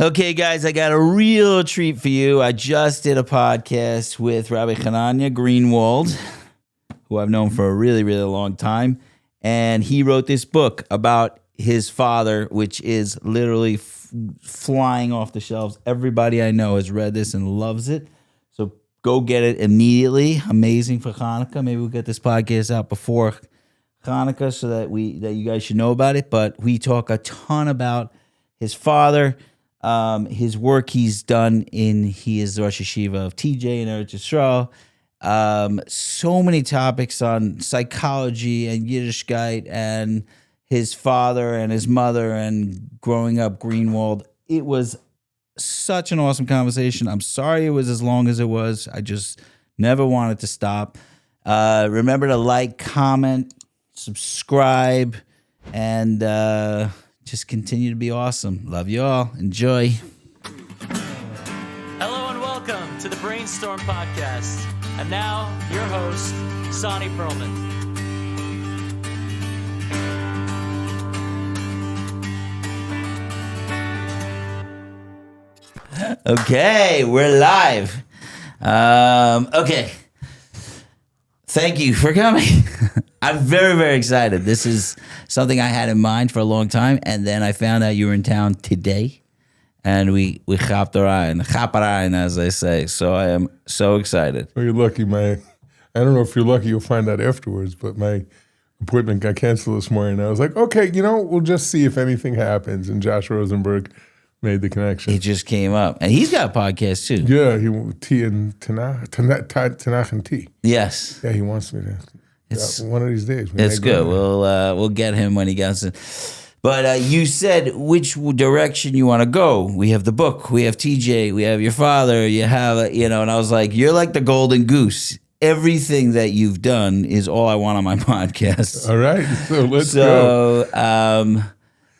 Okay, guys, I got a real treat for you. I just did a podcast with Rabbi Chananya Greenwald, who I've known for a really, really long time. And he wrote this book about his father, which is literally flying off the shelves. Everybody I know has read this and loves it. So go get it immediately. Amazing for Hanukkah. Maybe we'll get this podcast out before Hanukkah so that you guys should know about it. But we talk a ton about his father. His work he's done he is the Rosh Yeshiva of TJ in Eretz Yisrael. So many topics on psychology and Yiddishkeit and his father and his mother and growing up Greenwald. It was such an awesome conversation. I'm sorry it was as long as it was. I just never wanted to stop. Remember to like, comment, subscribe, and just continue to be awesome. Love you all. Enjoy. Hello and welcome to the Brainstorm podcast. And now, your host, Sonny Perlman. Okay, we're live. Okay. Thank you for coming. I'm very, very excited. This is something I had in mind for a long time, and then I found out you were in town today, and we chapparain, as they say. So I am so excited. Well, you're lucky. I don't know if you're lucky. You'll find out afterwards. But my appointment got canceled this morning. I was like, okay, we'll just see if anything happens. And Josh Rosenberg made the connection. He just came up, and he's got a podcast too. Yeah, T and Tanakh and T. Yes. Yeah, he wants me to. One of these days. It's good. We'll get him when he gets it. But you said which direction you want to go. We have the book. We have TJ. We have your father. You have, and I was like, you're like the golden goose. Everything that you've done is all I want on my podcast. All right. So let's go.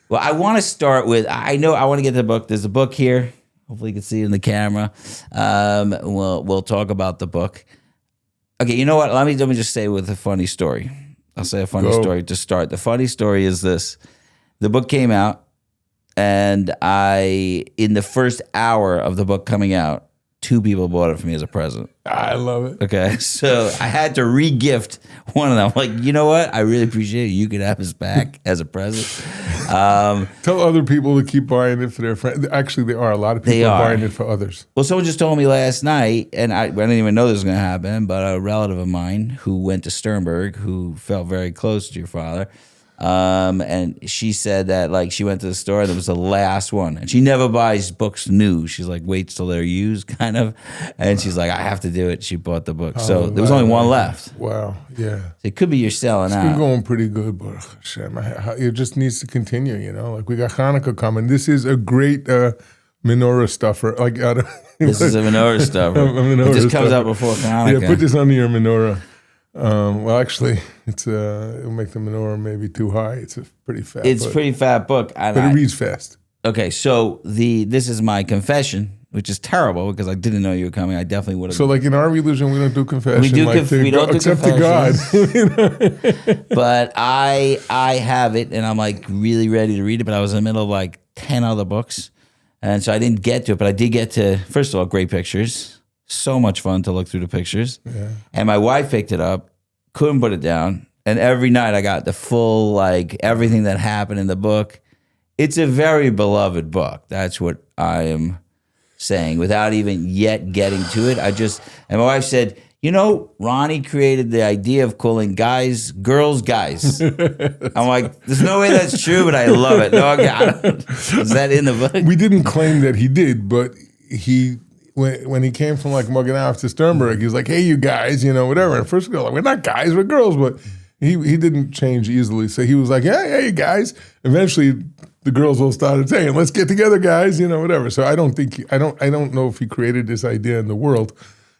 Well, I want to start with, I want to get to the book. There's a book here. Hopefully you can see it in the camera. We'll talk about the book. Okay, you know what? Let me just say with a funny story. I'll say a funny story to start. The funny story is this. The book came out, and in the first hour of the book coming out, 2 people bought it for me as a present. I love it. Okay, so I had to re-gift one of them. I'm like, you know what? I really appreciate it. You could have this back as a present. Tell other people to keep buying it for their friends. Actually, there are a lot of people buying it for others. Well, someone just told me last night, and I didn't even know this was going to happen, but a relative of mine who went to Sternberg, who felt very close to your father, and she said that she went to the store and it was the last one, and she never buys books new. She's like, waits till they're used, kind of, and she's like, I have to do it. She bought the book, so there was only one left. Wow, yeah. So it could be you're selling out. It's been going pretty good, but it just needs to continue. We got Hanukkah coming. This is a great menorah stuffer. This is a menorah stuffer. It just comes out before Hanukkah. Yeah, put this under your menorah. Well, actually, it'll make the menorah maybe too high. It's a pretty fat. It's a pretty fat book, but it reads fast. Okay, so this is my confession, which is terrible because I didn't know you were coming. I definitely would have. So, in our religion, we don't do confession. We don't do except to God. But I have it, and I'm really ready to read it. But I was in the middle of 10 other books, and so I didn't get to it. But I did get to, first of all, great pictures. So much fun to look through the pictures. Yeah. And my wife picked it up, couldn't put it down. And every night I got the full, everything that happened in the book. It's a very beloved book. That's what I am saying without even yet getting to it. And my wife said, Ronnie created the idea of calling girls guys. I'm like, there's no way that's true, but I love it. No, is that in the book? We didn't claim that he did, but when he came from Morganov to Sternberg, he was like, hey, you guys, whatever. And first we go, we're not guys, we're girls. But he didn't change easily. So he was like, yeah, you guys. Eventually, the girls all started saying, let's get together, guys, whatever. So I don't know if he created this idea in the world.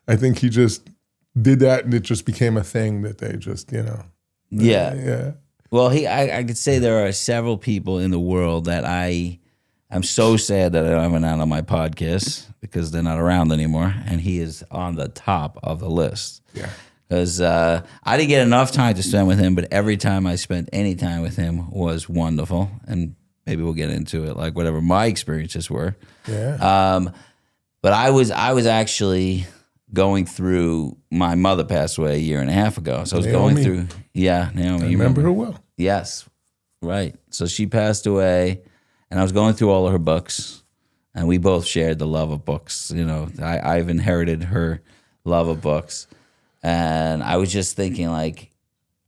I think he just did that, and it just became a thing that they just, Yeah. Yeah. Well, I could say there are several people in the world that I'm so sad that I don't have an out on my podcast because they're not around anymore, and he is on the top of the list. Yeah. Because I didn't get enough time to spend with him, but every time I spent any time with him was wonderful. And maybe we'll get into it, like whatever my experiences were. Yeah. But I was actually going through, my mother passed away a year and a half ago. So I was Naomi. going through, Naomi. I You remember her well. Yes, right. So she passed away, and I was going through all of her books, and we both shared the love of books. You know, I've inherited her love of books, and I was just thinking, like,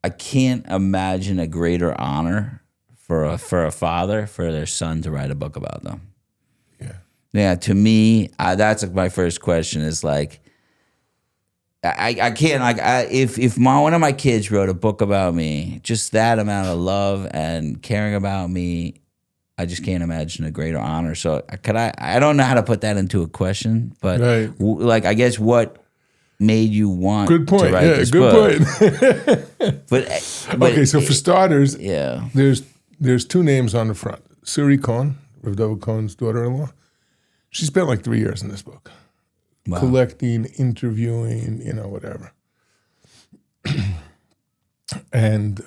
I can't imagine a greater honor for a father for their son to write a book about them. Yeah, to me, that's like my first question is like, I can't, like, if one of my kids wrote a book about me, just that amount of love and caring about me, I just can't imagine a greater honor. So I don't know how to put that into a question, but Right. like, I guess what made you want Good point. to write Yeah, this good book? point. But Okay, so for starters, yeah, there's two names on the front. Suri Cohen, Rav David Cohen's daughter-in-law. She spent like 3 years in this book. wow. Collecting, interviewing, whatever. and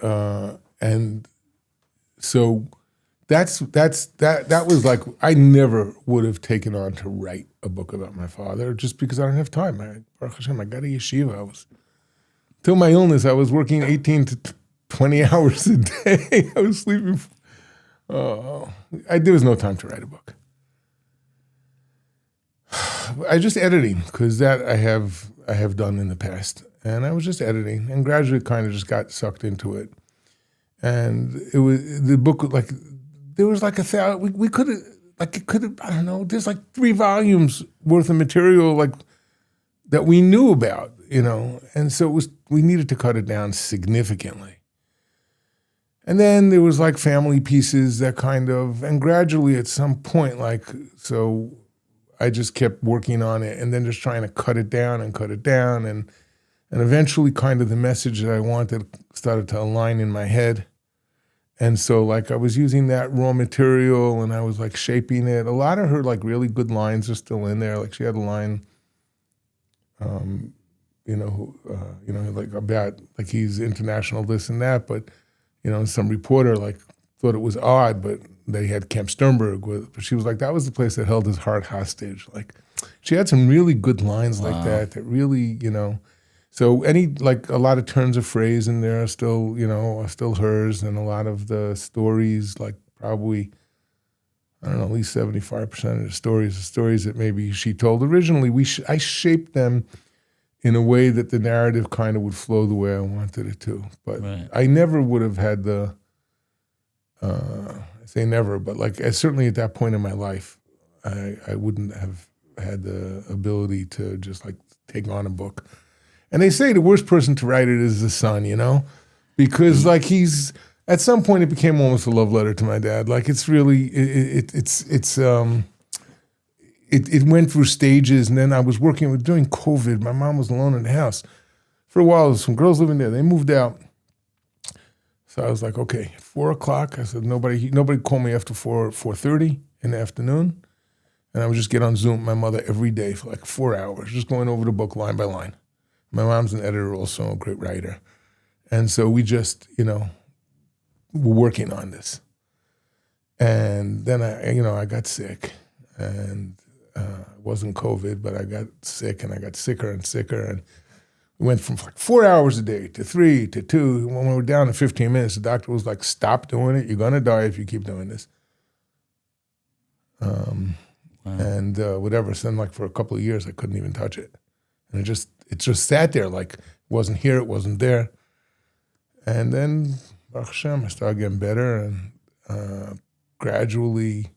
so that was like, I never would have taken on to write a book about my father just because I don't have time. Baruch Hashem, I got a yeshiva. Till my illness, I was working 18 to 20 hours a day. I was sleeping. There was no time to write a book. I just editing, because that I have done in the past, and I was just editing, and gradually kind of just got sucked into it. And it was the book, like there was like we could have, like it could have, I don't know, there's like 3 volumes worth of material like that we knew about, and so we needed to cut it down significantly. And then there was like family pieces that kind of, and gradually at some point, like, so I just kept working on it and then just trying to cut it down, and eventually kind of the message that I wanted started to align in my head. And so like I was using that raw material and I was like shaping it. A lot of her like really good lines are still in there. Like she had a line, like about like he's international this and that, but some reporter like thought it was odd, but they had Camp Sternberg with, but she was like, that was the place that held his heart hostage. Like she had some really good lines like that really, so like a lot of turns of phrase in there are still, are still hers, and a lot of the stories, like probably, I don't know, at least 75% of the stories that maybe she told originally, I shaped them in a way that the narrative kind of would flow the way I wanted it to. But right. I never would have had I say never, but like certainly at that point in my life, I wouldn't have had the ability to just like take on a book. And they say the worst person to write it is the son, because like at some point it became almost a love letter to my dad. Like it's really, it went through stages, and then I was during COVID, my mom was alone in the house. For a while, there was some girls living there. They moved out. So I was like, okay, 4:00. I said, nobody called me after 4:30 in the afternoon. And I would just get on Zoom with my mother every day for like 4 hours, just going over the book line by line. My mom's an editor also, a great writer. And so we just, were working on this. And then I got sick, and it wasn't COVID, but I got sick, and I got sicker and sicker. And we went from like 4 hours a day to 3 to 2. When we were down to 15 minutes, the doctor was like, stop doing it. You're going to die if you keep doing this. And whatever. So then like for a couple of years, I couldn't even touch it. And it just sat there, like it wasn't here, it wasn't there. And then, Baruch Hashem, I started getting better, and gradually,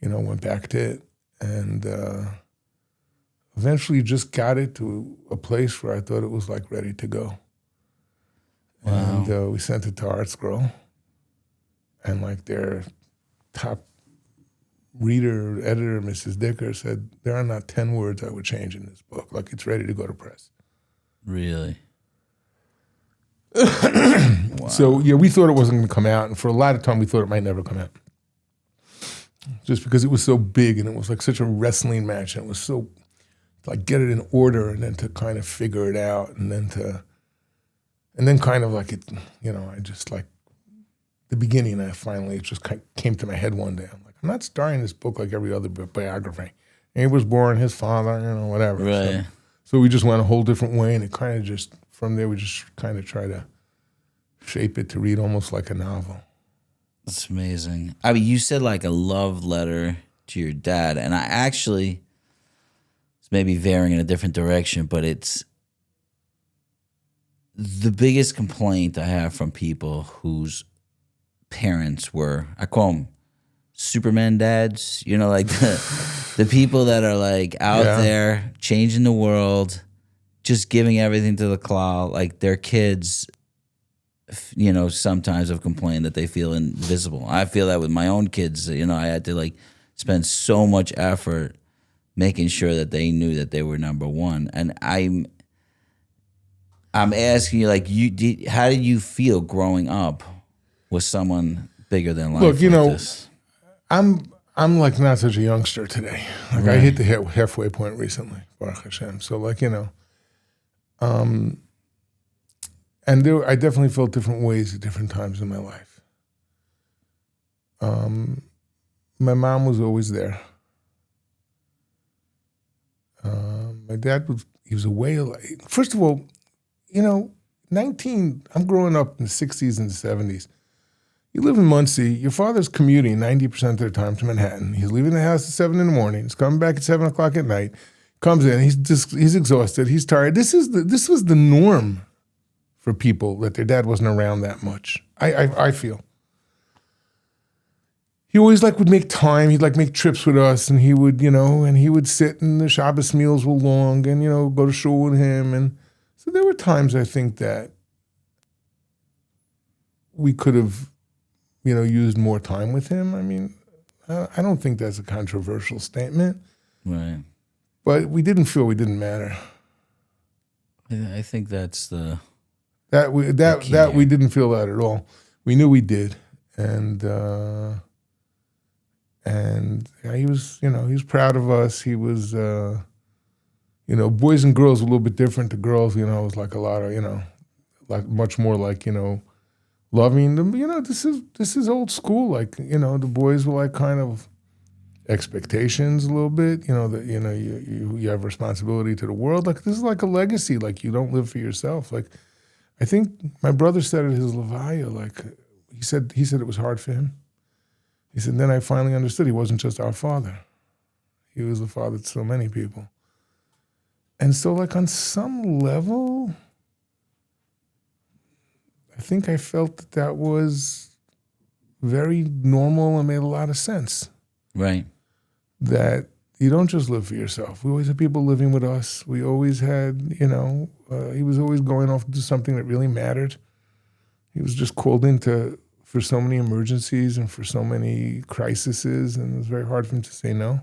went back to it. And eventually just got it to a place where I thought it was like ready to go. Wow. And we sent it to Art Scroll, and like their top reader, editor, Mrs. Dicker, said, there are not 10 words I would change in this book. Like it's ready to go to press. Really? Wow. So yeah, we thought it wasn't going to come out, and for a lot of time we thought it might never come out. Just because it was so big, and it was like such a wrestling match, and it was so like get it in order, and then to kind of figure it out, and then kind of like it, I just like the beginning, it just came to my head one day. I'm like, I'm not starting this book like every other biography. And he was born, his father, whatever. Right. So we just went a whole different way, and it kind of just, from there, we just kind of try to shape it to read almost like a novel. That's amazing. I mean, you said like a love letter to your dad, and I actually, it's maybe varying in a different direction, but it's the biggest complaint I have from people whose parents were, I call them Superman dads, like the people that are like out there changing the world, just giving everything to the cloud. Like their kids, sometimes have complained that they feel invisible. I feel that with my own kids. I had to like spend so much effort making sure that they knew that they were number one. And I'm asking you, like, how did you feel growing up with someone bigger than life? Look, this? I'm like not such a youngster today. Like I hit the halfway point recently, Baruch Hashem. So like, and I definitely felt different ways at different times in my life. My mom was always there. My dad he was away. First of all, 19, I'm growing up in the 60s and the 70s. You live in Muncie, your father's commuting 90% of the time to Manhattan. He's leaving the house at 7 in the morning. He's coming back at 7 o'clock at night. Comes in, he's exhausted, he's tired. This was the norm for people, that their dad wasn't around that much. I feel. He always would make time. He'd make trips with us, and he would, and he would sit, and the Shabbos meals were long, and go to shul with him, and so there were times I think that we could have, used more time with him. I mean, I don't think that's a controversial statement, right? But we didn't feel we didn't matter. I think that's we didn't feel that at all. We knew we did, and he was, he was proud of us. He was, boys and girls were a little bit different. The girls, it was like a lot of, like much more like, loving them. This is old school. Like, the boys were like kind of expectations a little bit. That you have responsibility to the world. Like this is like a legacy. Like you don't live for yourself. Like I think my brother said at his levaya, like he said it was hard for him. He said, then I finally understood he wasn't just our father. He was the father to so many people. And so like on some level, I think I felt that was very normal and made a lot of sense. Right. That you don't just live for yourself. We always had people living with us. We always had, he was always going off to do something that really mattered. He was just called in for so many emergencies and for so many crises, and it was very hard for him to say no.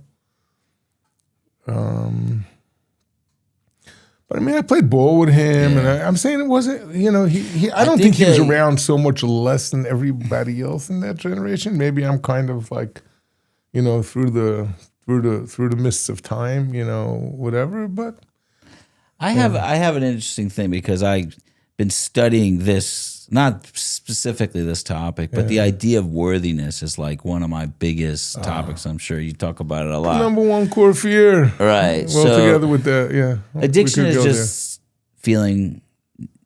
But I mean, I played ball with him, and I'm saying it wasn't, I don't think he was around so much less than everybody else in that generation. Maybe I'm kind of like, through the mists of time, whatever. But I have an interesting thing, because I've been studying this, not specifically this topic, but the idea of worthiness is like one of my biggest topics. I'm sure you talk about it a lot. Number one core fear. Right. Well, together with that, addiction is just feeling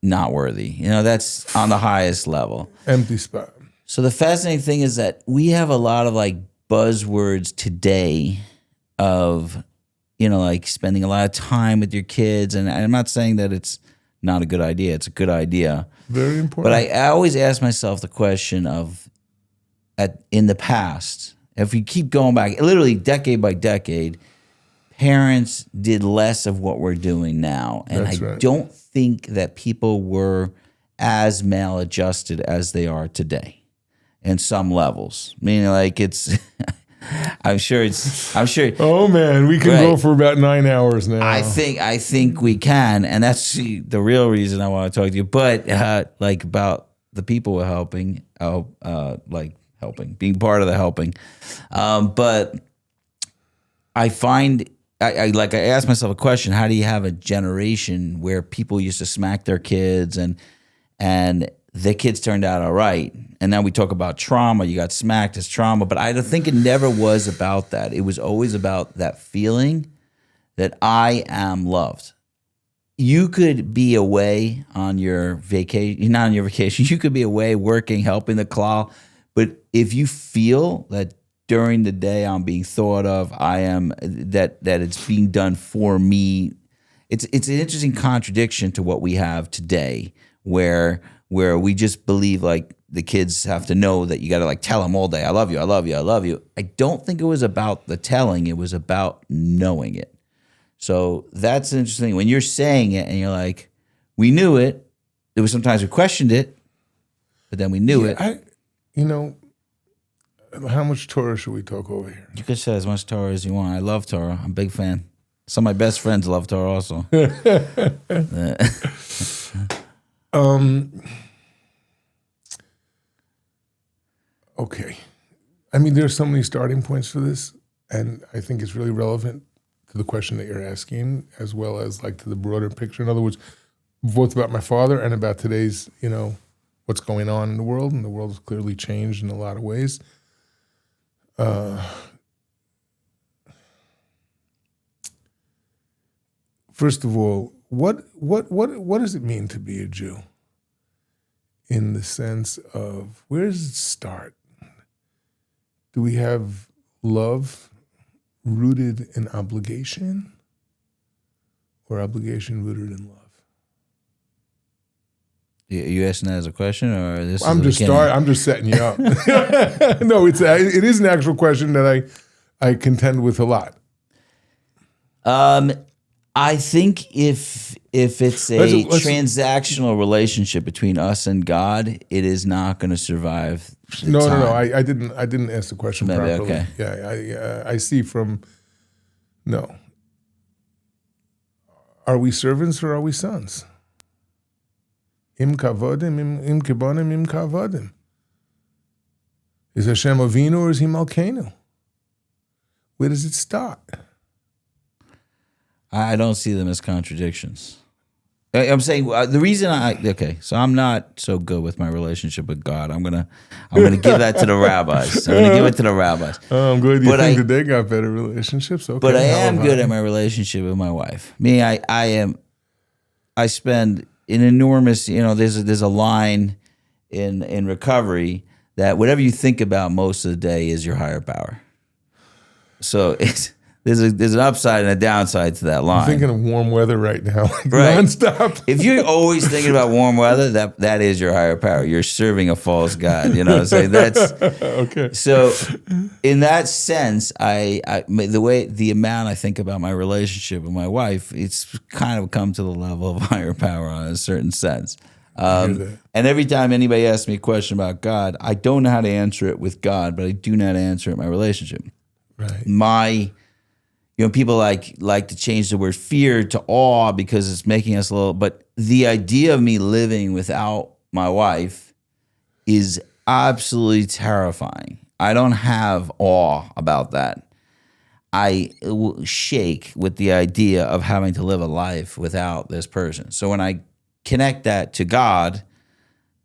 not worthy. That's on the highest level. Empty spot. So the fascinating thing is that we have a lot of like buzzwords today of, like spending a lot of time with your kids. And I'm not saying that it's not a good idea. It's a good idea. Very important. But I always ask myself the question of, in the past, if we keep going back, literally decade by decade, parents did less of what we're doing now. And That's right. Don't think that people were as maladjusted as they are today in some levels. Meaning like it's... I'm sure. Oh man, we can go for about 9 hours now. I think we can, and that's the real reason I want to talk to you. But like about the people we're helping, being part of the helping. But I find I ask myself a question: how do you have a generation where people used to smack their kids and the kids turned out all right. And now we talk about trauma. You got smacked as trauma. But I think it never was about that. It was always about that feeling that I am loved. You could be away on your vacation, not on your vacation. You could be away working, helping the klal. But if you feel that during the day I'm being thought of, I am, that it's being done for me, it's an interesting contradiction to what we have today, where we just believe like the kids have to know that you got to like tell them all day, I love you, I love you, I love you. I don't think it was about the telling. It was about knowing it. So that's interesting. When you're saying it and you're like, we knew it. There was sometimes we questioned it, but then we knew it. How much Torah should we talk over here? You can say as much Torah as you want. I love Torah. I'm a big fan. Some of my best friends love Torah also. Okay. I mean, there's so many starting points for this, and I think it's really relevant to the question that you're asking, as well as like to the broader picture. In other words, both about my father and about today's, what's going on in the world, and the world has clearly changed in a lot of ways. First of all, what does it mean to be a Jew? In the sense of, where does it start? Do we have love rooted in obligation, or obligation rooted in love? You asking that as a question, or this? I'm just setting you up. No, it is an actual question that I contend with a lot. I think if it's a transactional relationship between us and God, it is not going to survive. No. I didn't ask the question properly. Okay. Yeah, I see from. No. Are we servants or are we sons? Im kavodim, im kibonim, im kavodim. Is Hashem Avinu or is He Malkeinu? Where does it start? I don't see them as contradictions. I'm saying the reason so I'm not so good with my relationship with God. I'm gonna give that to the rabbis. I'm gonna give it to the rabbis. Oh, I'm glad you think that they got better relationships. Okay, but I am good at my relationship with my wife. I spend an enormous. There's a line in recovery that whatever you think about most of the day is your higher power. So there's an upside and a downside to that line. I'm thinking of warm weather right now, right. nonstop. If you're always thinking about warm weather, that is your higher power. You're serving a false god. So that's okay. So, in that sense, the amount I think about my relationship with my wife, it's kind of come to the level of higher power in a certain sense. And every time anybody asks me a question about God, I don't know how to answer it with God, but I do know how to answer it in my relationship. Right. People like to change the word fear to awe because it's making us a little, but the idea of me living without my wife is absolutely terrifying. I don't have awe about that. I shake with the idea of having to live a life without this person. So when I connect that to God,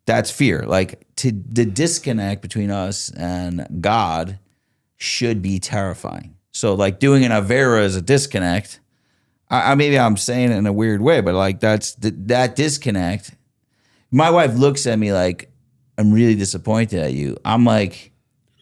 that's fear. Like the disconnect between us and God should be terrifying. So like doing an Avera is a disconnect. Maybe I'm saying it in a weird way, but like that disconnect. My wife looks at me like, I'm really disappointed at you. I'm like,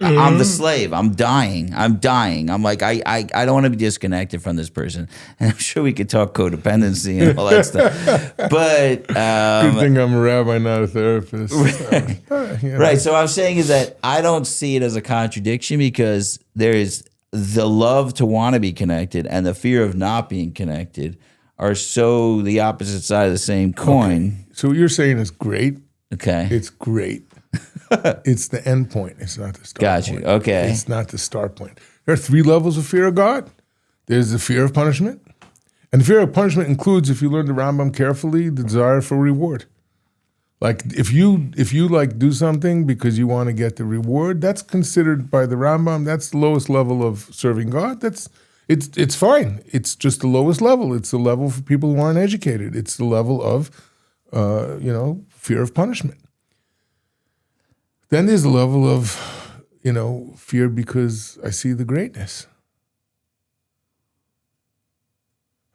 I'm the slave. I'm dying. I'm like, I don't want to be disconnected from this person. And I'm sure we could talk codependency and all that stuff. But good thing I'm a rabbi, not a therapist. Right. So what I'm saying is that I don't see it as a contradiction because there is the love to want to be connected and the fear of not being connected are so the opposite side of the same coin. Okay. So what you're saying is great. Okay. It's great. It's the end point. It's not the start point. Got you. Okay. It's not the start point. There are 3 levels of fear of God. There's the fear of punishment. And the fear of punishment includes, if you learn the Rambam carefully, the desire for reward. Like if you like do something because you want to get the reward, that's considered by the Rambam, that's the lowest level of serving God. It's fine. It's just the lowest level. It's the level for people who aren't educated. It's the level of fear of punishment. Then there's a level of, fear because I see the greatness.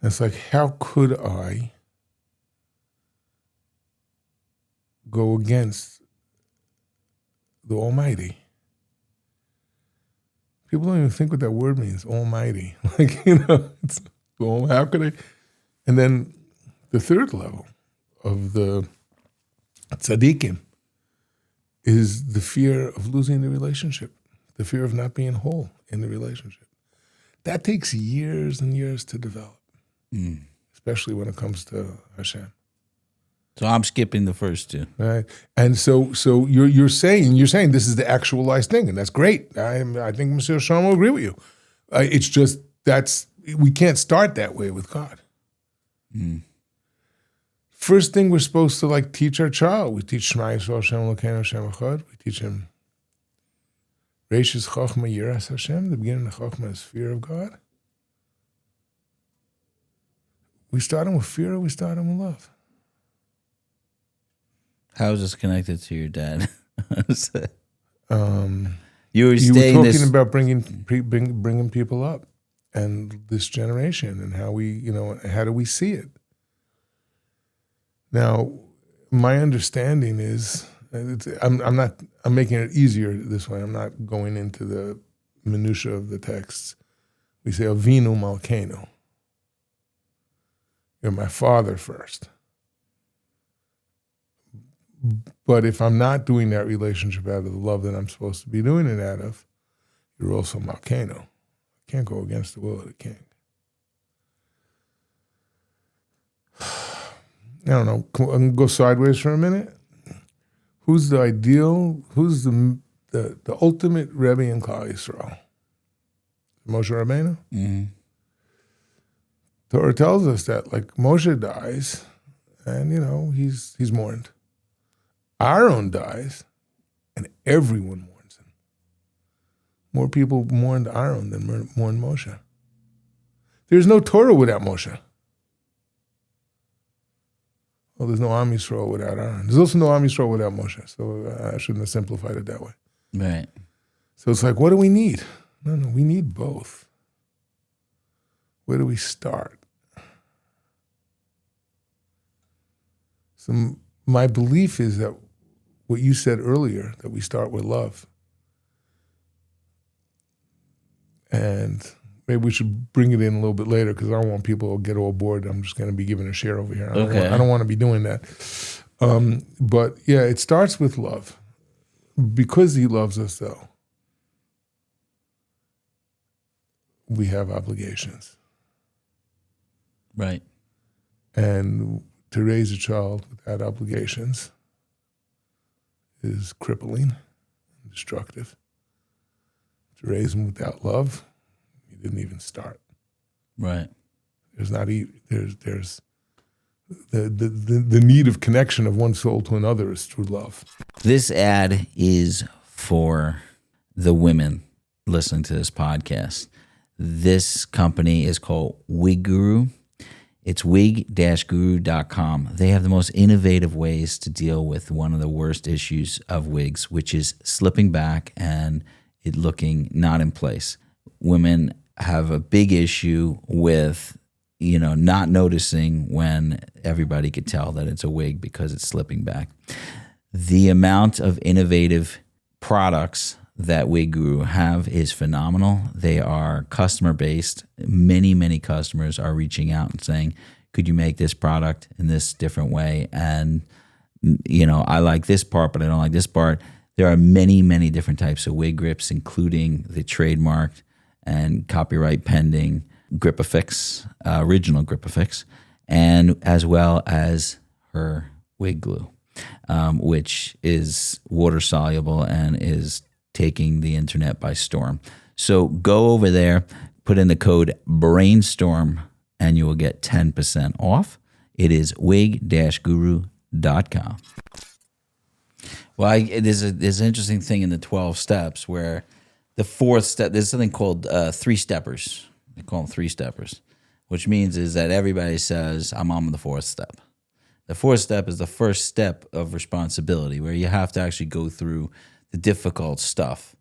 It's like, how could I go against the Almighty? People don't even think what that word means, Almighty. It's, well, how could I? And then the third level of the tzaddikim is the fear of losing the relationship, the fear of not being whole in the relationship. That takes years and years to develop, especially when it comes to Hashem. So I'm skipping the first two. Right, and so you're saying this is the actualized thing, and that's great. I think Mr. Shalom will agree with you. It's just we can't start that way with God. First thing we're supposed to teach our child. We teach Shema Yisrael Hashem Elokeinu Hashem Echad. We teach him Reish is Chochma Yiras Hashem. The beginning of Chochma is fear of God. We start him with fear, or we start him with love. How is this connected to your dad? You were talking about bringing people up, and this generation, and how how do we see it? Now, my understanding is, I'm making it easier this way. I'm not going into the minutia of the texts. We say Avinu Malkeinu. You're my father first. But if I'm not doing that relationship out of the love that I'm supposed to be doing it out of, you're also Malkeinu. I can't go against the will of the king. I don't know. I can go sideways for a minute. Who's the ideal? Who's the ultimate Rebbe in Klal Yisrael? Moshe Rabbeinu. Mm-hmm. Torah tells us that Moshe dies, and he's mourned. Aaron dies, and everyone mourns him. More people mourned Aaron than mourned Moshe. There's no Torah without Moshe. Well, there's no Am Yisrael without Aaron. There's also no Am Yisrael without Moshe, so I shouldn't have simplified it that way. Right. So it's what do we need? No, we need both. Where do we start? So my belief is that what you said earlier, that we start with love. And maybe we should bring it in a little bit later, because I don't want people to get all bored. I'm just going to be giving a share over here. I don't want to be doing that. But yeah, it starts with love. Because he loves us, though, we have obligations. Right. And to raise a child without obligations is crippling and destructive. To raise him without love, you didn't even start. Right. There's the need of connection of one soul to another is through love. This ad is for the women listening to this podcast. This company is called Wig Guru. It's wig-guru.com. They have the most innovative ways to deal with one of the worst issues of wigs, which is slipping back and it looking not in place. Women have a big issue with, not noticing when everybody could tell that it's a wig because it's slipping back. The amount of innovative products that Wig Guru have is phenomenal. They are customer-based. Many, many customers are reaching out and saying, could you make this product in this different way? And, I like this part, but I don't like this part. There are many, many different types of wig grips, including the trademarked and copyright pending Grip-A-Fix, original Grip-A-Fix, and as well as her wig glue, which is water soluble and is taking the internet by storm. So go over there, put in the code Brainstorm, and you will get 10% off. It is wig-guru.com. Well, there's an interesting thing in the 12 steps where the fourth step, there's something called three-steppers. They call them three-steppers, which means is that everybody says, I'm on the fourth step. The fourth step is the first step of responsibility, where you have to actually go through the difficult stuff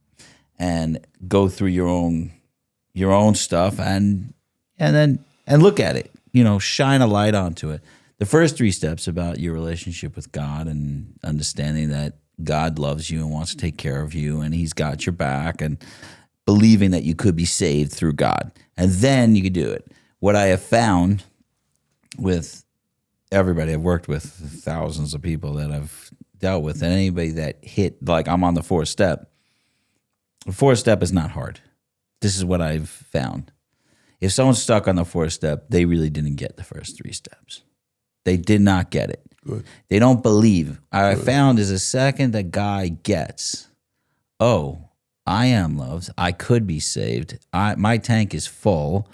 and go through your own stuff and look at it, shine a light onto it. The first 3 steps about your relationship with God and understanding that God loves you and wants to take care of you and he's got your back and believing that you could be saved through God. And then you could do it. What I have found with everybody, I've worked with thousands of people that I've dealt with, and anybody that hit, like I'm on the 4th step. The 4th step is not hard. This is what I've found. If someone's stuck on the 4th step, they really didn't get the first 3 steps. They did not get it. Good. They don't believe. I found is the second the guy gets, oh, I am loved. I could be saved. My tank is full.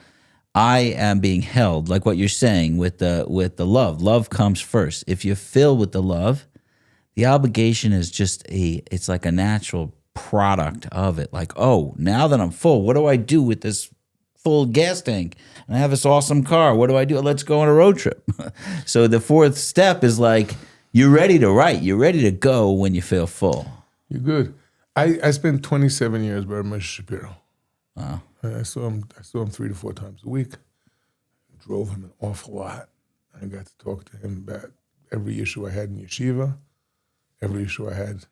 I am being held, like what you're saying with the love. Love comes first. If you're filled with the love, the obligation is it's like a natural product of it. Like, oh, now that I'm full, what do I do with this full gas tank? And I have this awesome car. What do I do? Let's go on a road trip. So the 4th step is like, you're ready to write. You're ready to go when you feel full. You're good. I spent 27 years by Moshe Shapiro. Wow. I saw him 3 to 4 times a week. Drove him an awful lot. I got to talk to him about every issue I had in Yeshiva, every issue I had,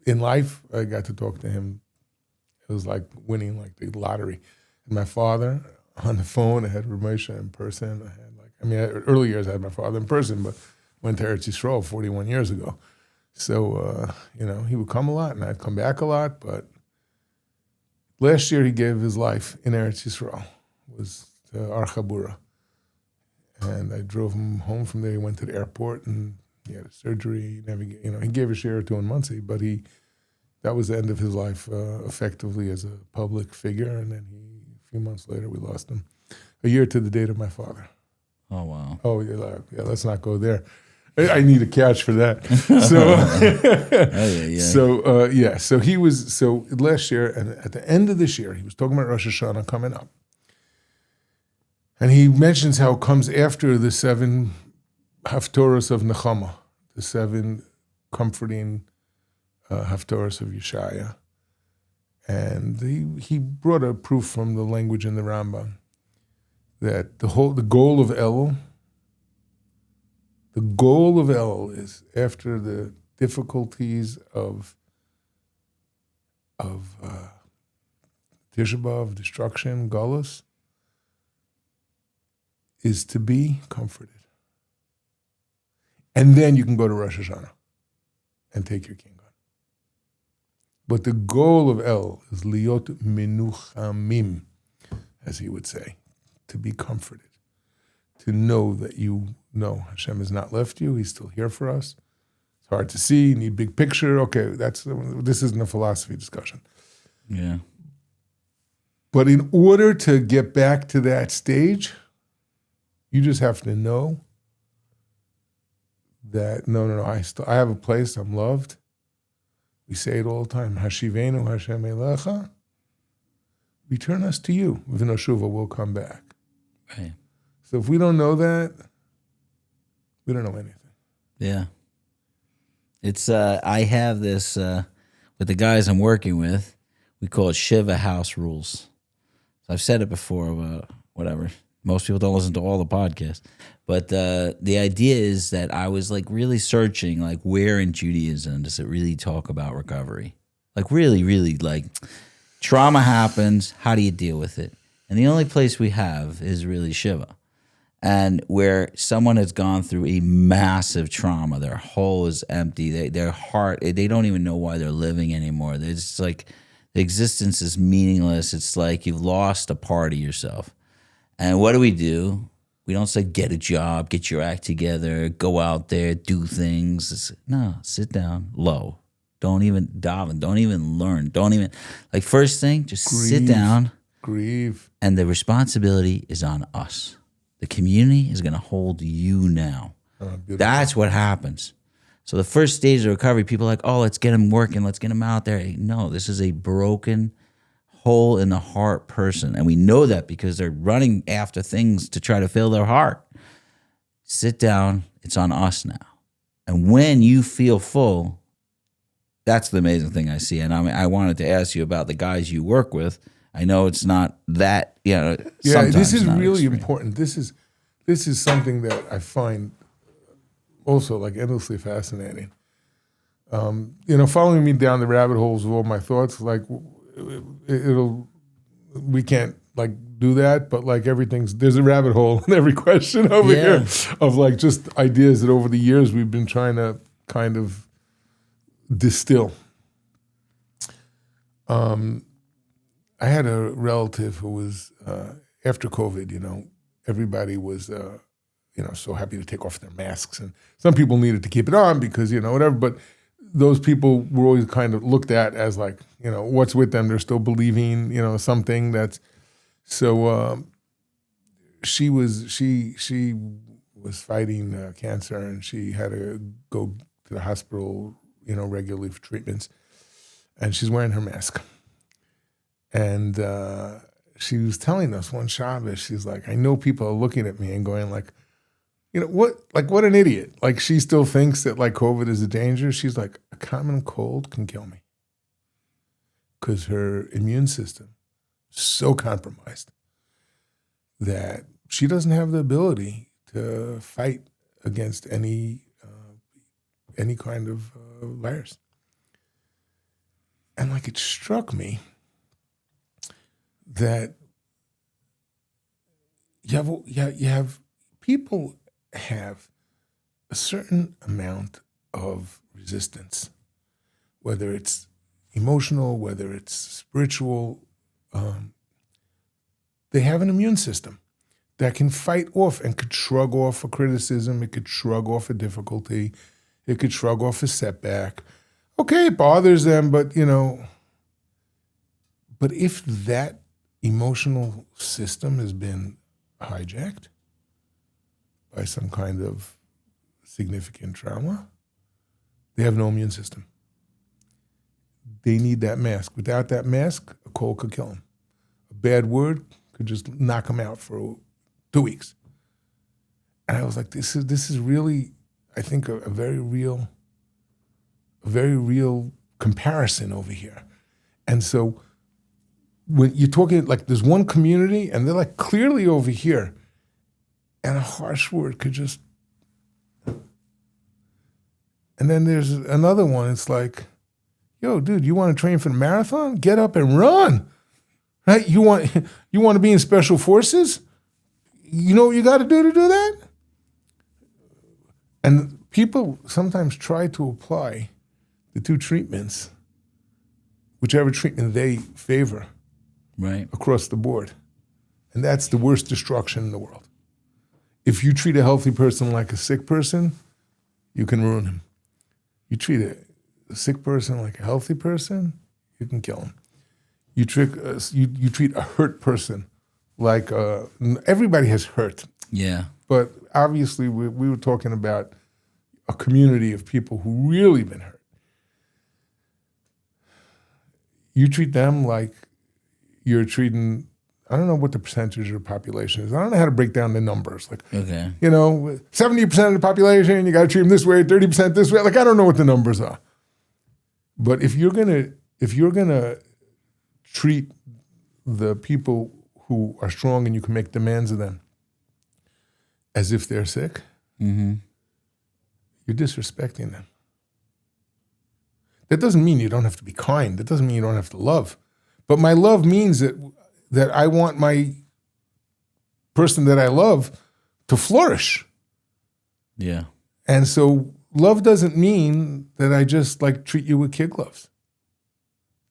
in life. I got to talk to him. It was like winning like the lottery. And my father on the phone, I had Ramesha in person. Early years I had my father in person, but went to Eretz Yisrael 41 years ago. So, he would come a lot and I'd come back a lot. But last year he gave his life in Eretz Yisrael. It was to Ar Chabura. And I drove him home from there. He went to the airport and he had a surgery. He gave a share or 2 in Muncie, but that was the end of his life effectively as a public figure. And then a few months later, we lost him. A year to the date of my father. Oh, wow. Oh, yeah, let's not go there. I need a catch for that. So, So he was, last year, and at the end of this year, he was talking about Rosh Hashanah coming up. And he mentions how it comes after the 7 haftorahs of Nechama, the 7 comforting haftorahs of Yeshaya. And he brought a proof from the language in the Rambam that the goal of Elul is after the difficulties of Tisha B'Av, destruction, Galus, is to be comforted. And then you can go to Rosh Hashanah and take your king on. But the goal of El is liot menuchamim, as he would say, to be comforted, to know that Hashem has not left you. He's still here for us. It's hard to see. You need big picture. Okay, this isn't a philosophy discussion. Yeah. But in order to get back to that stage, you just have to know that I have a place. I'm loved. We say it all the time. Hashivenu Hashem Elecha. Return us to you. With no shuva, we'll come back. Right. So if we don't know that, we don't know anything. Yeah. It's I have this with the guys I'm working with. We call it Shiva House Rules. So I've said it before. Whatever. Most people don't listen to all the podcasts, but the idea is that I was like really searching, like where in Judaism does it really talk about recovery? Like really, really, like trauma happens. How do you deal with it? And the only place we have is really Shiva. And where someone has gone through a massive trauma, their hole is empty, their heart, they don't even know why they're living anymore. It's like the existence is meaningless. It's like you've lost a part of yourself. And what do? We don't say get a job, get your act together, go out there, do things. No, sit down, low. Don't even daven. Don't even learn. Don't even, like first thing, just sit down. Grieve. And the responsibility is on us. The community is going to hold you now. That's what happens. So the first stage of recovery, people are like, oh, let's get him working. Let's get him out there. No, this is a broken hole in the heart person. And we know that because they're running after things to try to fill their heart. Sit down. It's on us now. And when you feel full, That's the amazing thing I see. And I wanted to ask you about the guys you work with. I know it's not that, Yeah, this is really important. This is something that I find also like endlessly fascinating. Following me down the rabbit holes of all my thoughts, like we can't like do that, but like there's a rabbit hole in every question over here of like just ideas that over the years we've been trying to kind of distill. I had a relative who was, after COVID, everybody was, so happy to take off their masks. And some people needed to keep it on because, whatever. But those people were always kind of looked at as like, what's with them? They're still believing, something that's, so she was fighting cancer and she had to go to the hospital, regularly for treatments. And she's wearing her mask. And she was telling us one Shabbos, she's like, I know people are looking at me and going like, what an idiot. Like she still thinks that like COVID is a danger. She's like, a common cold can kill me. Because her immune system is so compromised that she doesn't have the ability to fight against any kind of virus. And like it struck me that people have a certain amount of resistance, whether it's emotional, whether it's spiritual. They have an immune system that can fight off and could shrug off a criticism. It could shrug off a difficulty. It could shrug off a setback. Okay, it bothers them, but but if that emotional system has been hijacked by some kind of significant trauma, they have no immune system. They need that mask. Without that mask, a cold could kill them. A bad word could just knock them out for 2 weeks. And I was like, this is really, I think, a very real comparison over here. And so when you're talking, like there's one community and they're like clearly over here and a harsh word could just, and then there's another one, it's like, yo, dude, you want to train for the marathon? Get up and run, right? You want to be in special forces? You know what you got to do that? And people sometimes try to apply the two treatments, whichever treatment they favor, right, across the board. And that's the worst destruction in the world. If you treat a healthy person like a sick person, you can ruin him. You treat a sick person like a healthy person, you can kill him. You treat a hurt person like everybody has hurt. Yeah. But obviously we were talking about a community of people who really been hurt. You treat them like you're treating, I don't know what the percentage of the population is. I don't know how to break down the numbers. Like, okay, 70% of the population, you got to treat them this way, 30% this way. Like, I don't know what the numbers are. But if you're gonna treat the people who are strong and you can make demands of them as if they're sick, you're disrespecting them. That doesn't mean you don't have to be kind. That doesn't mean you don't have to love. But my love means that I want my person that I love to flourish. Yeah. And so love doesn't mean that I just like treat you with kid gloves.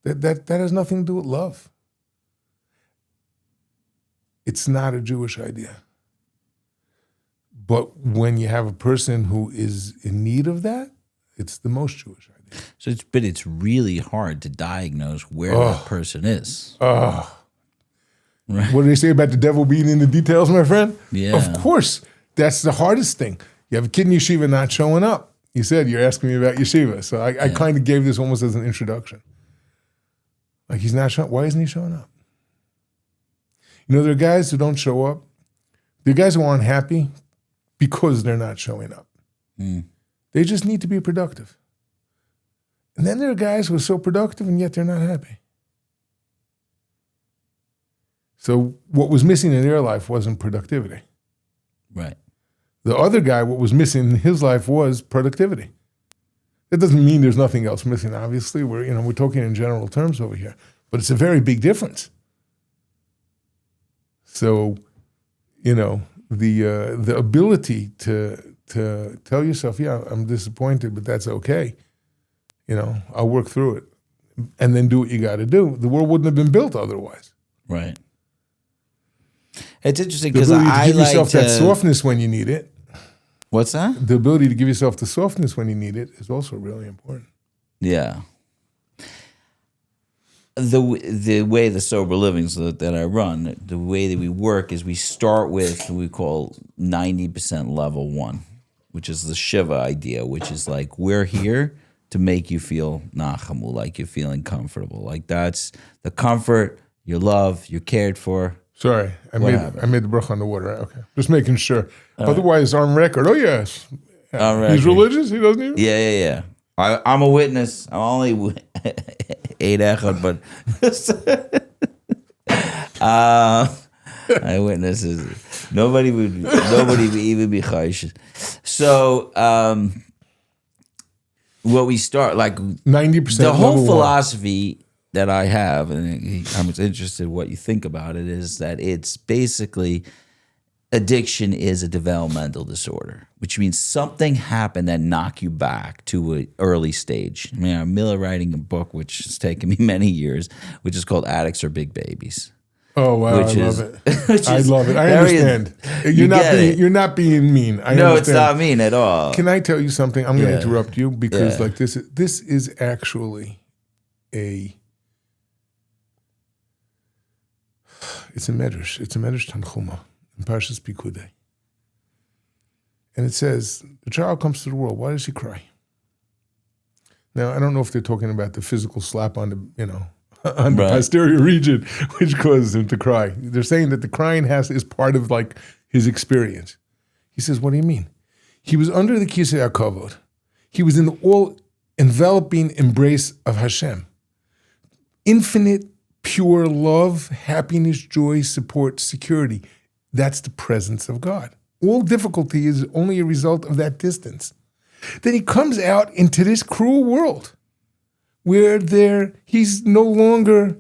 That has nothing to do with love. It's not a Jewish idea. But when you have a person who is in need of that, it's the most Jewish idea. So it's really hard to diagnose where that person is. Right. What do they say about the devil being in the details, my friend? Yeah. Of course. That's the hardest thing. You have a kid in yeshiva not showing up. You said you're asking me about yeshiva. So I kind of gave this almost as an introduction. Like he's not showing up. Why isn't he showing up? There are guys who don't show up. There are guys who aren't happy because they're not showing up. They just need to be productive. And then there are guys who are so productive and yet they're not happy. So what was missing in their life wasn't productivity. Right. The other guy, what was missing in his life was productivity. That doesn't mean there's nothing else missing, obviously. We're talking in general terms over here. But it's a very big difference. So, the ability to tell yourself, yeah, I'm disappointed, but that's okay. I'll work through it. And then do what you got to do. The world wouldn't have been built otherwise. Right. It's interesting The because ability to I give like yourself to... that softness when you need it. What's that? The ability to give yourself the softness when you need it is also really important. Yeah. The way the sober livings that I run, the way that we work is we start with what we call 90% level 1, which is the Shiva idea, which is like we're here to make you feel nachamu, like you're feeling comfortable. Like that's the comfort, your love, you're cared for. Sorry, I made the bracha on the water. Okay, just making sure. Otherwise, on record. Oh yes, On record. He's religious. He doesn't even. Yeah. I'm a witness. I'm only 8 echad, but eyewitnesses. Nobody would even be chayish. So what we start like 90%. the whole level philosophy that I have, and I'm interested in what you think about it, is that it's basically addiction is a developmental disorder, which means something happened that knocked you back to an early stage. I mean, I'm writing a book, which has taken me many years, which is called Addicts Are Big Babies. Oh wow, Which I is- love it. which I is love it. I very- understand. You get it. You're not being mean. I No, understand. it's not mean at all. Can I tell you something? I'm going to Yeah. interrupt you because Yeah. this is actually it's a medrash. It's a medrash Tanchuma in Parshas Pikudei. And it says, the child comes to the world. Why does he cry? Now, I don't know if they're talking about the physical slap on the, on the Right. posterior region, which causes him to cry. They're saying that the crying is part of like his experience. He says, what do you mean? He was under the Kisei HaKavod. He was in the all-enveloping embrace of Hashem. Infinite, pure love, happiness, joy, support, security. That's the presence of God. All difficulty is only a result of that distance. Then he comes out into this cruel world where he's no longer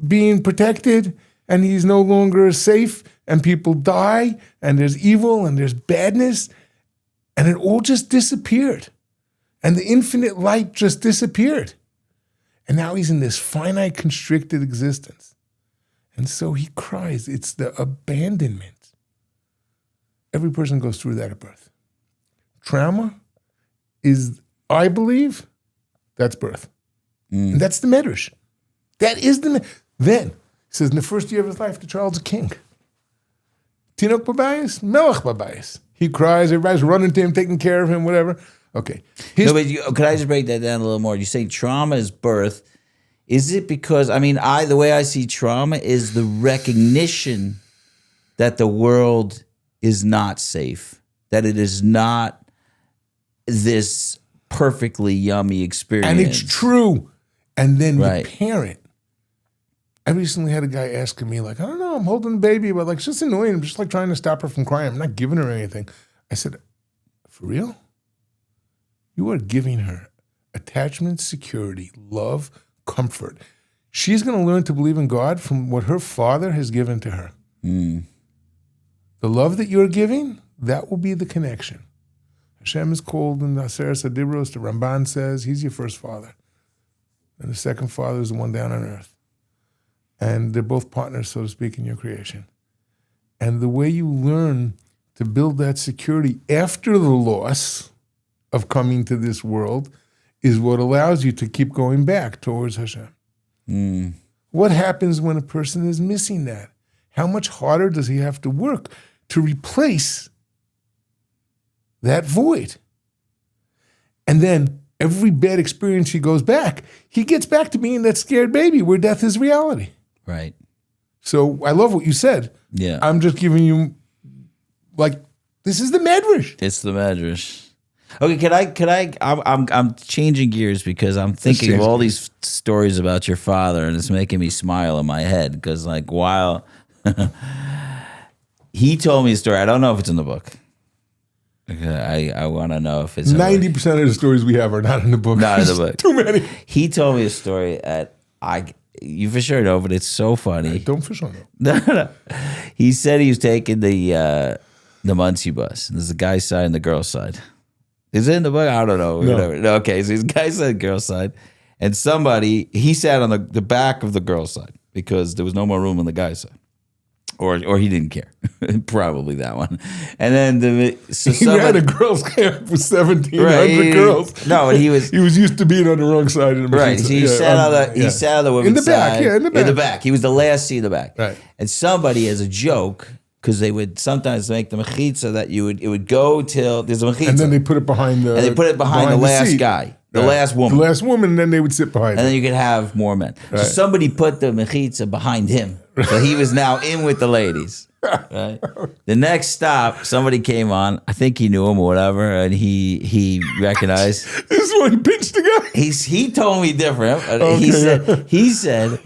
being protected and he's no longer safe and people die and there's evil and there's badness and it all just disappeared. And the infinite light just disappeared. And now he's in this finite, constricted existence. And so he cries. It's the abandonment. Every person goes through that at birth. Trauma is, I believe, that's birth. And that's the medrash. That is the Then, he says, in the first year of his life, the child's a king. Tinok babayis, melech babayis. He cries, everybody's running to him, taking care of him, whatever. Okay. No, but could I just break that down a little more? You say trauma is birth. Is it because, the way I see trauma is the recognition that the world is not safe, that it is not this perfectly yummy experience. And it's true. And then Right. the parent. I recently had a guy asking me, like, I don't know, I'm holding the baby, but like, it's just annoying. I'm just like trying to stop her from crying. I'm not giving her anything. I said, for real? You are giving her attachment, security, love, comfort. She's going to learn to believe in God from what her father has given to her. The love that you're giving, that will be the connection. Hashem is called in the Aseret Adibros, the Ramban says, he's your first father. And the second father is the one down on earth. And they're both partners, so to speak, in your creation. And the way you learn to build that security after the loss of coming to this world is what allows you to keep going back towards Hashem. What happens when a person is missing that? How much harder does he have to work to replace that void? And then every bad experience he goes back, he gets back to being that scared baby where death is reality. Right. So I love what you said. Yeah. I'm just giving you, like, this is the medrash. It's the medrash. Okay, I'm changing gears because I'm thinking of all these stories about your father, and it's making me smile in my head because, like, while he told me a story, I don't know if it's in the book. Okay, I want to know if it's 90% of the stories we have are not in the book. Not in the book. Too many. He told me a story that you for sure know, but it's so funny. I don't for sure know. No. He said he was taking the Muncie bus. There's the guy's side and the girl's side. Is it in the book? I don't know. No. Okay, so there's guy's side, girl's side, and he sat on the back of the girl's side because there was no more room on the guy's side. Or he didn't care. Probably that one. And then he had a girls' camp with 1,700 girls. No, and he was used to being on the wrong side of the machine. Right. So he sat on the women's side. In the back. In the back. He was the last seat in the back. Right. And somebody, as a joke, because they would sometimes make the mechitza that it would go till there's a mechitza. And then they put it behind the last seat. guy. The last woman. The last woman, and then they would sit behind And then you could have more men. Right. So somebody put the mechitza behind him. So he was now in with the ladies. Right? The next stop, somebody came on. I think he knew him or whatever, and he recognized. This is when he pinched the guy? He told me different. Okay. He said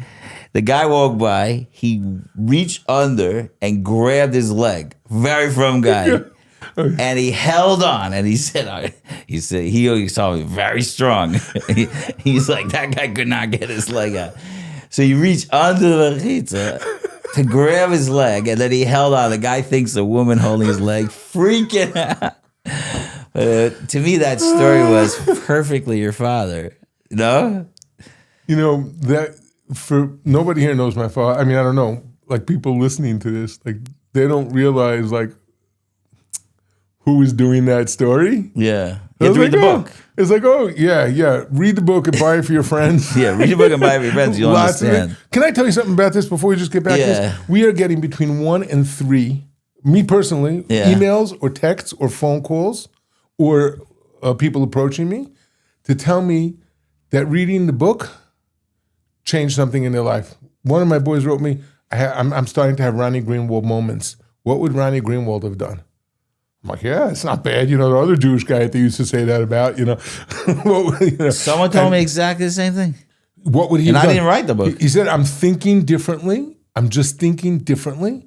the guy walked by, he reached under and grabbed his leg. Very firm guy. And he held on, and he said he saw me very strong. He's like, that guy could not get his leg out. So he reached under the mechitza to grab his leg, and then he held on. The guy thinks a woman holding his leg, freaking out. To me, that story was perfectly your father. No? You know, that for nobody here knows my father. I mean, I don't know. Like, people listening to this, like, they don't realize, like, who is doing that story. Yeah. You have to read the book. It's like, yeah. Read the book and buy it for your friends. Yeah, read the book and buy it for your friends. You'll understand. Can I tell you something about this before we just get back to this? We are getting between 1 and 3, me personally, emails or texts or phone calls or people approaching me to tell me that reading the book changed something in their life. One of my boys wrote me, I'm starting to have Ronnie Greenwald moments. What would Ronnie Greenwald have done? I'm like, yeah, it's not bad. You know, the other Jewish guy that they used to say that about, you know. Someone told me exactly the same thing. What would he have done? And I didn't write the book. He said, I'm thinking differently. I'm just thinking differently.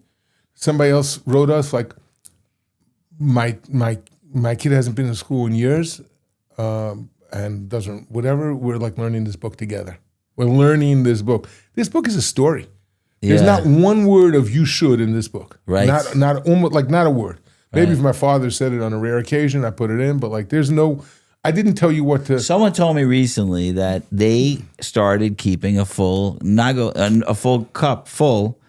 Somebody else wrote us, like, my kid hasn't been to school in years and doesn't, whatever, we're, like, learning this book together. We're learning this book. This book is a story. There's not one word of you should in this book. Right. Not a word. Maybe if my father said it on a rare occasion, I put it in, but like I didn't tell you what to. Someone told me recently that they started keeping a full cup full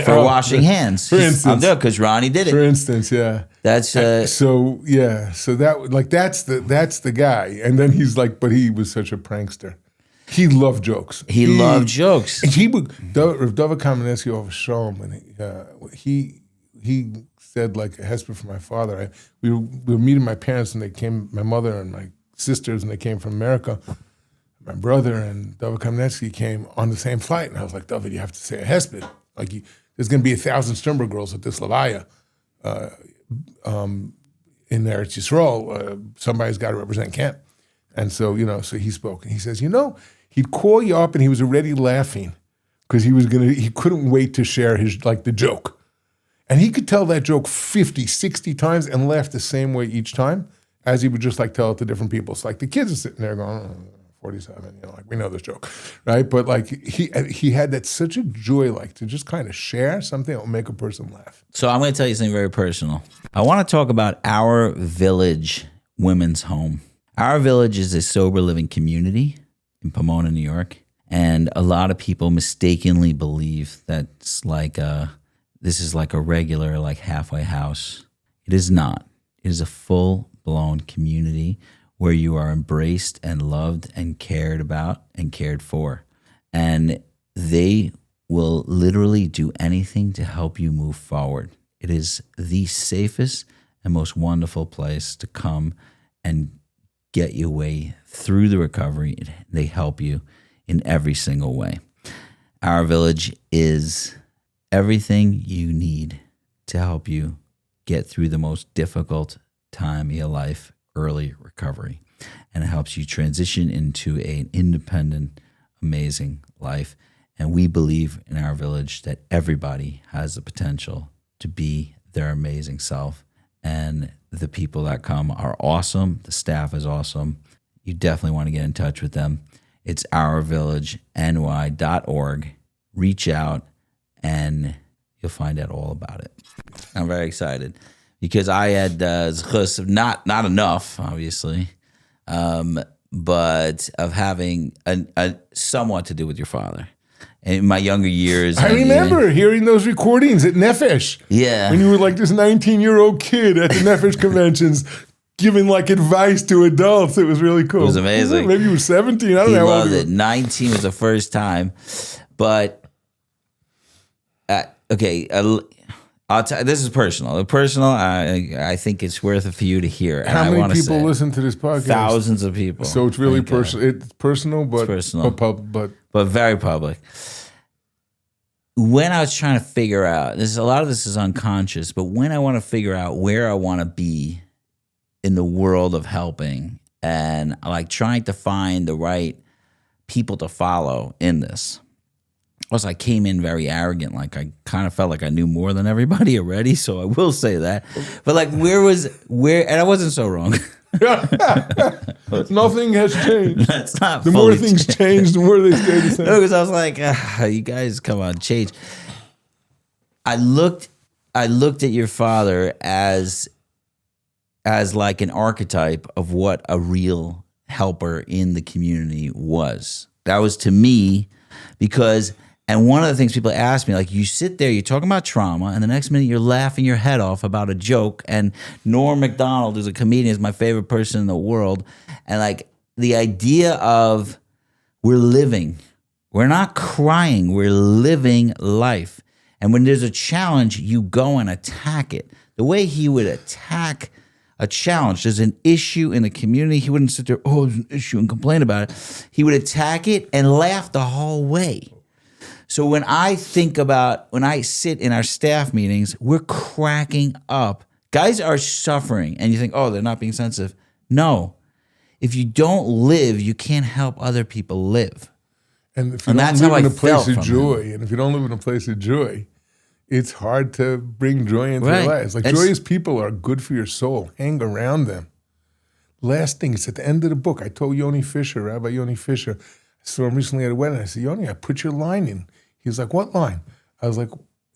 for washing hands. For instance. Because Ronnie did it. For instance, yeah. That's so that like that's the guy. And then he's like, but he was such a prankster. He loved jokes. He loved jokes. He would David Kamenetsky over Shalom, and he said, like, a hesper for my father. We were meeting my parents, and they came, my mother and my sisters, and they came from America. My brother and David Kamenetsky came on the same flight, and I was like, David, you have to say a hesped. Like, there's going to be 1,000 Sternberg girls at this Levaya in Eretz Yisrael. Somebody's got to represent Kent. And so, so he spoke, and he says, he'd call you up, and he was already laughing because he couldn't wait to share the joke. And he could tell that joke 50, 60 times and laugh the same way each time as he would just like tell it to different people. It's like the kids are sitting there going, 47, like we know this joke, right? But like he had that such a joy, like to just kind of share something that will make a person laugh. So I'm going to tell you something very personal. I want to talk about Our Village Women's Home. Our Village is a sober living community in Pomona, New York. And a lot of people mistakenly believe that it's like this is like a regular, like halfway house. It is not. It is a full-blown community where you are embraced and loved and cared about and cared for. And they will literally do anything to help you move forward. It is the safest and most wonderful place to come and get your way through the recovery. They help you in every single way. Our Village is everything you need to help you get through the most difficult time of your life early recovery. And it helps you transition into an independent, amazing life. And we believe in our village that everybody has the potential to be their amazing self. And the people that come are awesome. The staff is awesome. You definitely want to get in touch with them. It's ourvillageny.org. Reach out and you'll find out all about it. I'm very excited because I had zchus of not enough, obviously, but of having a somewhat to do with your father. In my younger years. I remember hearing those recordings at Nefesh. Yeah. When you were like this 19-year-old kid at the Nefesh conventions giving like advice to adults. It was really cool. It was amazing. Maybe you were 17. I don't know. He how old loved you it. 19 was the first time. But, okay, I'll tell this is personal. I think it's worth it for you to hear. And How many people listen to this podcast? Thousands of people. So it's really personal. It's personal, but very public. When I was trying to figure out, a lot of this is unconscious, but when I want to figure out where I want to be in the world of helping and like trying to find the right people to follow in this. Also, I came in very arrogant, like I kind of felt like I knew more than everybody already, so I will say that. But like and I wasn't so wrong. Nothing has changed. That's not the more things change, the more they stay the same. No, because I was like, you guys come on, change. I looked at your father as like an archetype of what a real helper in the community was. That was to me because. And one of the things people ask me, like, you sit there, you're talking about trauma, and the next minute you're laughing your head off about a joke. And Norm Macdonald, who's a comedian, is my favorite person in the world. And, like, the idea of we're living. We're not crying. We're living life. And when there's a challenge, you go and attack it. The way he would attack a challenge, there's an issue in the community. He wouldn't sit there, oh, there's an issue, and complain about it. He would attack it and laugh the whole way. So when I sit in our staff meetings, we're cracking up. Guys are suffering, and you think, oh, they're not being sensitive. No. If you don't live, you can't help other people live. And if you don't live in a place of joy, it's hard to bring joy into your lives. Like, joyous people are good for your soul. Hang around them. Last thing, it's at the end of the book. I told Rabbi Yoni Fisher, I saw him recently at a wedding. I said, Yoni, I put your line in. He was like, what line? I was like,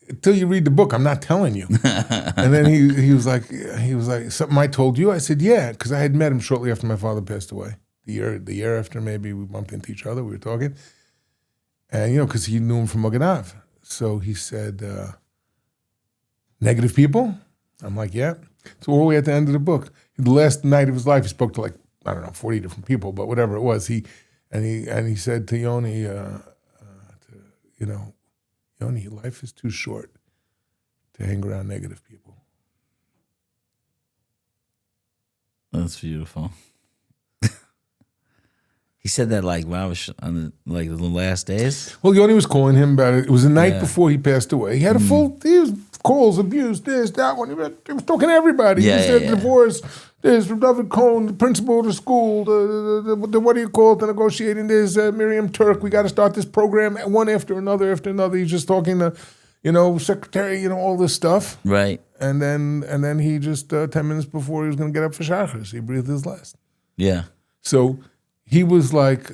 until you read the book, I'm not telling you. And then he was like, something I told you? I said, yeah, because I had met him shortly after my father passed away. The year after, maybe we bumped into each other. We were talking. And, because he knew him from Maganav. So he said, negative people? I'm like, yeah. So all the way at the end of the book, the last night of his life, he spoke to 40 different people, but whatever it was, he said to Yoni, Yoni, life is too short to hang around negative people. That's beautiful. He said that like when I was on the last days. Well, Yoni was calling him about it. It was the night before he passed away. He had he was calls, abuse, this, that one. He was talking to everybody. He said divorce. There's David Cohn, the principal of the school, the what do you call it, the negotiating. There's Miriam Turk. We got to start this program one after another. He's just talking to, secretary, all this stuff. Right. And then he just 10 minutes before he was going to get up for Shachris, he breathed his last. Yeah. So he was like,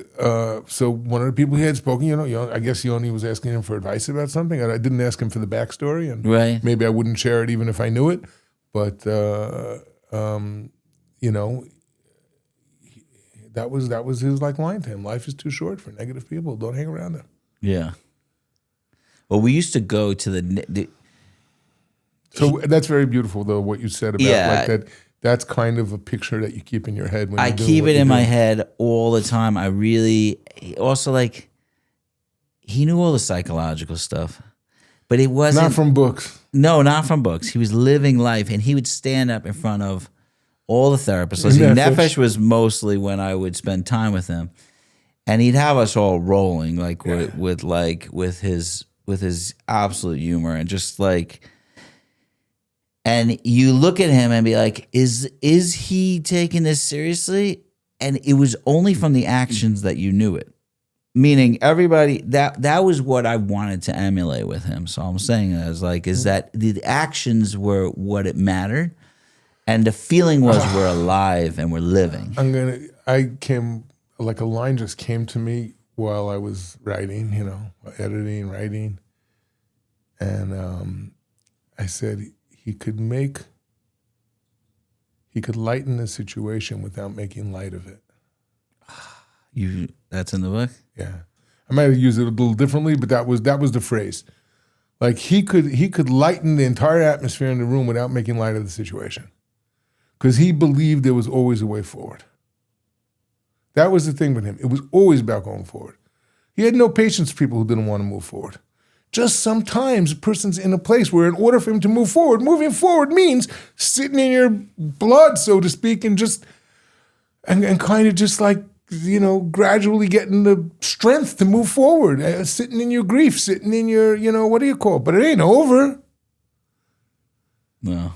so one of the people he had spoken, I guess Yoni was asking him for advice about something. I didn't ask him for the backstory, and maybe I wouldn't share it even if I knew it. But that was his line to him. Life is too short for negative people. Don't hang around them. Yeah. Well, we used to go to the so that's very beautiful, though, what you said about like that. That's kind of a picture that you keep in your head. When I keep it in my head all the time. I really also he knew all the psychological stuff, but it wasn't not from books. No, not from books. He was living life, and he would stand up in front of all the therapists. Nefesh was mostly when I would spend time with him, and he'd have us all rolling with his absolute humor and just like. And you look at him and be like, is he taking this seriously? And it was only from the actions that you knew it. Meaning everybody, that was what I wanted to emulate with him. So I'm saying is that the actions were what it mattered. And the feeling was we're alive and we're living. Like a line just came to me while I was writing, editing, writing. And I said, he could lighten the situation without making light of it. That's in the book? Yeah. I might have used it a little differently, but that was the phrase. Like he could lighten the entire atmosphere in the room without making light of the situation. Because he believed there was always a way forward. That was the thing with him. It was always about going forward. He had no patience for people who didn't want to move forward. Just sometimes a person's in a place where in order for him to move forward, moving forward means sitting in your blood, so to speak, and just and kind of just like, gradually getting the strength to move forward, sitting in your grief, sitting in your, what do you call it? But it ain't over. No.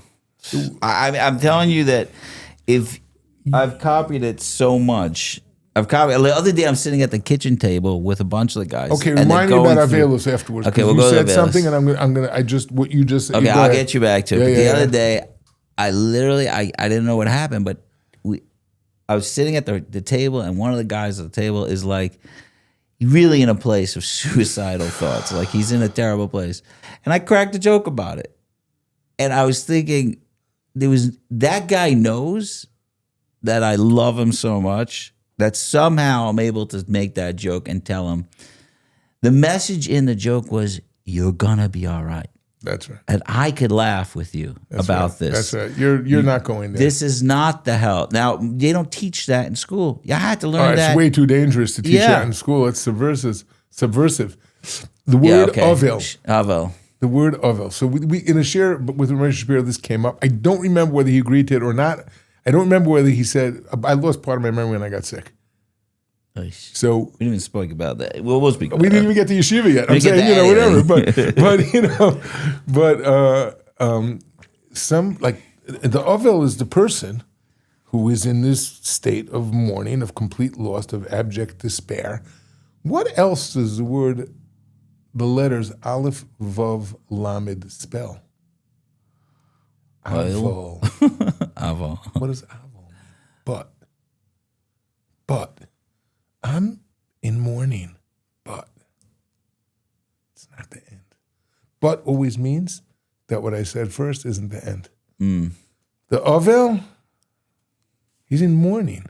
I'm telling you that if I've copied it so much. The other day I'm sitting at the kitchen table with a bunch of the guys. Okay, remind me about Avelos afterwards. Okay, we'll go to You said Avelos. something, and what you just said. Okay, I'll get you back to it. Yeah, But the yeah, other yeah. day, I literally didn't know what happened, but I was sitting at the table, and one of the guys at the table is like really in a place of suicidal thoughts. Like he's in a terrible place. And I cracked a joke about it. And I was thinking, that guy knows that I love him so much that somehow I'm able to make that joke and tell him. The message in the joke was, you're gonna be all right. That's right. And I could laugh with you about right. this. That's right. You're not going there. This is not the hell. Now, they don't teach that in school. You had to learn that. It's way too dangerous to teach that in school. It's subversive. The word Avel. The word Avel. So we in a share with Ramesh Shapiro, this came up. I don't remember whether he agreed to it or not. I don't remember whether he said, I lost part of my memory when I got sick. So we didn't even speak about that. We'll speak about we that. didn't even get to Yeshiva yet. I'm saying, whatever. Some like the Avel is the person who is in this state of mourning, of complete loss, of abject despair. What else does the letters Aleph, Vav, Lamed spell? Avel. Avel. What is Avel? But. I'm in mourning, but it's not the end. But always means that what I said first isn't the end. Mm. The Avel, he's in mourning,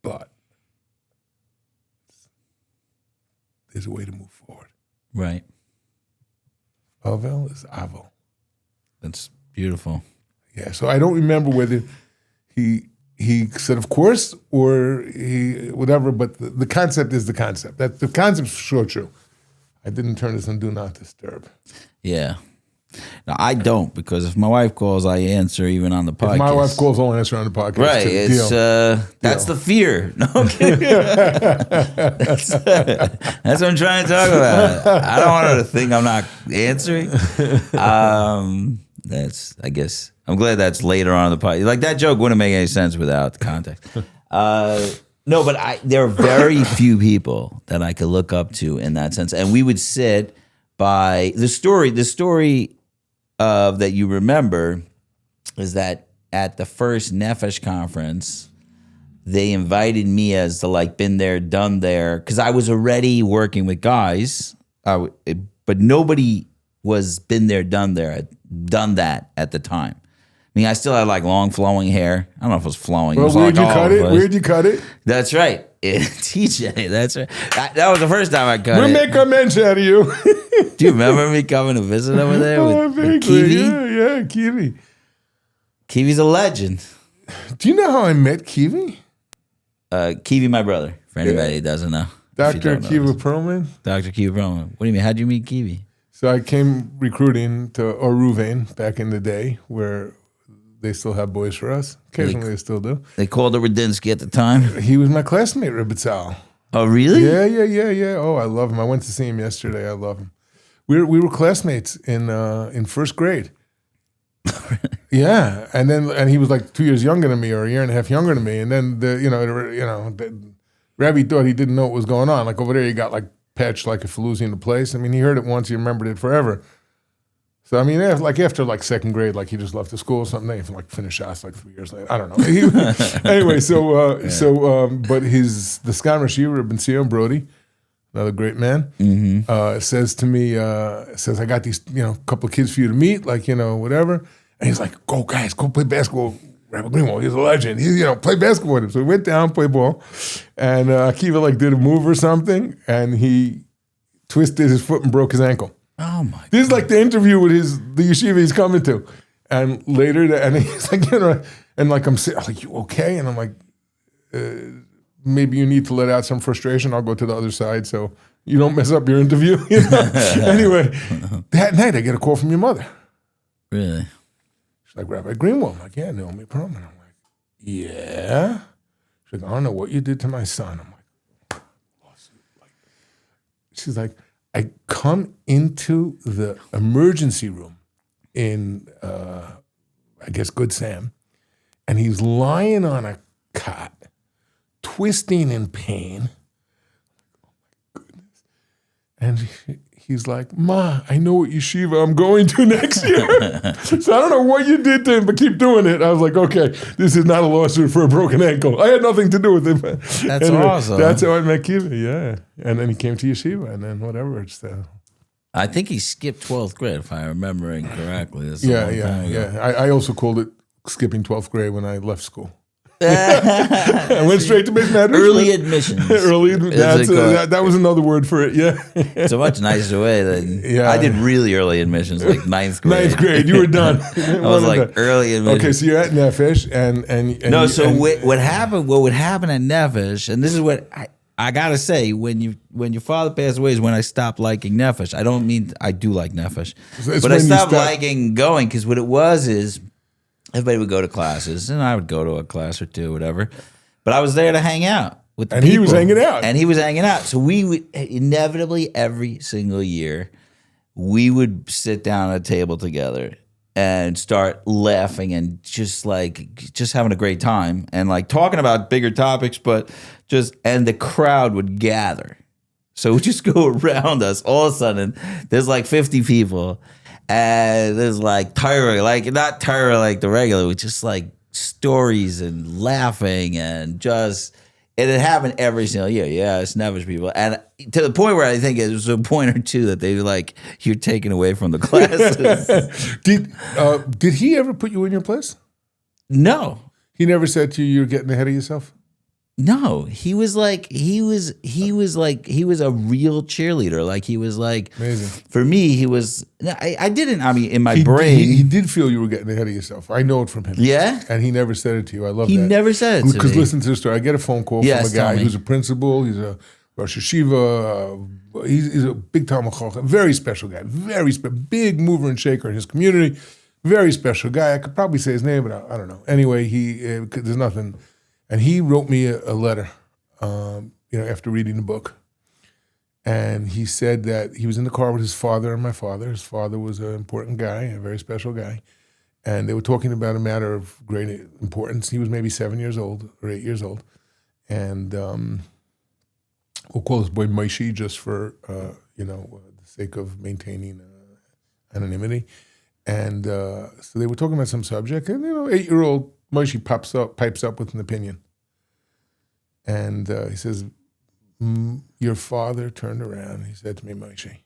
but there's a way to move forward. Right. Avel is Avel. That's beautiful. Yeah, so I don't remember whether he said, of course, or he whatever, but the concept is the concept. That the concept's for sure true. I didn't turn this on Do Not Disturb. Yeah. Now, I don't, because if my wife calls, I answer even on the podcast. If my wife calls, I'll answer on the podcast. Right. Too. It's that's the fear. No, I'm kidding. That's what I'm trying to talk about. I don't want her to think I'm not answering. I guess I'm glad that's later on in the podcast. Like that joke wouldn't make any sense without the context. No, but there are very few people that I could look up to in that sense. And we would sit by the story of that you remember is that at the first Nefesh conference, they invited me as the been there, done there, because I was already working with guys, but nobody was been there, done that at the time. I mean, I still had long flowing hair. I don't know if it was flowing. Well, where'd you cut it? Where'd you cut it? That's right. TJ, that's right. That was the first time I cut We'll it. make a mention out of you. Do you remember me coming to visit over there with Kiwi? Yeah, Kiwi. Kiwi's a legend. Do you know how I met Kiwi? Kiwi, my brother. For anybody who doesn't know. Dr. Kiwi Perlman. Dr. Kiwi Perlman. What do you mean? How'd you meet Kiwi? So I came recruiting to Oruvain back in the day where they still have boys for us. Occasionally they still do. They called it Radinsky at the time. He was my classmate, Ribitzal. Oh, really? Yeah. Oh, I love him. I went to see him yesterday. I love him. We were classmates in first grade. Yeah, and he was like 2 years younger than me, or a year and a half younger than me. And then Rabbi thought he didn't know what was going on. Like over there, he got like patched like a Falusi into place. I mean, he heard it once, he remembered it forever. So I mean, after like second grade, like he just left the school or something. They like finished shots like 3 years later. I don't know. Anyway, but the Skan Yeshiva, Rabbi Sion Brody, another great man, says to me, I got these, couple of kids for you to meet, like, whatever. And he's like, go guys, go play basketball. Rabbi Greenwald, he's a legend. He's, play basketball with him. So we went down, played ball. And Akiva like did a move or something, and he twisted his foot and broke his ankle. Oh my! This is like the interview with the yeshiva he's coming to, and later, and he's like, and like I'm like, you okay? And I'm like, maybe you need to let out some frustration. I'll go to the other side so you don't mess up your interview. Anyway, that night I get a call from your mother. Really? She's like, Rabbi Greenwald. I'm like, yeah, Naomi Perlman. I'm like, yeah. She's like, I don't know what you did to my son. I'm like, she's like, I come into the emergency room in, I guess, Good Sam, and he's lying on a cot, twisting in pain. Oh my goodness. And he's like, Ma, I know what yeshiva I'm going to next year. So I don't know what you did to him, but keep doing it. I was like, okay, this is not a lawsuit for a broken ankle. I had nothing to do with it. That's awesome. That's how I met Kiva, yeah. And then he came to yeshiva, and then whatever. I think he skipped 12th grade, if I'm remembering correctly. Yeah. I also called it skipping 12th grade when I left school. I went straight to Mason. Early admissions. That was another word for it, yeah. It's a much nicer way than I did really early admissions, like 9th grade. 9th grade, you were done. I was like early admissions. Okay, so you're at Nefesh, what happened? What would happen at Nefesh, and this is what I gotta say, when your father passed away is when I stopped liking Nefesh. I don't mean I do like Nefesh, but I stopped liking going, because what it was is, everybody would go to classes, and I would go to a class or two, whatever. But I was there to hang out with the people. He was hanging out. And he was hanging out. So we would, inevitably, every single year, we would sit down at a table together and start laughing and just having a great time. And like talking about bigger topics, and the crowd would gather. So it would just go around us. All of a sudden, there's like 50 people. And there's like Torah, like not Torah like the regular, with just like stories and laughing and it had happened every single year. Yeah, it's Nefesh people. And to the point where I think it was a point or two that they were like, you're taken away from the classes. Did he ever put you in your place? No. He never said to you, you're getting ahead of yourself? No, he was a real cheerleader. Like he was like, amazing. For me, he was, in my brain. He did feel you were getting ahead of yourself. I know it from him. Yeah? And he never said it to you. I love that. He never said it to me. Because listen to the story. I get a phone call from a guy who's a principal. He's a Rosh Yeshiva. He's a big Talmud Chacham. Very special guy. Big mover and shaker in his community. Very special guy. I could probably say his name, but I don't know. Anyway, there's nothing. And he wrote me a letter, after reading the book. And he said that he was in the car with his father and my father. His father was an important guy, a very special guy. And they were talking about a matter of great importance. He was maybe 7 years old or 8 years old. And we'll call this boy Maishi just for, the sake of maintaining anonymity. And so they were talking about some subject. And, 8-year-old Maishi pipes up with an opinion. And he says, your father turned around and he said to me, Maishi,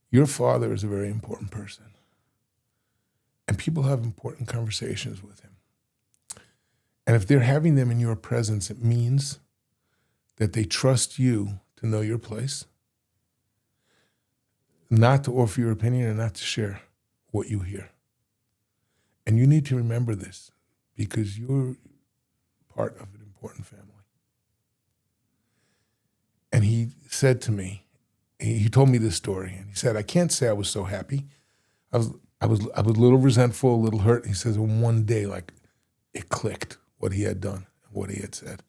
your father is a very important person. And people have important conversations with him. And if they're having them in your presence, it means that they trust you to know your place, not to offer your opinion and not to share what you hear. And you need to remember this because you're part of an important family. And he said to me, he told me this story, and he said, I can't say I was so happy. I was a little resentful, a little hurt. He says, one day, like, it clicked what he had done and what he had said.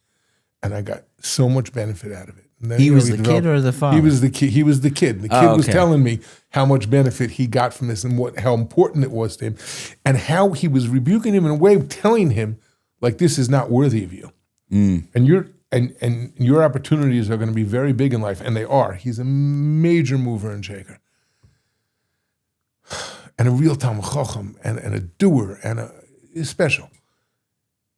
And I got so much benefit out of it. And then, He you know, was the kid developed- or the father? He was the kid. He was the kid. The kid Oh, was okay. telling me how much benefit he got from this and how important it was to him, and how he was rebuking him in a way, telling him like, this is not worthy of you, and your opportunities are going to be very big in life, and they are. He's a major mover and shaker, and a real Talmid Chacham, and a doer, and he's special.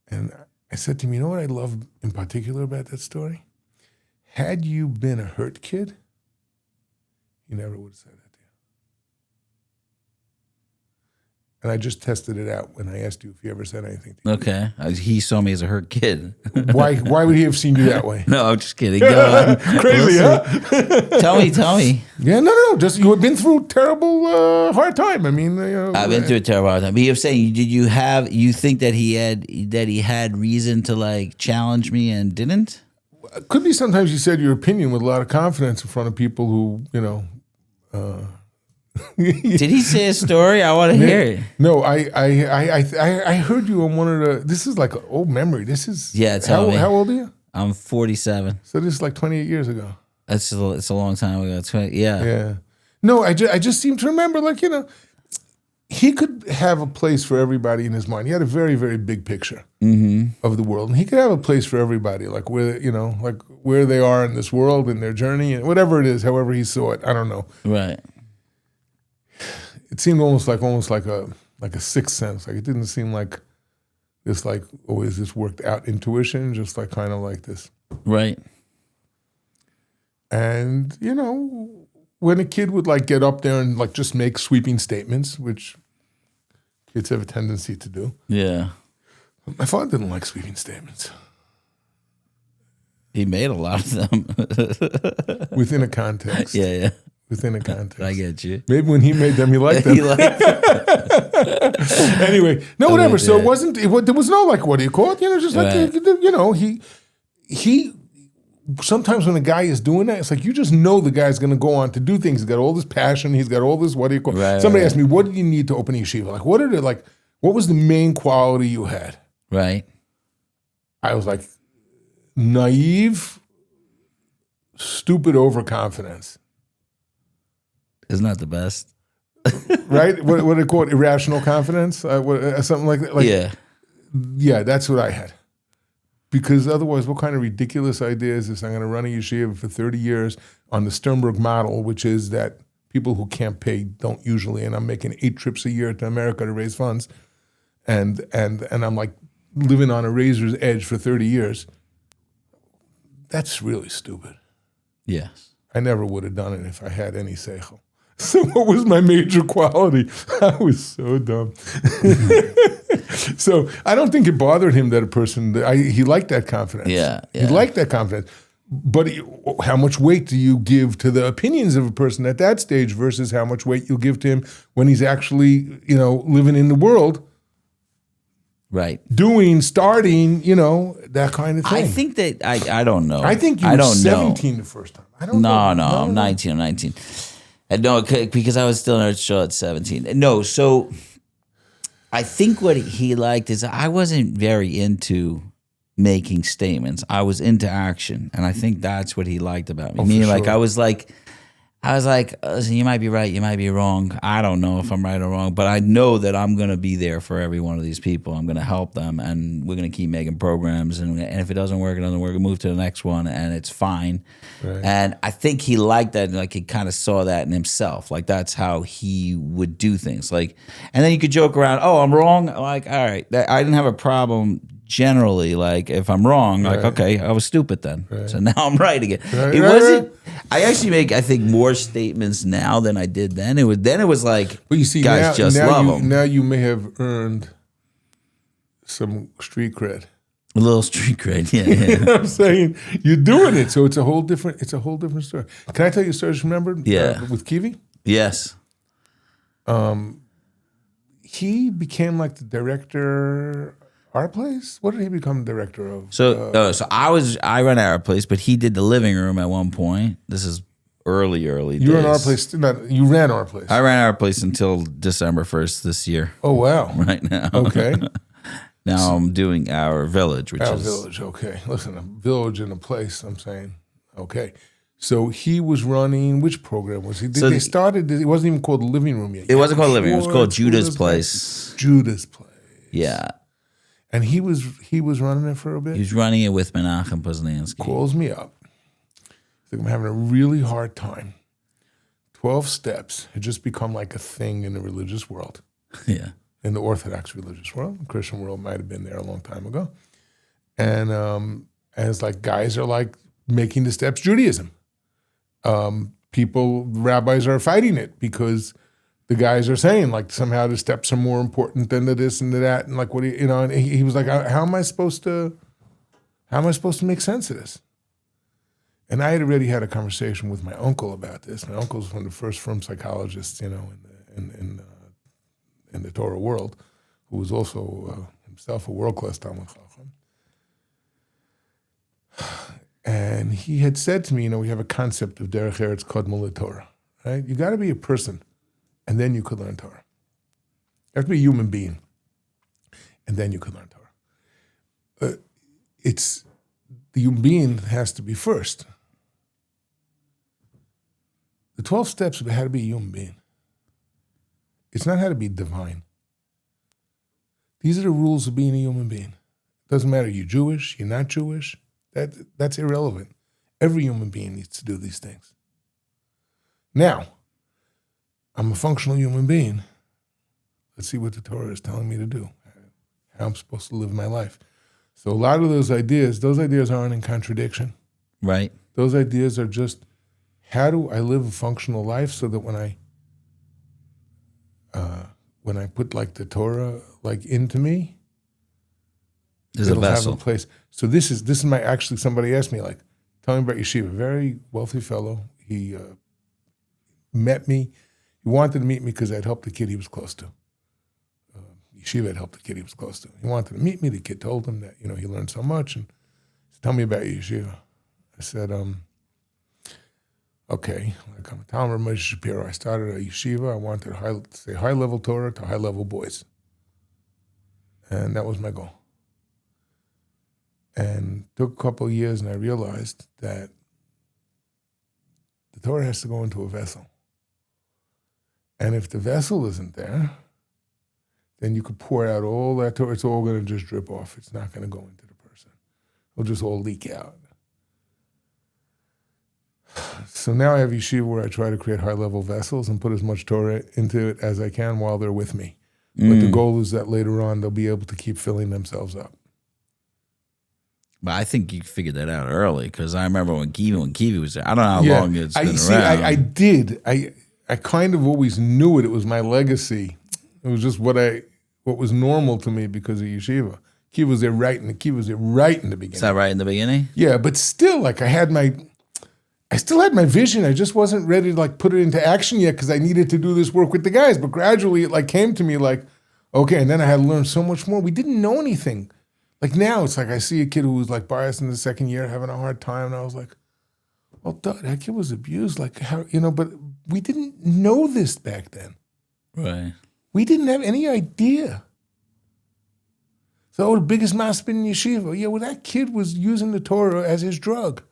And I said to him, you know what I love in particular about that story? Had you been a hurt kid, he never would have said that to you. And I just tested it out when I asked you if he ever said anything to you. Okay. He saw me as a hurt kid. Why would he have seen you that way? No, I'm just kidding. Go on. Crazy, huh? Tell me. Yeah, no. Just you had been through a terrible, hard time. I mean, I've been through a terrible hard time. But you're saying, you think that he had reason to like challenge me and didn't? Could be sometimes you said your opinion with a lot of confidence in front of people who, you know. Did he say a story? I want to hear it. No, I heard you on one of the. This is like an old memory. This is tell me. How old are you? I'm 47. So this is like 28 years ago. It's a long time ago. 20, yeah. Yeah. No, I just seem to remember, like, you know, he could have a place for everybody in his mind. He had a very, very big picture of the world, and he could have a place for everybody, like where, you know, like where they are in this world and their journey and whatever it is, however he saw it. I don't know. Right. It seemed almost like a sixth sense. Like it didn't seem like this, like always this worked out intuition, just like kind of like this. Right. And, you know, when a kid would like get up there and like just make sweeping statements, which kids have a tendency to do. Yeah. My father didn't like sweeping statements. He made a lot of them. Within a context. Yeah. Within a context. I get you. Maybe when he made them, he liked them. He liked Anyway, no, whatever. So it wasn't, there was no like, what do you call it? You know, just like, Right. you know, he, sometimes when a guy is doing that, it's like, you just know the guy's going to go on to do things. He's got all this passion. He's got all this, what do you call it? Right, Somebody right. asked me, what did you need to open a yeshiva? Like, what was the main quality you had? Right. I was like, naive, stupid overconfidence. Isn't that the best? Right? What do they call it? Irrational confidence? Something like that? Like, Yeah. Yeah, that's what I had. Because otherwise, what kind of ridiculous idea is this? I'm going to run a yeshiva for 30 years on the Sternberg model, which is that people who can't pay don't usually, and I'm making 8 trips a year to America to raise funds, and I'm like living on a razor's edge for 30 years. That's really stupid. Yes. I never would have done it if I had any seichel. So what was my major quality? I was so dumb. So I don't think it bothered him that a person, he liked that confidence. Yeah. He liked that confidence. But how much weight do you give to the opinions of a person at that stage versus how much weight you'll give to him when he's actually, you know, living in the world, Right. starting, you know, that kind of thing. I think that I don't know. I think you I were don't 17 the first time. I don't know. know. No, I'm 19. I'm 19. No, because I was still in Yerushalayim at 17. No, so I think what he liked is I wasn't very into making statements. I was into action, and I think that's what he liked about me. Meaning, like, sure. I was like, listen, you might be right, you might be wrong. I don't know if I'm right or wrong, but I know that I'm going to be there for every one of these people. I'm going to help them, and we're going to keep making programs. And if it doesn't work, it doesn't work. We move to the next one, and it's fine. Right. And I think he liked that. Like, he kind of saw that in himself. Like, that's how he would do things. Like, and then you could joke around, oh, I'm wrong. Like, all right, I didn't have a problem. Generally, like, if I'm wrong, like, okay, I was stupid then. So now I'm right again. It wasn't. I actually make, I think, more statements now than I did then. It was like, But you see, guys just love them. Now you may have earned some street cred. A little street cred, yeah. You know what I'm saying? You're doing it, so it's a whole different story. Can I tell you a story? Just remembered? Yeah. With Kiwi, Yes. he became like the director. Our place? What did he become director of? So I ran our place, but he did the living room at one point. This is early days. You ran our place. You ran our place. I ran our place until December 1st this year. Oh wow! Right now. Okay. Now I'm doing our village, which Our is village. Okay. Listen, a village and a place. I'm saying Okay. So he was running, which program was he? They started, it wasn't even called the Living Room yet. It wasn't called Living Room. It was called Judah's Place. Judah's Place. Yeah. And he was running it for a bit. He was running it with Menachem Poznansky. Calls me up. He's like, I'm having a really hard time. 12 steps had just become like a thing in the religious world. Yeah. In the Orthodox religious world. The Christian world might have been there a long time ago. And it's like guys are like making the steps Judaism. Rabbis are fighting it because the guys are saying like somehow the steps are more important than the this and the that, and like what do you know? And he was like, how am I supposed to make sense of this? And I had already had a conversation with my uncle about this. My uncle's one of the first firm psychologists, in the Torah world, who was also himself a world-class Talmud Chacham. And he had said to me, we have a concept of Derech Eretz Kodma Torah, right? You got to be a person, and then you could learn Torah. You have to be a human being, and then you could learn Torah. The human being has to be first. The 12 steps of how to be a human being. It's not how to be divine. These are the rules of being a human being. It doesn't matter, you're Jewish, you're not Jewish. That's irrelevant. Every human being needs to do these things. Now, I'm a functional human being. Let's see what the Torah is telling me to do, how I'm supposed to live my life. So a lot of those ideas aren't in contradiction. Right. Those ideas are just, how do I live a functional life so that when I put like the Torah like into me, There's a vessel. Have a place. So this is my, actually somebody asked me, like, tell me about Yeshiva. Very wealthy fellow. He met me. He wanted to meet me because I'd helped the kid he was close to. Yeshiva had helped the kid he was close to. He wanted to meet me. The kid told him that, he learned so much. And he said, tell me about Yeshiva. I said, okay, like I'm a Talmud Moshe Shapiro. I started a Yeshiva. I wanted to say high-level Torah to high-level boys. And that was my goal. And it took a couple of years, and I realized that the Torah has to go into a vessel. And if the vessel isn't there, then you could pour out all that Torah. It's all going to just drip off. It's not going to go into the person. It'll just all leak out. So now I have Yeshiva where I try to create high-level vessels and put as much Torah into it as I can while they're with me. But the goal is that later on they'll be able to keep filling themselves up. But I think you figured that out early, because I remember when Kiwi was there. I don't know how long it's been around. I did. I kind of always knew it. It was my legacy. It was just what was normal to me because of Yeshiva. Kiwi was there right in the beginning. Is that right in the beginning? Yeah, but still, like I still had my vision. I just wasn't ready to like put it into action yet because I needed to do this work with the guys. But gradually, it like came to me like, okay. And then I had to learn so much more. We didn't know anything. Like now, it's like I see a kid who was like biased in the second year having a hard time, and I was like, well, duh, that kid was abused. Like, how, but we didn't know this back then. Right. We didn't have any idea. So, the biggest maspin in yeshiva. Yeah, well, that kid was using the Torah as his drug.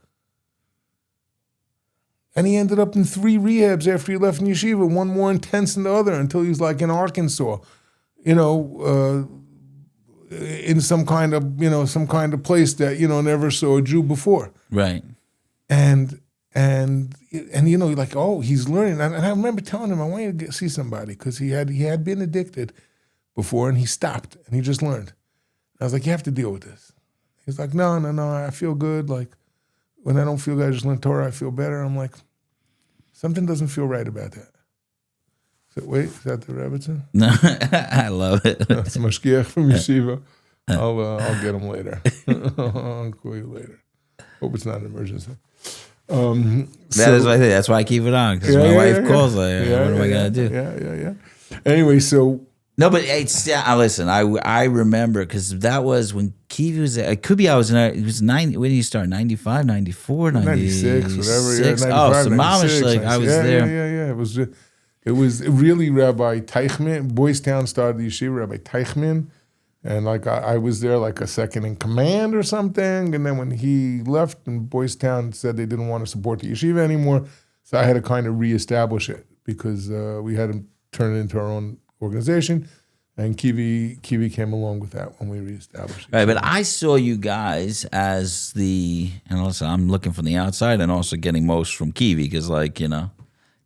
And he ended up in 3 rehabs after he left in yeshiva, one more intense than the other, until he was like in Arkansas, in some kind of place that, never saw a Jew before. Right. And like, oh, he's learning. And I remember telling him, I want you to see somebody, because he had been addicted before, and he stopped, and he just learned. I was like, you have to deal with this. He's like, no, I feel good. Like, when I don't feel good, I just learn Torah, I feel better. I'm like, something doesn't feel right about that. So, wait, is that the Rebbitzin? No, I love it. That's Mashgiach from Yeshiva. I'll get him later. I'll call you later. Hope it's not an emergency. That's why I think. That's why I keep it on, because my wife calls like, what am I going to do? Yeah. Anyway, so. No, but listen, I remember, because that was when Kiwi was there. It could be it was 90, when did you start? 95, 94, 96, whatever. Yeah, 95, so mamish, like I was there. Yeah. It was really Rabbi Teichman. Boys Town started the yeshiva. Rabbi Teichman And like I was there like a second in command or something. And then when he left and Boys Town said they didn't want to support the yeshiva anymore, so I had to kind of reestablish it because we had to turn it into our own organization. And Kiwi came along with that when we reestablished it. Right, but I saw you guys as and also I'm looking from the outside and also getting most from Kiwi because, like,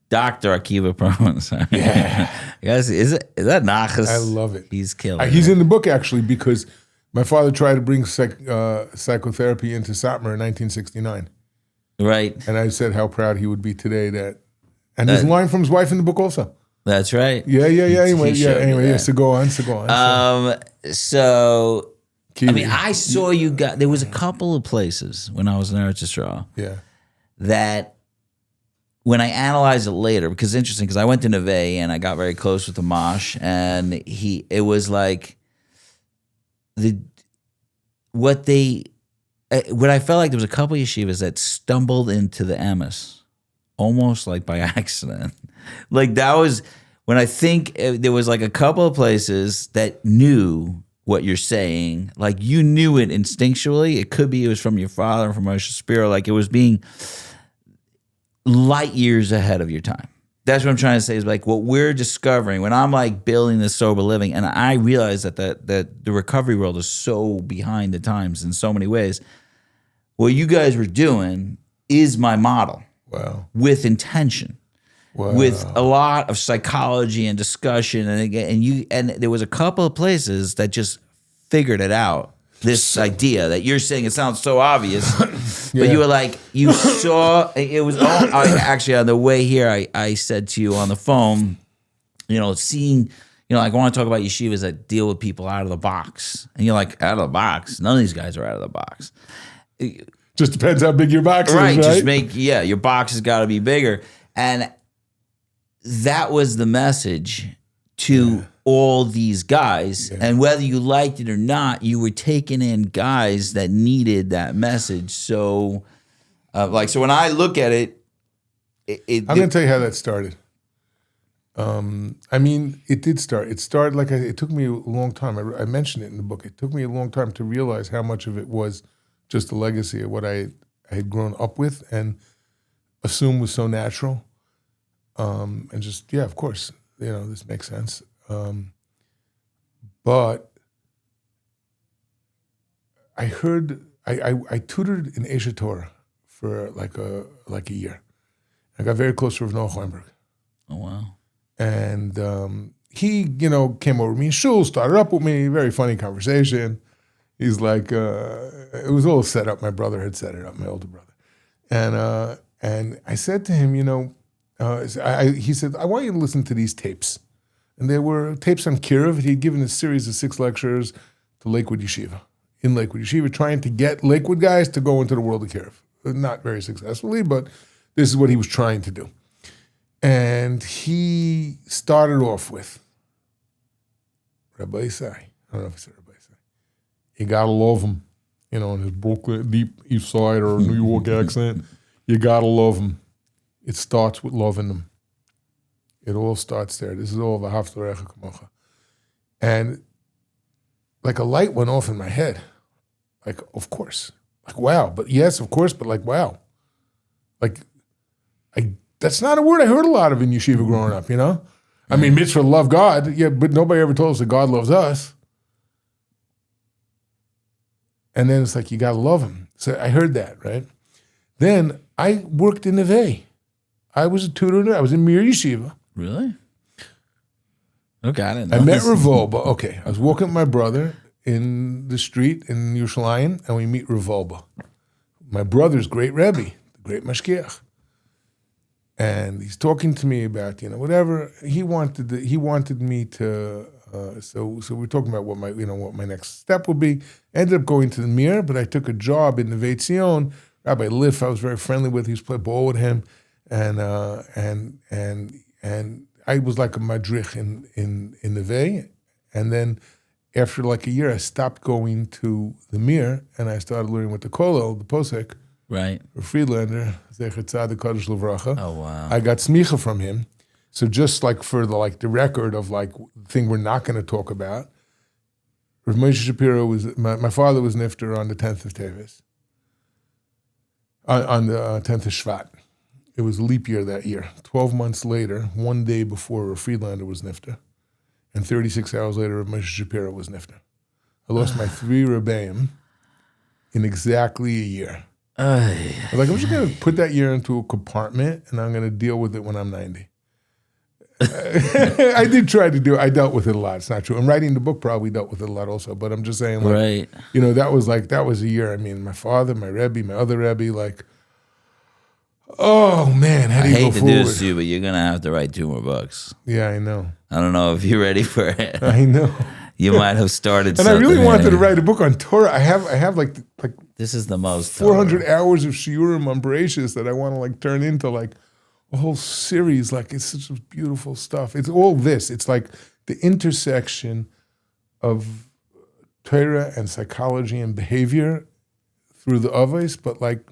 Dr. Akiva Perlman. Yeah. Guys, is that Nachas? I love it. He's killing He's it. in the book, actually, because my father tried to bring psychotherapy into Satmar in 1969. Right. And I said how proud he would be today that... And there's a line from his wife in the book also. That's right. Yeah. Anyway, that. So go on. So, Kiwi. I mean, I saw you guys... There was a couple of places when I was in Eretz Yisrael that... When I analyzed it later, because it's interesting, because I went to Neve and I got very close with the Mosh, and it was like what I felt like there was a couple of yeshivas that stumbled into the emes, almost like by accident. Like that was when I think there was like a couple of places that knew what you're saying, like you knew it instinctually. It could be it was from your father and from Rosh Spirit, like it was being light years ahead of your time. That's what I'm trying to say is like what we're discovering when I'm like building this sober living, and I realize that the recovery world is so behind the times in so many ways. What you guys were doing is my model. Wow. With intention. Wow. With a lot of psychology and discussion, and there was a couple of places that just figured it out. This idea that you're saying, it sounds so obvious, but you were like, you saw, it was all, actually on the way here, I said to you on the phone, seeing, like I want to talk about yeshivas that deal with people out of the box. And you're like, out of the box? None of these guys are out of the box. Just depends how big your box is, right? Just your box has got to be bigger. And that was the message to all these guys, and whether you liked it or not, you were taking in guys that needed that message. So, so when I look at it, I'm going to tell you how that started. I mean, it did start. It started it took me a long time. I mentioned it in the book. It took me a long time to realize how much of it was just the legacy of what I had grown up with and assumed was so natural. And just, of course, this makes sense. But I heard I tutored in Eshet Torah for like a year. I got very close to Rav Noah Weinberg. Oh wow! And he came over to me in shul, started up with me, very funny conversation. He's like, it was all set up. My brother had set it up, my older brother, and I said to him, he said, I want you to listen to these tapes. And there were tapes on Kiruv. He'd given a series of 6 lectures to Lakewood Yeshiva, in Lakewood Yeshiva, trying to get Lakewood guys to go into the world of Kiruv. Not very successfully, but this is what he was trying to do. And he started off with Rabbi Isai. I don't know if he said Rabbi Isai. You gotta love him, in his Brooklyn, deep East Side or New York accent. You gotta love him. It starts with loving them. It all starts there. This is all v'ahavta l'reacha kamocha. And like a light went off in my head. Like, of course. Like, wow. But yes, of course, but like, wow. Like, that's not a word I heard a lot of in yeshiva growing up, I mean, mitzvah, love God, but nobody ever told us that God loves us. And then it's like, you gotta love him. So I heard that, right? Then I worked in Neve. I was a tutor. I was in Mir Yeshiva. Really? Okay, I didn't know. I met Revolba. Okay, I was walking with my brother in the street in Yerushalayim, and we meet Revolba. My brother's great Rabbi, the great Mashgiach. And he's talking to me about, whatever. He wanted me to, so we're talking about what my next step would be. I ended up going to the Mir, but I took a job in the Zion. Rabbi Liff, I was very friendly with. He used to play ball with him. And I was like a madrich in Neve. And then after like a year, I stopped going to the Mir and I started learning with the Kollel, the Posek, right, a Friedlander, Zecher Tzadik Kodesh Levracha. Oh wow! I got smicha from him. So just like for the record of the thing we're not going to talk about, Rav Moshe Shapiro was, my father was nifter on the 10th of Teves, on the 10th of Shvat. It was leap year that year. 12 months later, one day before Rav Friedlander was nifter, and 36 hours later, Rav Moshe Shapiro was nifter. I lost my 3 Rebbeim in exactly a year. I was like, I'm just going to put that year into a compartment, and I'm going to deal with it when I'm 90. I did try to do it. I dealt with it a lot. It's not true. And writing the book probably dealt with it a lot also. But I'm just saying, like, Right. that was a year. I mean, my father, my Rebbe, my other Rebbe, like, oh man, how I do you go hate to forward? do this to you, but you're gonna have to write 2 more books. Yeah, I know. I don't know if you're ready for it. I know. You might have started And I something. really wanted to there. write a book on Torah. I have like This is the most 400 hours of shiurim on Bereshis that I want to like turn into like a whole series. Like, it's such beautiful stuff. It's all this. It's like the intersection of Torah and psychology and behavior through the Avos, but like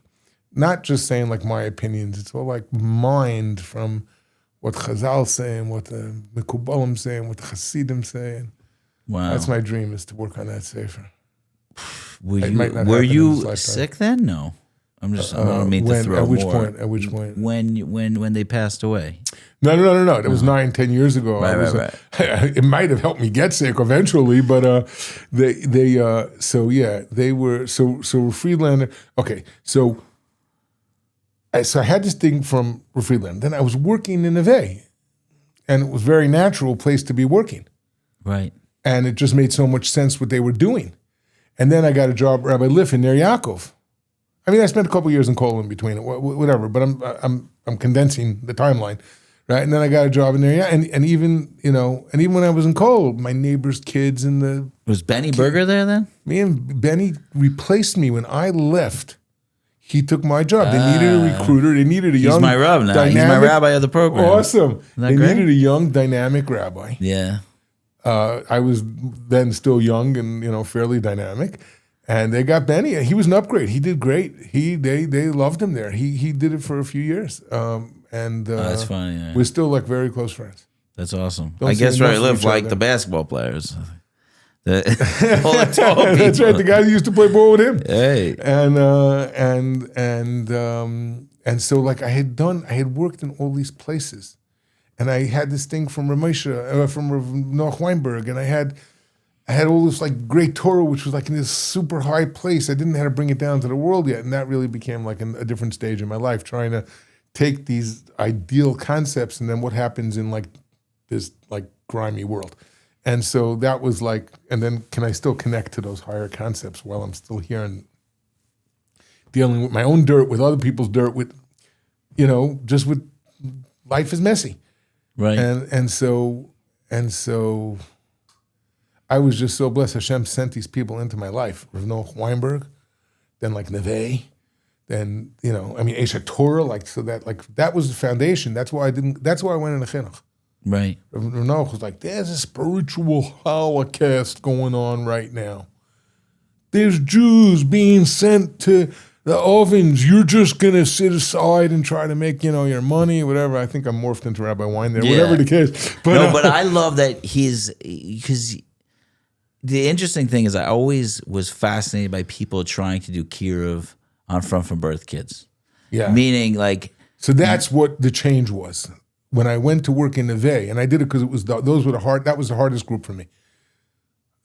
not just saying like my opinions. It's all like mined from what Chazal say and what the Mekubalim say and what the Hasidim say. And Wow. that's my dream, is to work on that sefer. Were It might not you, were happen in you this lifetime. sick then? No. I don't mean to throw At which more. point? At which point? When they passed away. No. It was 9-10 years ago. Right. It might have helped me get sick eventually, but they were Friedlander. Okay, so I had this thing from Friedlander. Then I was working in Neve, and it was a very natural place to be working, Right. and it just made so much sense what they were doing. And then I got a job at Rabbi Liff in Ner Yaakov. I mean, I spent a couple years in Kol in between it, whatever. But I'm condensing the timeline, right? And then I got a job in there, and even when I was in Kol, my neighbor's kids and Was Benny Berger there then? me and Benny replaced me when I left. He took my job. They needed a recruiter. They needed a young. He's my rab now. He's my rabbi of the program. Awesome. They great? needed a young, dynamic rabbi. Yeah. I was then still young and fairly dynamic. And they got Benny. He was an upgrade. He did great. They loved him there. He did it for a few years. That's funny. Yeah. We're still like very close friends. That's awesome. Don't I say guess enough where I of live, each like other. the basketball players. All the tall people. That's right. The guy who used to play ball with him. Hey. And so like I had worked in all these places, and I had this thing from Ramesha, from Rav Noach Weinberg, and I had all this like great Torah, which was like in this super high place. I didn't know how to bring it down to the world yet, and that really became like a different stage in my life, trying to take these ideal concepts and then what happens in like this like grimy world. And so that was like, and then can I still connect to those higher concepts while I'm still here and dealing with my own dirt, with other people's dirt, with, just with life is messy. Right. And so I was just so blessed. Hashem sent these people into my life. Rav Noach Weinberg, then like Neve, then, Esha Torah, that was the foundation. That's why I went into chinuch. Right. Rav Noach was like, there's a spiritual holocaust going on right now. There's Jews being sent to the ovens. You're just going to sit aside and try to make, your money, whatever. I think I'm morphed into Rabbi Wein there, whatever the case. But I love that because the interesting thing is I always was fascinated by people trying to do kiruv on front from birth kids. Yeah. Meaning like. So that's what the change was. When I went to work in Neve, and I did it because that was the hardest group for me.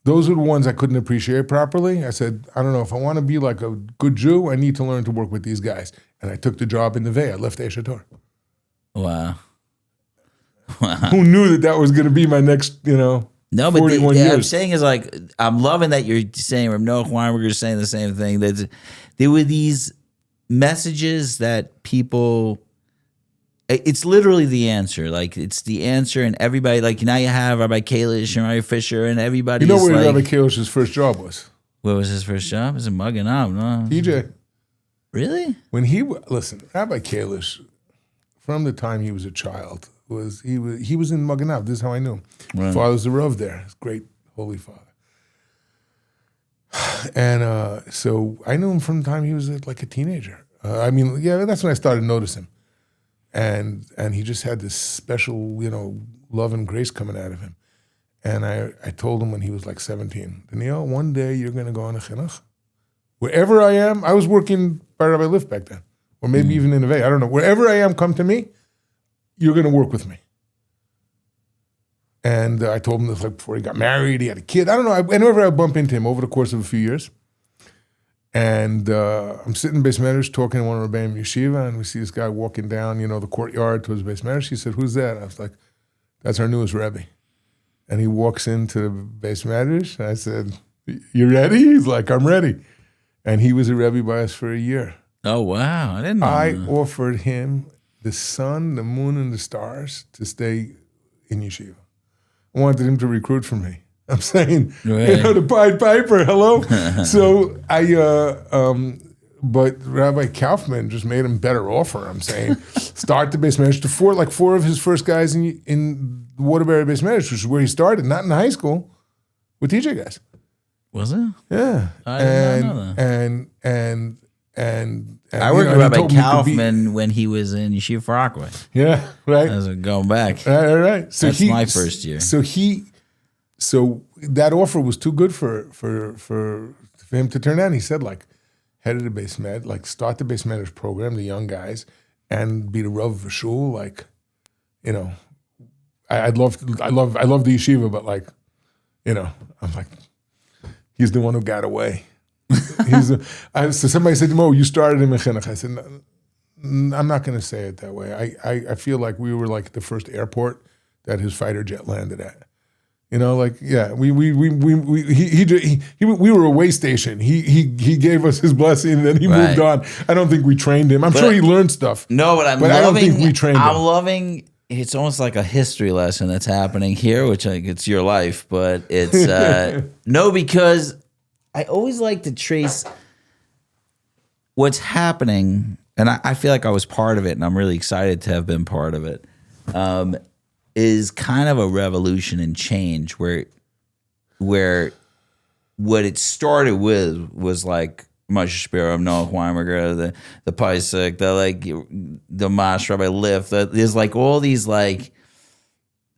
Those were the ones I couldn't appreciate properly. I said, I don't know, if I want to be like a good Jew, I need to learn to work with these guys. And I took the job in Neve. I left Esha Torah. Wow. Who knew that was going to be my next, No, but 41 years. I'm saying is like, I'm loving that you're saying, Noach Weinberger is saying the same thing. That there were these messages that people, it's literally the answer. Like, it's the answer, and everybody, like, now you have Rabbi Kalish and Rabbi Fisher, and everybody. You know where like, Rabbi Kalish's first job was? Where was his first job? It was in Maganab, no? TJ. Really? When listen, Rabbi Kalish, from the time he was a child, he was in Maganab. This is how I knew him. Right. Father's the Rav there. His great holy father. And so I knew him from the time he was like a teenager. That's when I started noticing. And he just had this special, love and grace coming out of him. And I told him when he was like 17, Daniel, one day you're going to go on a chinuch. Wherever I am, I was working by Rabbi Lift back then, or maybe even in Neve. I don't know. Wherever I am, come to me. You're going to work with me. And I told him this like before he got married, he had a kid. I don't know. Whenever I bump into him over the course of a few years, and I'm sitting in Beis Medrash talking to one of Rabbi in Yeshiva, and we see this guy walking down, the courtyard towards Beis Medrash. He said, "Who's that?" I was like, "That's our newest Rabbi." And he walks into Beis Medrash, and I said, "You ready?" He's like, "I'm ready." And he was a Rebbe by us for a year. Oh, wow. I didn't know I that. offered him the sun, the moon, and the stars to stay in Yeshiva. I wanted him to recruit for me. I'm saying, Right. the Pied Piper, hello? So but Rabbi Kaufman just made him better offer. I'm saying, start the Beis Medrash to four of his first guys in the Waterbury Beis Medrash, which is where he started, not in high school, with TJ guys. Was it? Yeah. I did not know that. And I worked with he Rabbi told me to be- Kaufman when he was in Yeshiva for Rockaway. Yeah, right. As a going back. Right. So That's my first year. So that offer was too good for him to turn down. He said, like, head of the Beis Med, like start the Beis Medrash program, the young guys, and be the Rav of shul. Like, I love the yeshiva, but like, I'm like, he's the one who got away. So somebody said to me, "Oh, you started him in chinuch." I said, no, "I'm not going to say it that way. I feel like we were like the first airport that his fighter jet landed at. We were a way station. He gave us his blessing, and then he moved on. I don't think we trained him. I'm sure he learned stuff. No, but I don't think we trained him. I'm loving. It's almost like a history lesson that's happening here, which it's your life, but it's no, because I always like to trace what's happening, and I feel like I was part of it, and I'm really excited to have been part of it. Is kind of a revolution and change where what it started with was like Moshe Shapiro, Noah Weinberger, the Paisik, the Mash Rabbi Lift. There's like all these like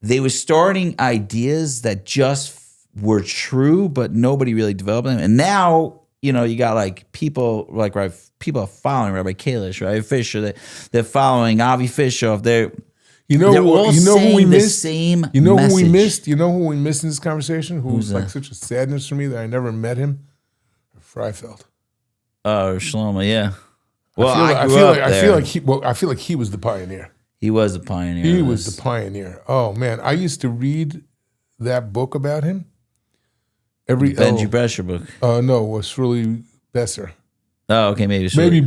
they were starting ideas that just were true, but nobody really developed them. And now you got like people like people are following Rabbi Kalish, Rabbi Fisher. They're following Avi Fisher. They're who we missed? Same who we message. missed? You know who we missed in this conversation? Who was that? like such a sadness for me that I never met him? Freifeld. Oh, Shlomo, yeah. Well, I feel like he was the pioneer. He was a pioneer. He was the pioneer. Oh man, I used to read that book about him. Benji Brescher book. No, it was really Besser. Oh, okay, maybe. Maybe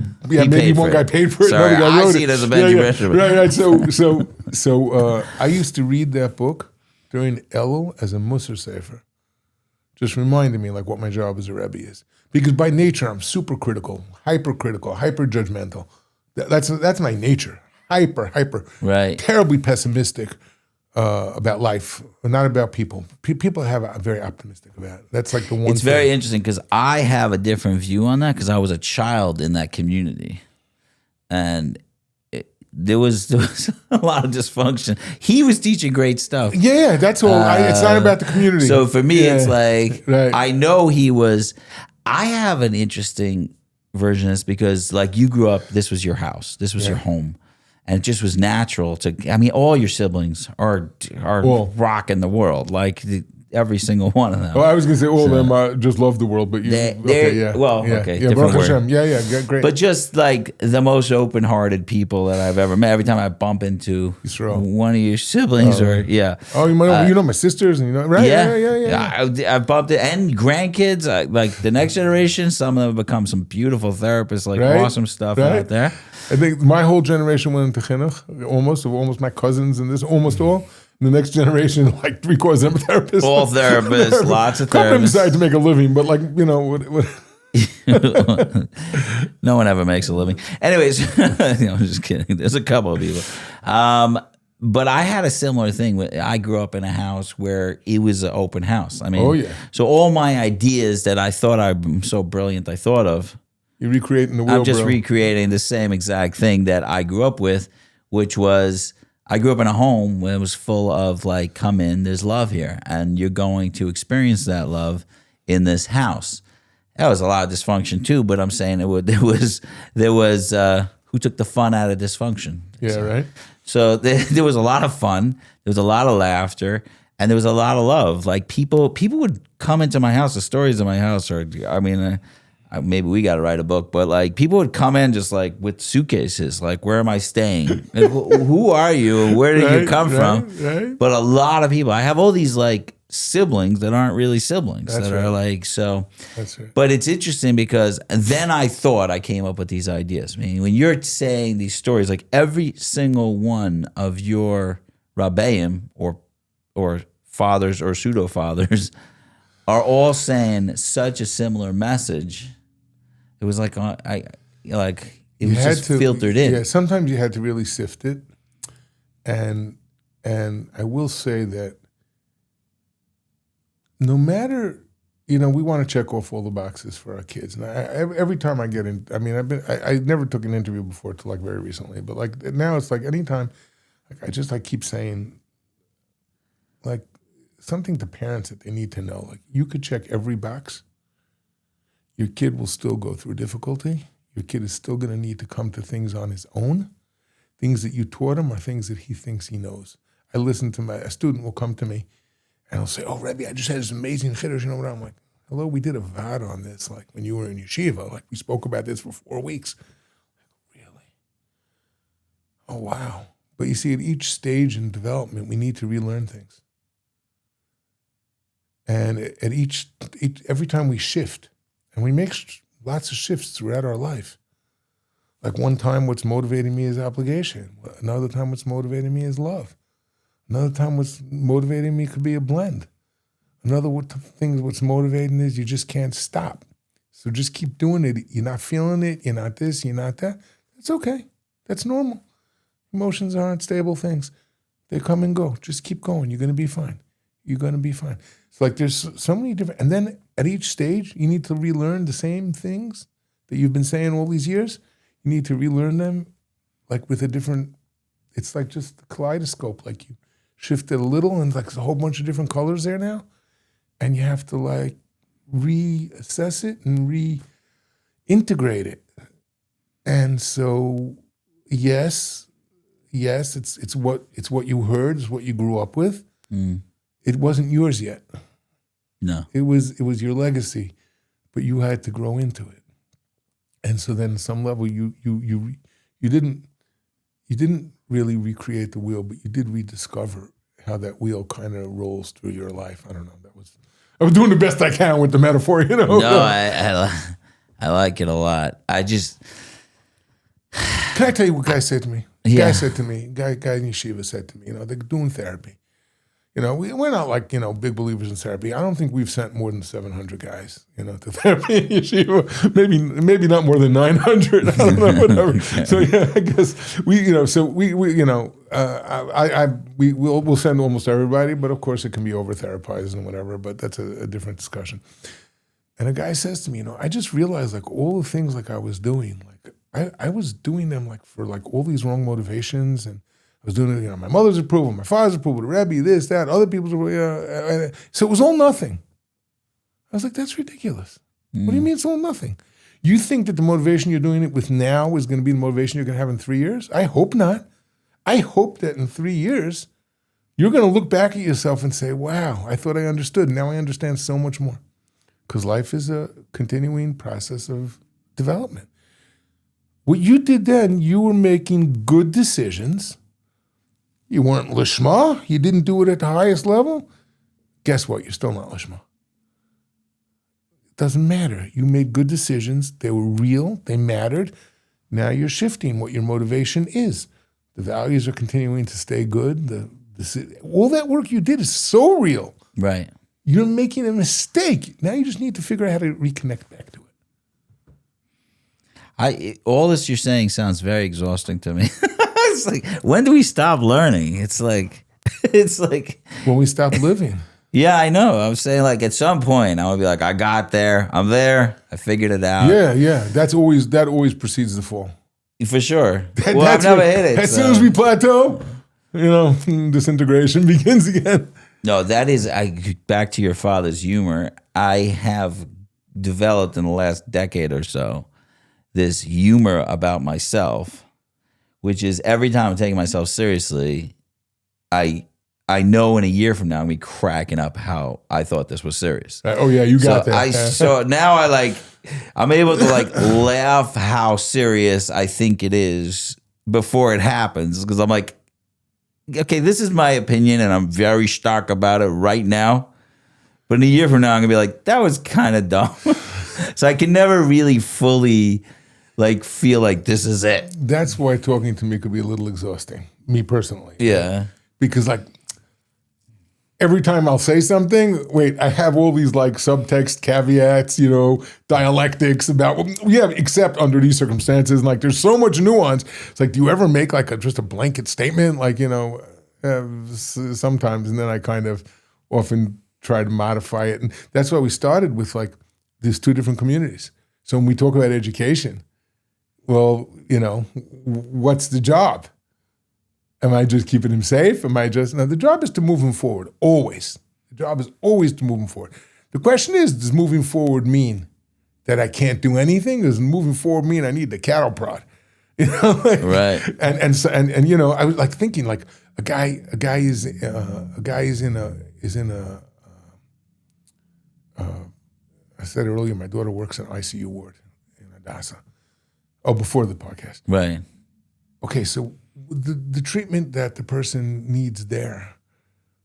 one guy paid for it. Sorry, another guy wrote I see it as a Benji Brescher book. Right. So I used to read that book during Elul as a Musar Sefer. Just reminding me like what my job as a Rebbe is. Because by nature I'm super critical, hyper judgmental. That's my nature. Hyper, right. Terribly pessimistic about life, not about people. People have a very optimistic about it. That's like the one. It's very interesting because I have a different view on that because I was a child in that community, and there was a lot of dysfunction. He was teaching great stuff. Yeah, that's all. It's not about the community. So for me, it's like right. I know he was. I have an interesting version of this because, like, you grew up. This was your house. This was your home. And it just was natural all your siblings are rocking the world, like every single one of them. Well, I was going to say all of them just love the world, but you, different Baruch word. Hashem. Yeah, great. But just like the most open-hearted people that I've ever met. Every time I bump into one of your siblings, Oh, you know my sisters, and right? Yeah. I bumped it, and grandkids, like the next generation. Some of them have become some beautiful therapists, like awesome stuff out there. I think my whole generation went into chinuch, almost my cousins and this, almost all. And the next generation, like 3/4 of them are therapists. All therapists, lots of therapists. Couple of them decide to make a living, but like, no one ever makes a living. Anyways, I'm just kidding. There's a couple of people. But I had a similar thing. I grew up in a house where it was an open house. So all my ideas that I thought I'm so brilliant I thought of, you're recreating the wheel, I'm just recreating the same exact thing that I grew up with, which was I grew up in a home where it was full of like, come in, there's love here, and you're going to experience that love in this house. That was a lot of dysfunction too, but I'm saying there was who took the fun out of dysfunction? Yeah, right. So there was a lot of fun, there was a lot of laughter, and there was a lot of love. Like people would come into my house. The stories in my house are, I mean, maybe we got to write a book, but like people would come in just like with suitcases, like, where am I staying? Like, who are you? And where did you come from? Right. But a lot of people, I have all these like siblings that aren't really siblings. That's that right. are like, so, That's right. but it's interesting because then I thought I came up with these ideas. I mean, when you're saying these stories, like every single one of your Rabbeim or fathers or pseudo fathers are all saying such a similar message. It was like it was just filtered in. Yeah, sometimes you had to really sift it, and I will say that no matter, we want to check off all the boxes for our kids. And every time I get in, I mean, I never took an interview before till like very recently, but like now it's like anytime, like I keep saying, like something to parents that they need to know. Like you could check every box. Your kid will still go through difficulty. Your kid is still going to need to come to things on his own. Things that you taught him are things that he thinks he knows. I listen to a student will come to me and he'll say, "Oh, Rabbi, I just had this amazing chinuch." What I'm like, "Hello, we did a VOD on this, like when you were in Yeshiva. Like we spoke about this for 4 weeks." Like, really? Oh, wow. But you see, at each stage in development, we need to relearn things. And at every time we shift, and we make lots of shifts throughout our life. Like one time what's motivating me is obligation. Another time what's motivating me is love. Another time what's motivating me could be a blend. What's motivating is you just can't stop. So just keep doing it. You're not feeling it. You're not this. You're not that. That's okay. That's normal. Emotions aren't stable things. They come and go. Just keep going. You're going to be fine. You're going to be fine. It's like there's so many different, and then at each stage, you need to relearn the same things that you've been saying all these years. You need to relearn them like with a different, it's like just a kaleidoscope. Like you shift it a little and like there's a whole bunch of different colors there now. And you have to like reassess it and reintegrate it. And so, yes, it's what you heard, it's what you grew up with. Mm. It wasn't yours yet. No. It was your legacy, but you had to grow into it. And so then at some level you didn't really recreate the wheel, but you did rediscover how that wheel kind of rolls through your life. I don't know. I was doing the best I can with the metaphor, No, I like it a lot. I just Can I tell you what guy said to me? Yeah. Guy in Yeshiva said to me, they're doing therapy. We're not like, big believers in therapy. I don't think we've sent more than 700 guys, to therapy in Yeshiva. Maybe not more than 900. I don't know, whatever. So yeah, I guess we'll send almost everybody, but of course it can be over therapized and whatever, but that's a different discussion. And a guy says to me, I just realized like all the things like I was doing, like I was doing them like for like all these wrong motivations, and I was doing it, my mother's approval, my father's approval, the Rabbi, this, that, other people's approval. So it was all nothing. I was like, that's ridiculous. What do you mean it's all nothing? You think that the motivation you're doing it with now is going to be the motivation you're going to have in 3 years? I hope not. I hope that in 3 years, you're going to look back at yourself and say, wow, I thought I understood. Now I understand so much more. Because life is a continuing process of development. What you did then, you were making good decisions. You weren't lishma. You didn't do it at the highest level. Guess what? You're still not lishma. It doesn't matter. You made good decisions. They were real. They mattered. Now you're shifting what your motivation is. The values are continuing to stay good. All that work you did is so real. Right. You're making a mistake. Now you just need to figure out how to reconnect back to it. All this you're saying sounds very exhausting to me. It's like, when do we stop learning? It's like when we stop living. Yeah, I know. I'm saying like at some point I would be like, I got there. I'm there. I figured it out. Yeah. That always precedes the fall. For sure. I've never hit it. As soon as we plateau, disintegration begins again. No, that is, back to your father's humor. I have developed in the last decade or so this humor about myself, which is every time I'm taking myself seriously, I know in a year from now I'm gonna be cracking up how I thought this was serious. Oh yeah, you got that. So now I'm able to laugh how serious I think it is before it happens, because I'm like, okay, this is my opinion and I'm very stark about it right now. But in a year from now, I'm gonna be like, that was kind of dumb. So I can never really fully feel like this is it. That's why talking to me could be a little exhausting, me personally. Yeah. Because every time I'll say something, I have all these subtext caveats, dialectics about, except under these circumstances. And there's so much nuance. It's do you ever make just a blanket statement? Sometimes, and then I kind of often try to modify it. And that's why we started with these two different communities. So when we talk about education, well, what's the job? Am I just keeping him safe? No, the job is to move him forward, always. The job is always to move him forward. The question is, does moving forward mean that I can't do anything? Does moving forward mean I need the cattle prod? Right. And I was thinking a guy is in a I said earlier, my daughter works in ICU ward in Hadassah. Oh, before the podcast. Right. Okay, so the treatment that the person needs there,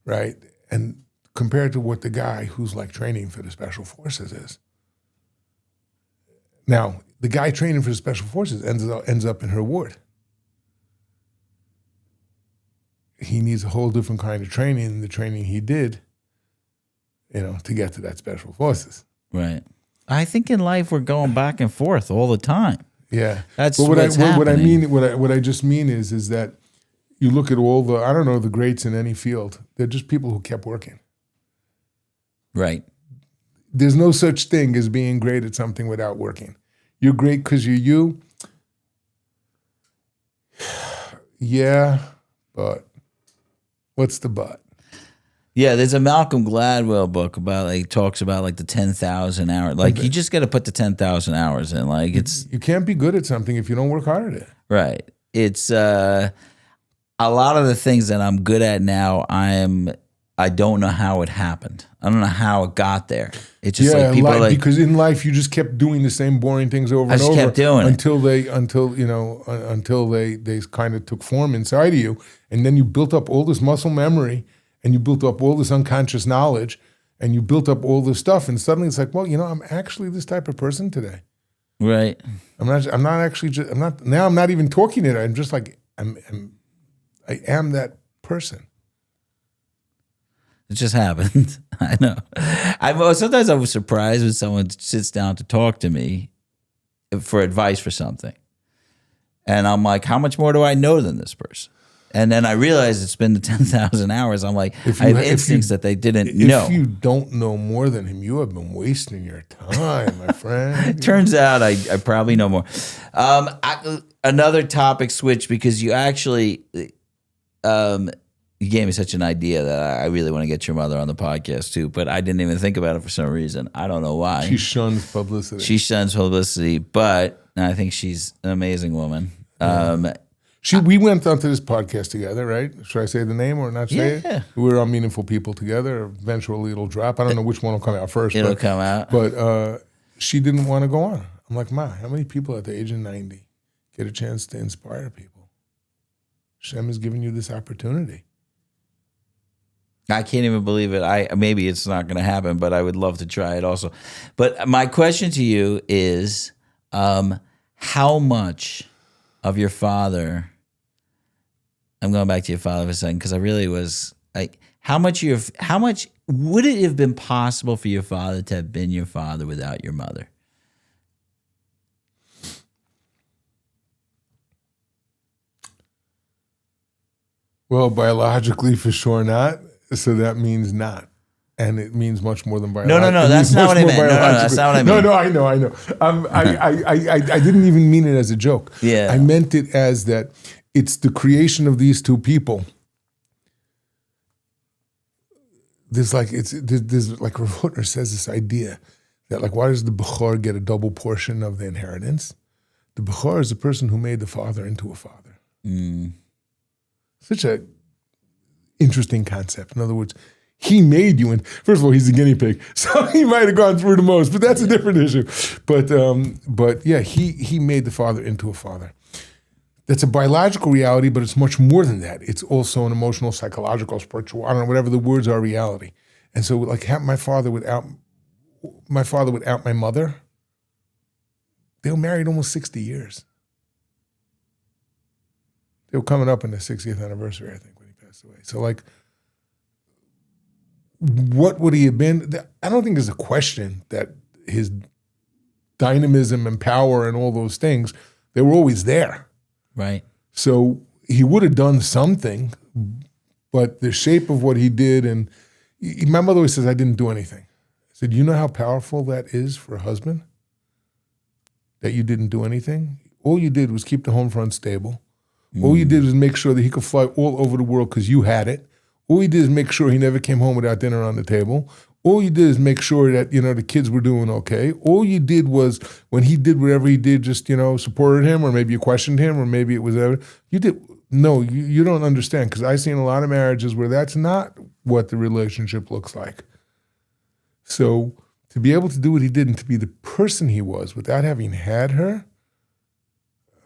right? And compared to what the guy who's training for the special forces is. Now, the guy training for the special forces ends up in her ward. He needs a whole different kind of training than the training he did, to get to that special forces. Right. I think in life we're going back and forth all the time. Yeah, that's but what's happening. What I just mean is that you look at all the greats in any field. They're just people who kept working. Right. There's no such thing as being great at something without working. You're great because you're you. Yeah, but what's the but? Yeah, there's a Malcolm Gladwell book about talks about the 10,000 hours. You just got to put the 10,000 hours in. It's you can't be good at something if you don't work hard at it. Right. It's a lot of the things that I'm good at now. I don't know how it happened. I don't know how it got there. It's just people because in life you just kept doing the same boring things over and over. I just kept doing until they kind of took form inside of you, and then you built up all this muscle memory. And you built up all this unconscious knowledge, and you built up all this stuff, and suddenly it's I'm actually this type of person today. Right. I'm not even talking it. I'm just I am that person. It just happened. I know. Sometimes I was surprised when someone sits down to talk to me for advice for something. And I'm like, how much more do I know than this person? And then I realized it's been the 10,000 hours. I'm like, I have instincts that they didn't know. If you don't know more than him, you have been wasting your time, my friend. It turns out I probably know more. Another topic switch, because you actually you gave me such an idea that I really want to get your mother on the podcast too, but I didn't even think about it for some reason. I don't know why. She shuns publicity. But I think she's an amazing woman. We went onto this podcast together, right? Should I say the name or not say it? We were on Meaningful People together. Eventually it'll drop. I don't know which one will come out first. It'll come out. But she didn't want to go on. I'm like, Ma, how many people at the age of 90 get a chance to inspire people? Shem has given you this opportunity. I can't even believe it. Maybe it's not going to happen, but I would love to try it also. But my question to you is, how much of your father... I'm going back to your father for a second, because I really was how much would it have been possible for your father to have been your father without your mother? Well, biologically, for sure not. So that means not. And it means much more than biological. No. That's not what I meant. No, that's not what I mean. No, I know. I didn't even mean it as a joke. Yeah. I meant it as that it's the creation of these two people there's like Rav Hutner says this idea that like, why does the Bechor get a double portion of the inheritance? The Bechor is the person who made the father into a father. Such a interesting concept. In other words, he made you, and first of all, he's a guinea pig, so he might have gone through the most, but that's a different issue. But yeah, he made the father into a father. That's a biological reality, but it's much more than that. It's also an emotional, psychological, spiritual, I don't know, whatever the words are, reality. And so, like, my father without my mother, they were married almost 60 years. They were coming up on their 60th anniversary, I think, when he passed away. So, like, what would he have been? I don't think there's a question that his dynamism and power and all those things, they were always there. Right. So he would have done something, but the shape of what he did, and my mother always says, I didn't do anything. I said, you know how powerful that is for a husband? That you didn't do anything? All you did was keep the home front stable. All you did was make sure that he could fly all over the world because you had it. All you did is make sure he never came home without dinner on the table. All you did is make sure that, the kids were doing okay. All you did was, when he did whatever he did, just, supported him, or maybe you questioned him, or maybe it was ever. You don't understand, because I've seen a lot of marriages where that's not what the relationship looks like. So to be able to do what he did and to be the person he was without having had her,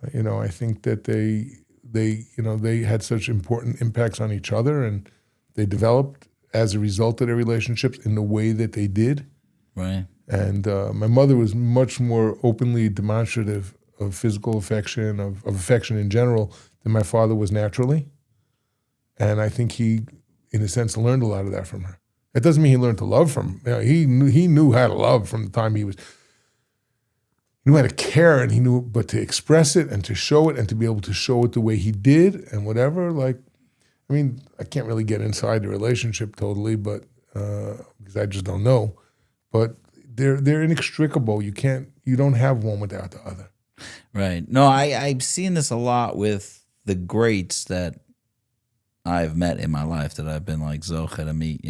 I think that they had such important impacts on each other, and they developed as a result of their relationships in the way that they did. Right. And my mother was much more openly demonstrative of physical affection, of affection in general, than my father was naturally. And I think he, in a sense, learned a lot of that from her. That doesn't mean he learned to love from her. He knew how to love from the time he knew how to care, and but to express it and to show it and to be able to show it the way he did and whatever, I can't really get inside the relationship totally, but because I just don't know. But they're inextricable. You don't have one without the other. Right. No, I've seen this a lot with the greats that I've met in my life, that I've been like zoche to meet,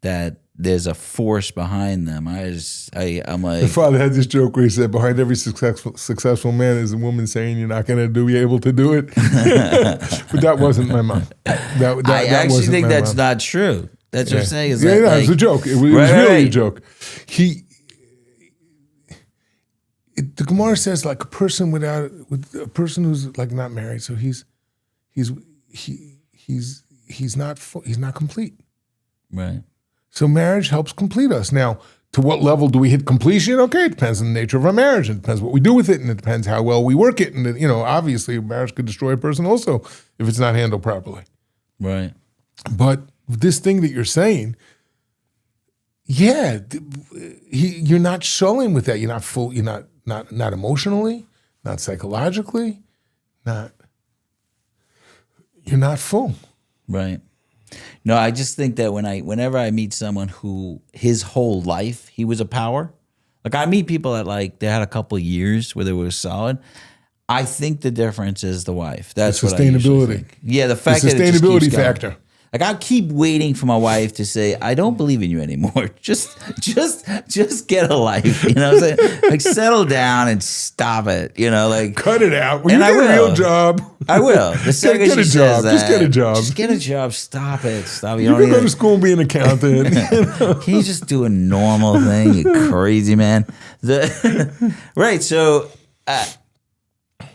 that there's a force behind them. I'm like, my father had this joke where he said, behind every successful man is a woman saying you're not going to be able to do it. But that wasn't my mom. I actually think that's not true. That's what I'm saying. Is it was a joke. It was really a joke. The Gemara says, like, a person a person who's like not married, so he's not complete. Right. So marriage helps complete us. Now, to what level do we hit completion? Okay, it depends on the nature of our marriage. It depends what we do with it, and it depends how well we work it. And obviously, marriage could destroy a person also if it's not handled properly. Right. But this thing that you're saying, yeah, you're not showing with that. You're not full. You're not emotionally, not psychologically, you're not full. Right. No, I just think that whenever I meet someone who his whole life he was a power, like I meet people that they had a couple of years where they were solid. I think the difference is the wife. That's the what I usually sustainability. think. Yeah, the fact the that it just sustainability keeps going. factor. Like I keep waiting for my wife to say, "I don't believe in you anymore. Just get a life." You know what I'm saying? Like settle down and stop it. Cut it out. And you get a real job. I will. The second get a she job. says that, Just get a job. Just get a job. Stop it. Stop it. You can go to school and be an accountant. Can you just do a normal thing? You crazy man. Right. So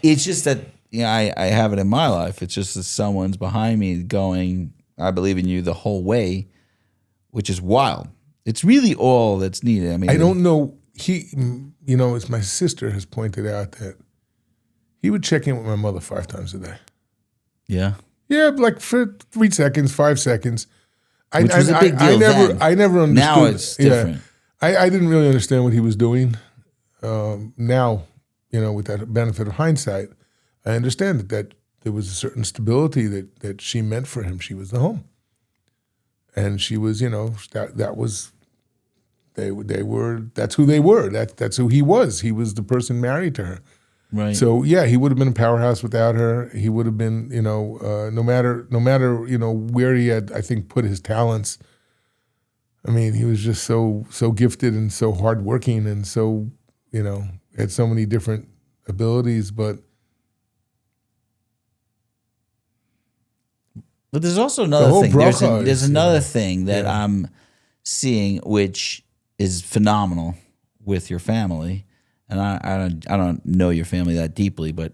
it's just that I have it in my life. It's just that someone's behind me going, I believe in you the whole way, which is wild. It's really all that's needed. I mean, I don't know. As my sister has pointed out, that he would check in with my mother 5 times a day. Yeah. Yeah, like for 3 seconds, 5 seconds. Which was a big deal then. I never understood. Now it's different. Yeah, I didn't really understand what he was doing. Now, with that benefit of hindsight, I understand that there was a certain stability that she meant for him. She was the home. And she was, that was, they were, that's who they were. That's who he was. He was the person married to her. Right. So yeah, he would have been a powerhouse without her. He would have been, no matter, where he had, I think, put his talents, I mean, he was just so gifted and so hardworking and so, had so many different abilities. But there's also another thing. There's another thing that Yeah. I'm seeing, which is phenomenal with your family. And I don't know your family that deeply, but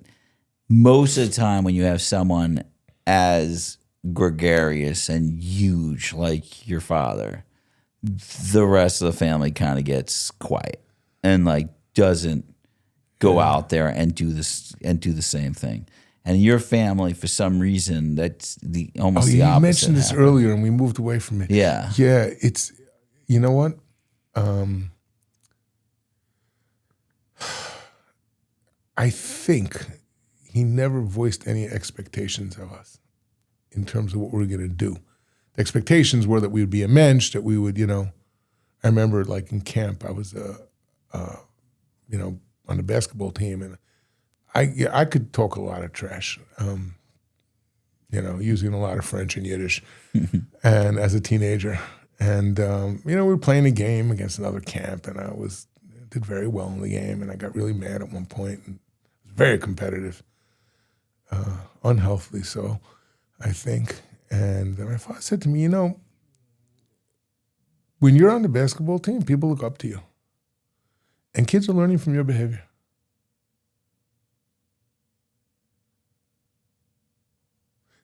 most of the time when you have someone as gregarious and huge like your father, the rest of the family kind of gets quiet and like doesn't go out there and do the same thing. And your family, for some reason, that's almost the opposite. You mentioned this happened. earlier, and we moved away from it. Yeah. Yeah, it's, you know what? I think he never voiced any expectations of us in terms of what we were going to do. The expectations were that we would be a mensch, that we would, I remember like in camp, I was, on the basketball team, and I could talk a lot of trash, using a lot of French and Yiddish, and as a teenager. And, we were playing a game against another camp, and I did very well in the game, and I got really mad at one point, and it was very competitive, unhealthily so, I think. And my father said to me, when you're on the basketball team, people look up to you. And kids are learning from your behavior.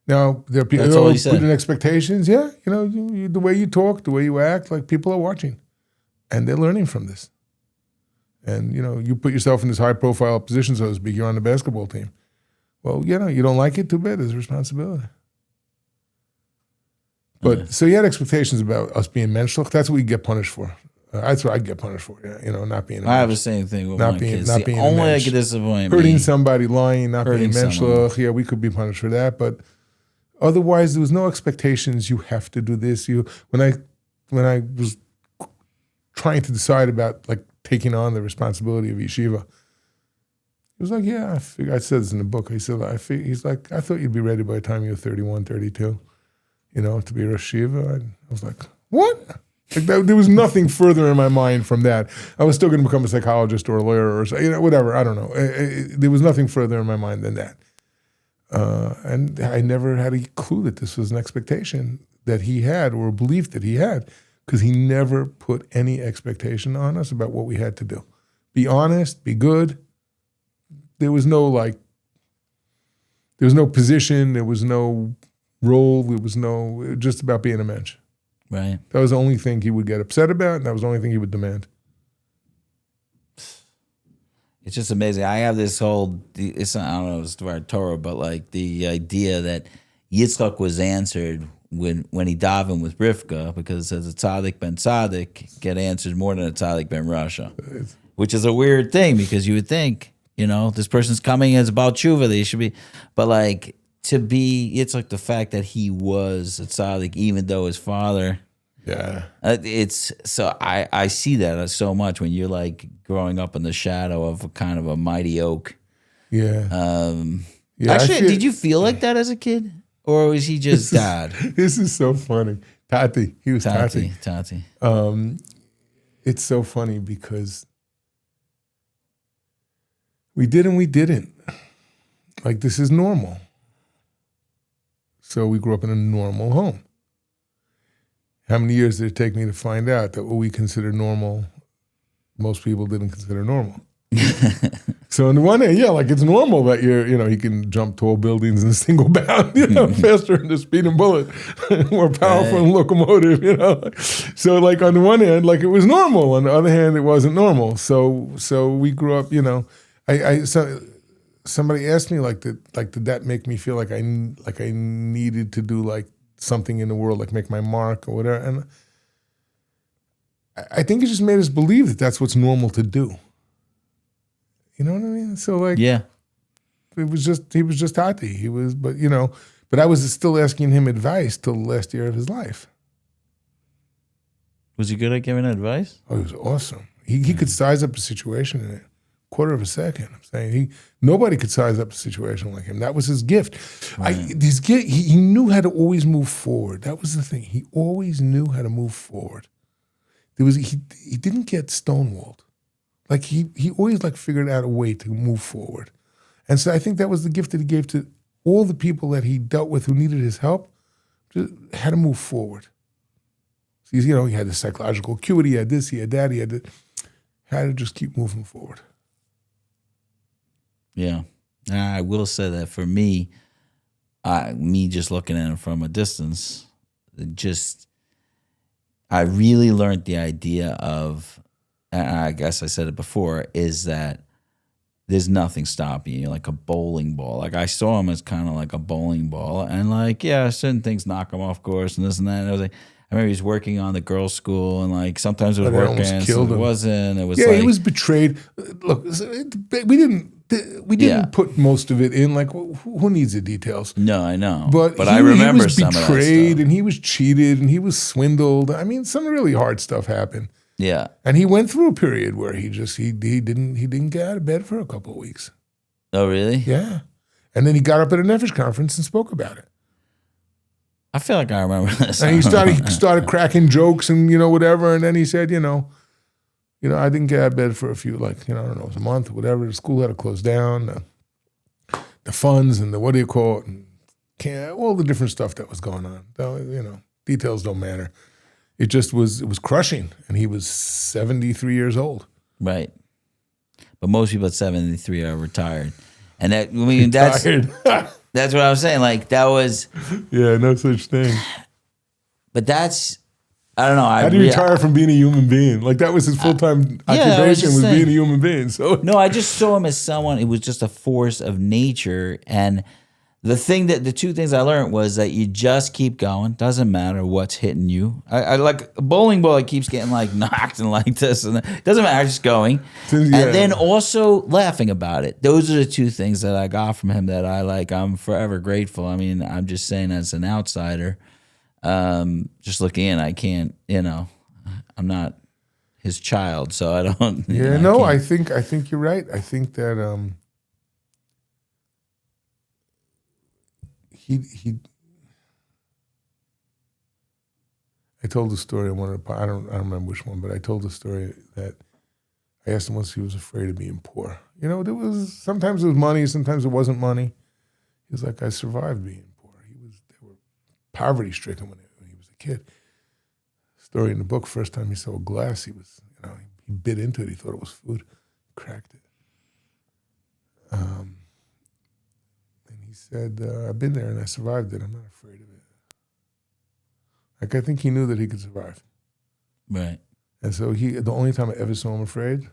Now, there are people who put in expectations. Yeah, the way you talk, the way you act, like people are watching. And they're learning from this. And, you put yourself in this high-profile position, so to speak. You're on the basketball team. Well, you don't like it, too bad. There's a responsibility. But so he had expectations about us being menschlich. That's what we get punished for. That's what I get punished for. Not being. I have the same thing with my kids. Not being only I get disappointed. Hurting somebody, lying, not being menschlich. Yeah, we could be punished for that. But otherwise, there was no expectations. You have to do this. When I was trying to decide about like taking on the responsibility of yeshiva, he was like, "Yeah, I said this in the book." He said, "He's like, I thought you'd be ready by the time you were 31, 32, to be a Rosh Yeshiva." And I was like, "What?" Like there was nothing further in my mind from that. I was still going to become a psychologist or a lawyer or whatever. I don't know. There was nothing further in my mind than that. And I never had a clue that this was an expectation that he had or a belief that he had, because he never put any expectation on us about what we had to do. Be honest, be good. There was no position, there was no role, it was just about being a mensch. Right. That was the only thing he would get upset about, and that was the only thing he would demand. It's just amazing. I have this whole, I don't know if it's the right Torah, but like the idea that Yitzchak was answered when he davened with Rivka, because it says a tzaddik ben tzaddik get answered more than a tzaddik ben rasha, which is a weird thing, because you would think, this person's coming as about tshuva, they should be, but like, it's like the fact that he was a tzaddik, even though his father. Yeah. It's so I see that so much when you're like growing up in the shadow of a kind of a mighty oak. Yeah. Actually, did you feel like that as a kid, or was he just dad? This is so funny. Tati. He was Tati. It's so funny because we did and we didn't. Like, this is normal. So we grew up in a normal home. How many years did it take me to find out that what we consider normal, most people didn't consider normal? So on the one hand, like it's normal that he can jump tall buildings in a single bound, faster than the speeding bullet, more powerful than locomotive, So like on the one hand, like it was normal. On the other hand, it wasn't normal. So we grew up, somebody asked me did that make me feel like I needed to do like something in the world, like make my mark or whatever. And I think it just made us believe that that's what's normal to do. You know what I mean? So like, yeah, he was just Tati. But I was still asking him advice till the last year of his life. Was he good at giving advice? Oh, he was awesome. He could size up a situation in a quarter of a second. I'm saying nobody could size up a situation like him. That was his gift. Right. He knew how to always move forward. That was the thing. He always knew how to move forward. he didn't get stonewalled. Like he always like figured out a way to move forward. And so I think that was the gift that he gave to all the people that he dealt with who needed his help, just had to move forward. So he had the psychological acuity, he had this, he had that, had to just keep moving forward. Yeah. I will say that for me, me just looking at him from a distance, I really learned the idea of, and I guess I said it before, is that there's nothing stopping you, like a bowling ball. Like I saw him as kind of like a bowling ball, and like, yeah, certain things knock him off course and this and that. And I was like, I remember he was working on the girls' school, and like sometimes it was working, so it wasn't. It was he was betrayed. Look, we didn't put most of it in. Like, who needs the details? No, I know, but I remember he was some of that betrayed, stuff. and he was cheated, and he was swindled. I mean, some really hard stuff happened. Yeah, and he went through a period where he didn't get out of bed for a couple of weeks. Oh, really? Yeah, and then he got up at a Nefesh conference and spoke about it. I feel like I remember this. And he started cracking jokes and whatever, and then he said, I didn't get out of bed for a few, like, I don't know, it was a month or whatever. The school had to close down, the funds and the what do you call it, and all the different stuff that was going on. Details don't matter. It was crushing, and he was 73 years old. Right. But most people at 73 are retired. And that's that's what I was saying. Like that was no such thing. But that's, I don't know. How do you retire from being a human being? Like that was his full-time occupation was being a human being. So no, I just saw him as someone. It was just a force of nature. And the two things I learned was that you just keep going. Doesn't matter what's hitting you. I like a bowling ball. It keeps getting like knocked and like this and that. Doesn't matter. Just going. And then also laughing about it. Those are the two things that I got from him that I'm forever grateful. I mean, I'm just saying as an outsider, just looking in, I can't, I'm not his child, so I don't. I think you're right. I think that I told the story on one of the, I don't remember which one, but I told the story that I asked him once if he was afraid of being poor. Sometimes it was money, sometimes it wasn't money. He was like, I survived being poor. They were poverty stricken when he was a kid. Story in the book, first time he saw a glass, he was, he bit into it, he thought it was food, cracked it. He said, I've been there and I survived it. I'm not afraid of it. Like, I think he knew that he could survive. Right. And so the only time I ever saw him afraid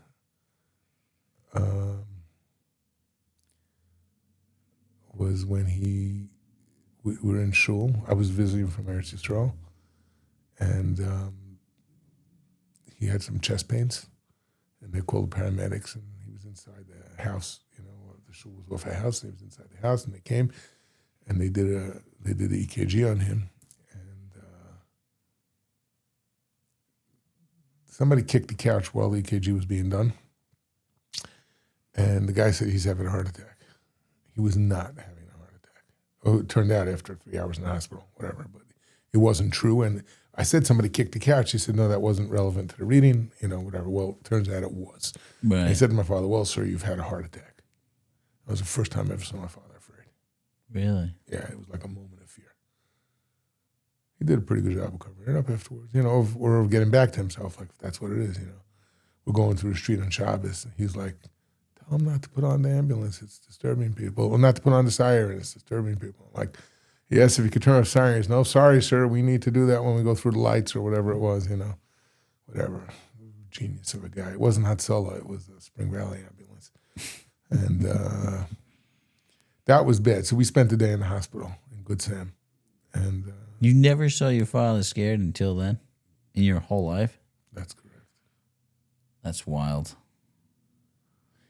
was when we were in shul. I was visiting from Eretz Yisrael, and he had some chest pains, and they called the paramedics, and he was inside the house. The shul was off a house, and he was inside the house, and they came, and they did the EKG on him, and somebody kicked the couch while the EKG was being done, and the guy said he's having a heart attack. He was not having a heart attack. Oh, it turned out after 3 hours in the hospital, whatever, but it wasn't true. And I said somebody kicked the couch. He said, no, that wasn't relevant to the reading, whatever. Well, it turns out it was. Right. And he said to my father, well, sir, you've had a heart attack. That was the first time I ever saw my father afraid. Really? Yeah, it was like a moment of fear. He did a pretty good job of covering it up afterwards, or of getting back to himself, like, if that's what it is, We're going through the street on Shabbos, and he's like, tell him not to put on the ambulance, it's disturbing people. Or not to put on the siren, it's disturbing people. Like, yes, if you could turn off sirens. No, sorry, sir, we need to do that when we go through the lights or whatever it was, whatever. Genius of a guy. It wasn't Hatzalah, it was the Spring Valley ambulance. And that was bad. So we spent the day in the hospital in Good Sam. And you never saw your father scared until then in your whole life? That's correct. That's wild.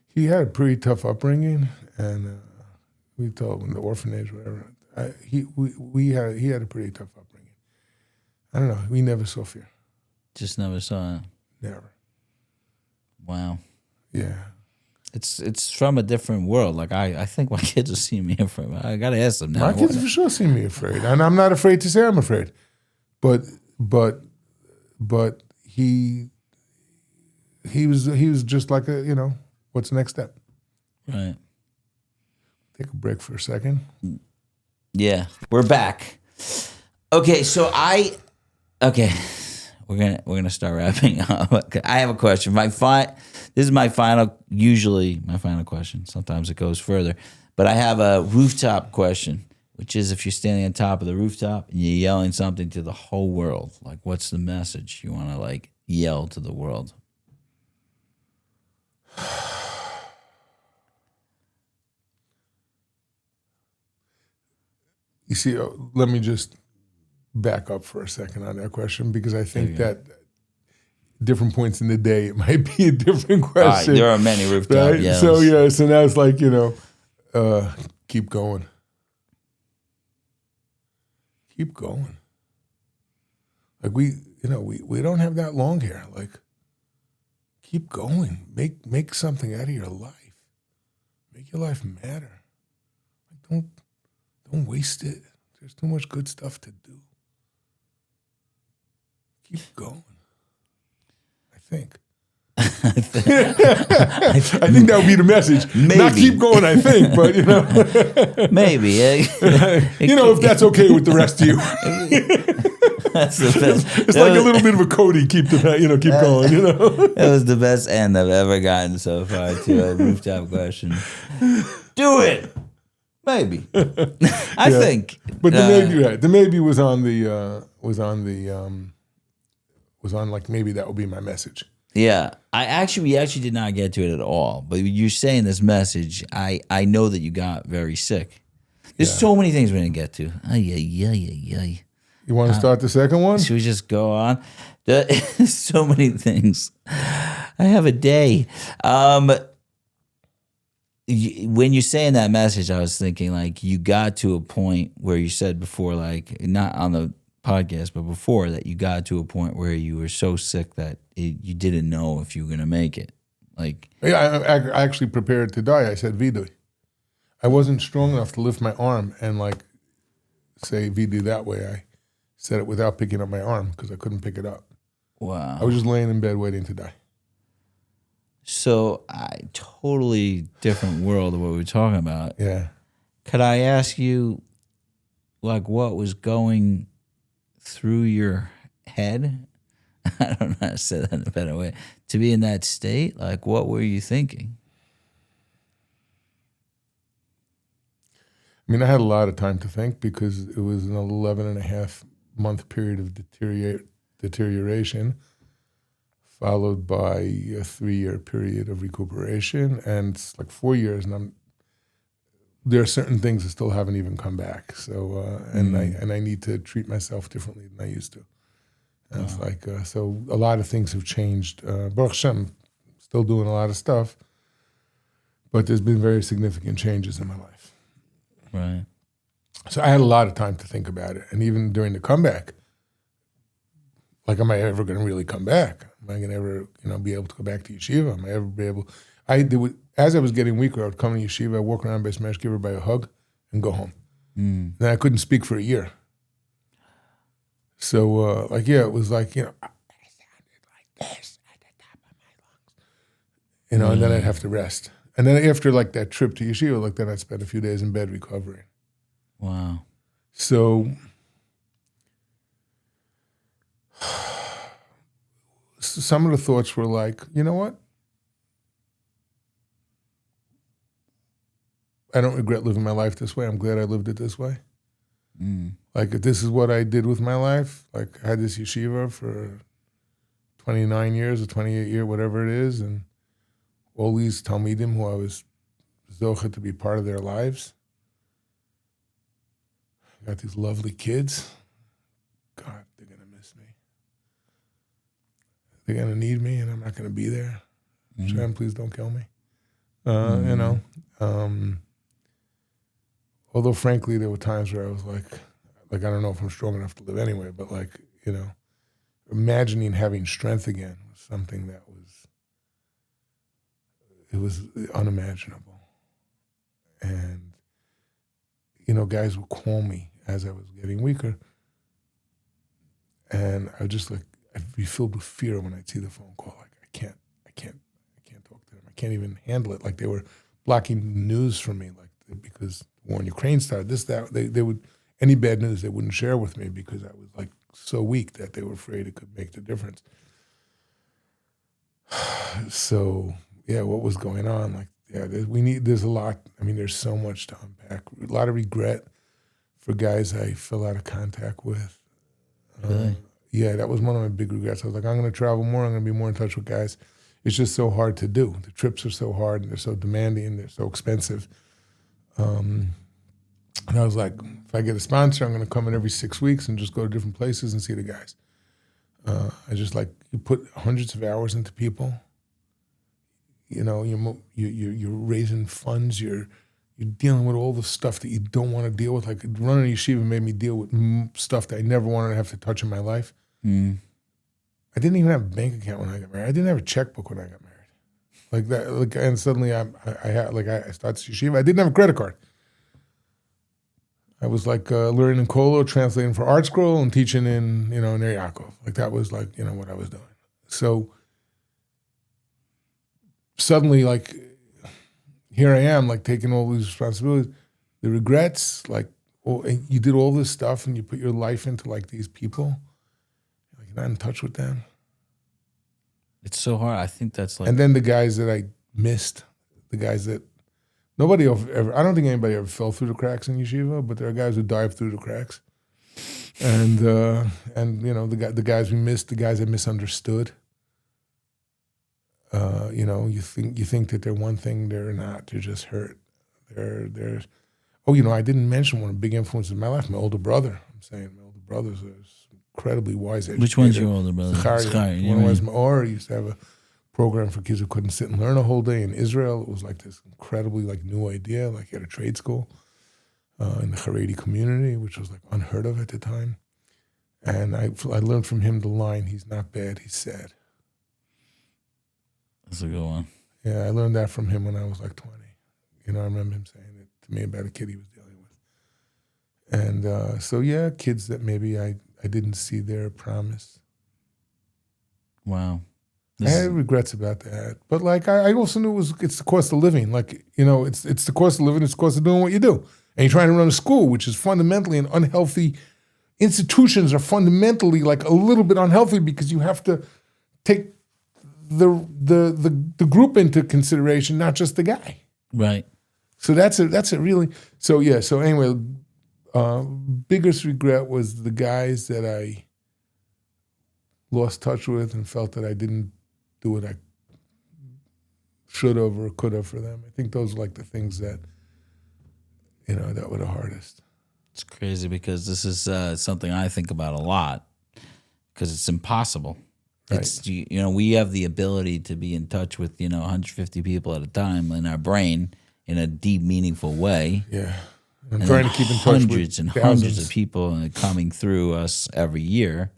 He had a pretty tough upbringing, and we told him the orphanage, whatever. He had a pretty tough upbringing. I don't know. We never saw fear. Just never saw it. Never. Wow. Yeah. It's from a different world. Like I think my kids will see me afraid. I gotta ask them now. My kids for sure see me afraid, and I'm not afraid to say I'm afraid. But he was just like what's the next step? Right. Take a break for a second. Yeah, we're back. Okay, so we're gonna start wrapping up. I have a question. This is usually my final question. Sometimes it goes further, but I have a rooftop question, which is if you're standing on top of the rooftop and you're yelling something to the whole world, like what's the message you want to like yell to the world? You see, let me just back up for a second on that question, because I think that different points in the day it might be a different question. There are many rooftop right? yells. So now it's like, keep going. Keep going. Like we don't have that long here. Like, keep going. Make something out of your life. Make your life matter. Like, don't waste it. There's too much good stuff to do. Keep going. I think. I think that would be the message. Maybe. Not keep going, I think, but Maybe. if that's okay with the rest of you. That's the best. It's like a little bit of a Cody, keep going, That was the best end I've ever gotten so far to a rooftop question. Do it. Maybe. I think. But the maybe, right. The maybe was on like, maybe that would be my message. Yeah. We actually did not get to it at all. But you're saying this message, I know that you got very sick. There's so many things we didn't get to. Ay. You want to start the second one? Should we just go on? So many things. I have a day. When you're saying that message, I was thinking like you got to a point where you said before, like not on the podcast, but before that you got to a point where you were so sick that you didn't know if you were going to make it. Like, yeah, I actually prepared to die. I said vidui. I wasn't strong enough to lift my arm and like say vidui that way. I said it without picking up my arm because I couldn't pick it up. wow. I was just laying in bed waiting to die. So, totally different world of what we were talking about. Yeah. Could I ask you, like, what was going through your head? I don't know how to say that in a better way. To be in that state, like, what were you thinking? I mean, I had a lot of time to think because it was an 11 and a half month period of deterioration, followed by a 3-year period of recuperation, and it's like 4 years, and there are certain things that still haven't even come back. So, and I need to treat myself differently than I used to. And it's like, so a lot of things have changed. Baruch Hashem, still doing a lot of stuff, but there's been very significant changes in my life. Right. So I had a lot of time to think about it. And even during the comeback, like, am I ever going to really come back? Am I going to ever, be able to go back to Yeshiva? Am I ever be able? As I was getting weaker, I would come to Yeshiva, I'd walk around Beis Medrash, give everybody a hug, and go home. Then I couldn't speak for a year. So, it was like, I sounded like this at the top of my lungs. And then I'd have to rest. And then after, like, that trip to Yeshiva, like, then I'd spend a few days in bed recovering. Wow. So some of the thoughts were like, you know what? I don't regret living my life this way. I'm glad I lived it this way. Like, if this is what I did with my life, like, I had this yeshiva for 29 years or 28 years, whatever it is, and all these Talmidim who I was zocha to be part of their lives. I got these lovely kids. God, they're going to miss me. They're going to need me, and I'm not going to be there. Shem, please don't kill me. Although, frankly, there were times where I was like, I don't know if I'm strong enough to live anyway, but imagining having strength again was something that was unimaginable. And, guys would call me as I was getting weaker. And I just I'd be filled with fear when I'd see the phone call. Like I can't talk to them. I can't even handle it. Like they were blocking news from me, like because the war in Ukraine started. They would any bad news they wouldn't share with me because I was like so weak that they were afraid it could make the difference. So yeah, what was going on? Like yeah, there's a lot. I mean, there's so much to unpack. A lot of regret for guys I fell out of contact with. Really? Yeah, that was one of my big regrets. I was like, I'm going to travel more. I'm going to be more in touch with guys. It's just so hard to do. The trips are so hard, and they're so demanding, they're so expensive. And I was like, if I get a sponsor, I'm going to come in every 6 weeks and just go to different places and see the guys. I just like, you put hundreds of hours into people. You know, you're raising funds. You're dealing with all the stuff that you don't want to deal with. Like running a yeshiva made me deal with stuff that I never wanted to have to touch in my life. Mm. I didn't even have a bank account when I got married. I didn't have a checkbook when I got married. Like that. Like, and suddenly I started yeshiva. I didn't have a credit card. I was like learning in Kolo, translating for Art Scroll, and teaching in Ner Yaakov. Like that was like what I was doing. So suddenly, like here I am, like taking all these responsibilities, the regrets. Like you did all this stuff, and you put your life into like these people. Like you're not in touch with them. It's so hard. I think that's like. And then the guys that I missed, the guys that. Nobody ever. I don't think anybody ever fell through the cracks in yeshiva, but there are guys who dive through the cracks, and the guys we missed, the guys I misunderstood. You think that they're one thing, they're not. They're just hurt. They're. Oh, I didn't mention one of the big influences in my life. My older brother. I'm saying my older brother's incredibly wise educator. Which one's your older brother? Zachariah. One was Maor. He used to have a program for kids who couldn't sit and learn a whole day in Israel. It was like this incredibly like new idea, like he had a trade school in the Haredi community, which was like unheard of at the time. And I learned from him the line, he's not bad, he's sad. That's a good one. Yeah, I learned that from him when I was like 20. I remember him saying it to me about a kid he was dealing with. And so yeah, kids that maybe I didn't see their promise. Wow. I had regrets about that, but like I also knew it's the cost of living. Like it's the cost of living, it's the cost of doing what you do, and you're trying to run a school, which is fundamentally an unhealthy. Institutions are fundamentally like a little bit unhealthy because you have to take the group into consideration, not just the guy. Right. So that's a really so yeah. So anyway, biggest regret was the guys that I lost touch with and felt that I didn't do what I should have or could have for them. I think those are like the things that, that were the hardest. It's crazy because this is something I think about a lot because it's impossible. Right. It's, we have the ability to be in touch with, 150 people at a time in our brain in a deep, meaningful way. Yeah. I'm trying to keep in touch with hundreds and hundreds of people coming through us every year.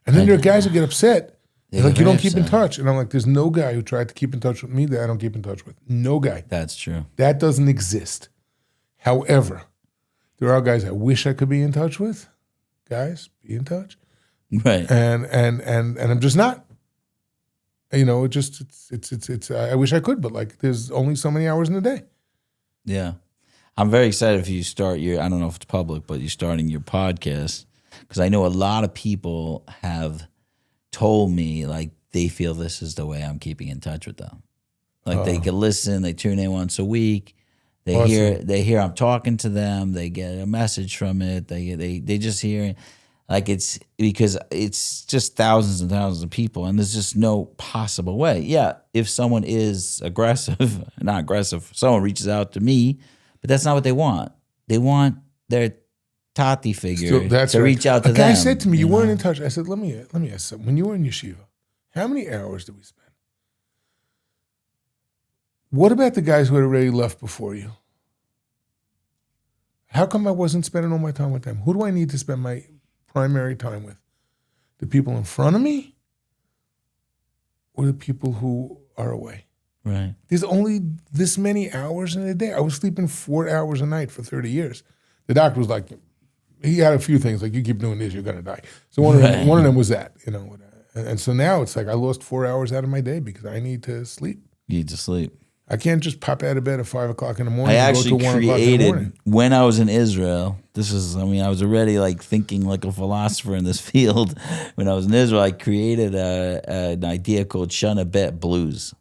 And then there are guys who get upset. They're like, you don't keep in touch. And I'm like, there's no guy who tried to keep in touch with me that I don't keep in touch with. No guy. That's true. That doesn't exist. However, there are guys I wish I could be in touch with. Guys, be in touch. Right. And I'm just not. It's I wish I could, but like there's only so many hours in the day. Yeah. I'm very excited if you start I don't know if it's public, but you're starting your podcast. Because I know a lot of people have told me like they feel this is the way I'm keeping in touch with them. Like they can listen, they tune in once a week, they hear I'm talking to them, they get a message from it, they just hear it. Like it's because it's just thousands and thousands of people, and there's just no possible way. Yeah, if someone is not aggressive, someone reaches out to me, but that's not what they want. They want their Tati figure to reach out to them. A guy said to me, you weren't in touch. I said, let me ask something. When you were in yeshiva, how many hours did we spend? What about the guys who had already left before you? How come I wasn't spending all my time with them? Who do I need to spend my primary time with? The people in front of me or the people who are away? Right. There's only this many hours in a day. I was sleeping 4 hours a night for 30 years. The doctor was like, he had a few things like, you keep doing this, you're gonna die. So one of them was that, and so now it's like I lost 4 hours out of my day because I need to sleep. You need to sleep. I can't just pop out of bed at 5 o'clock in the morning. I and actually go to 1 o'clock in the morning. created, when I was in Israel, I was already like thinking like a philosopher in this field. When I was in Israel, I created an idea called Shana Bet Blues,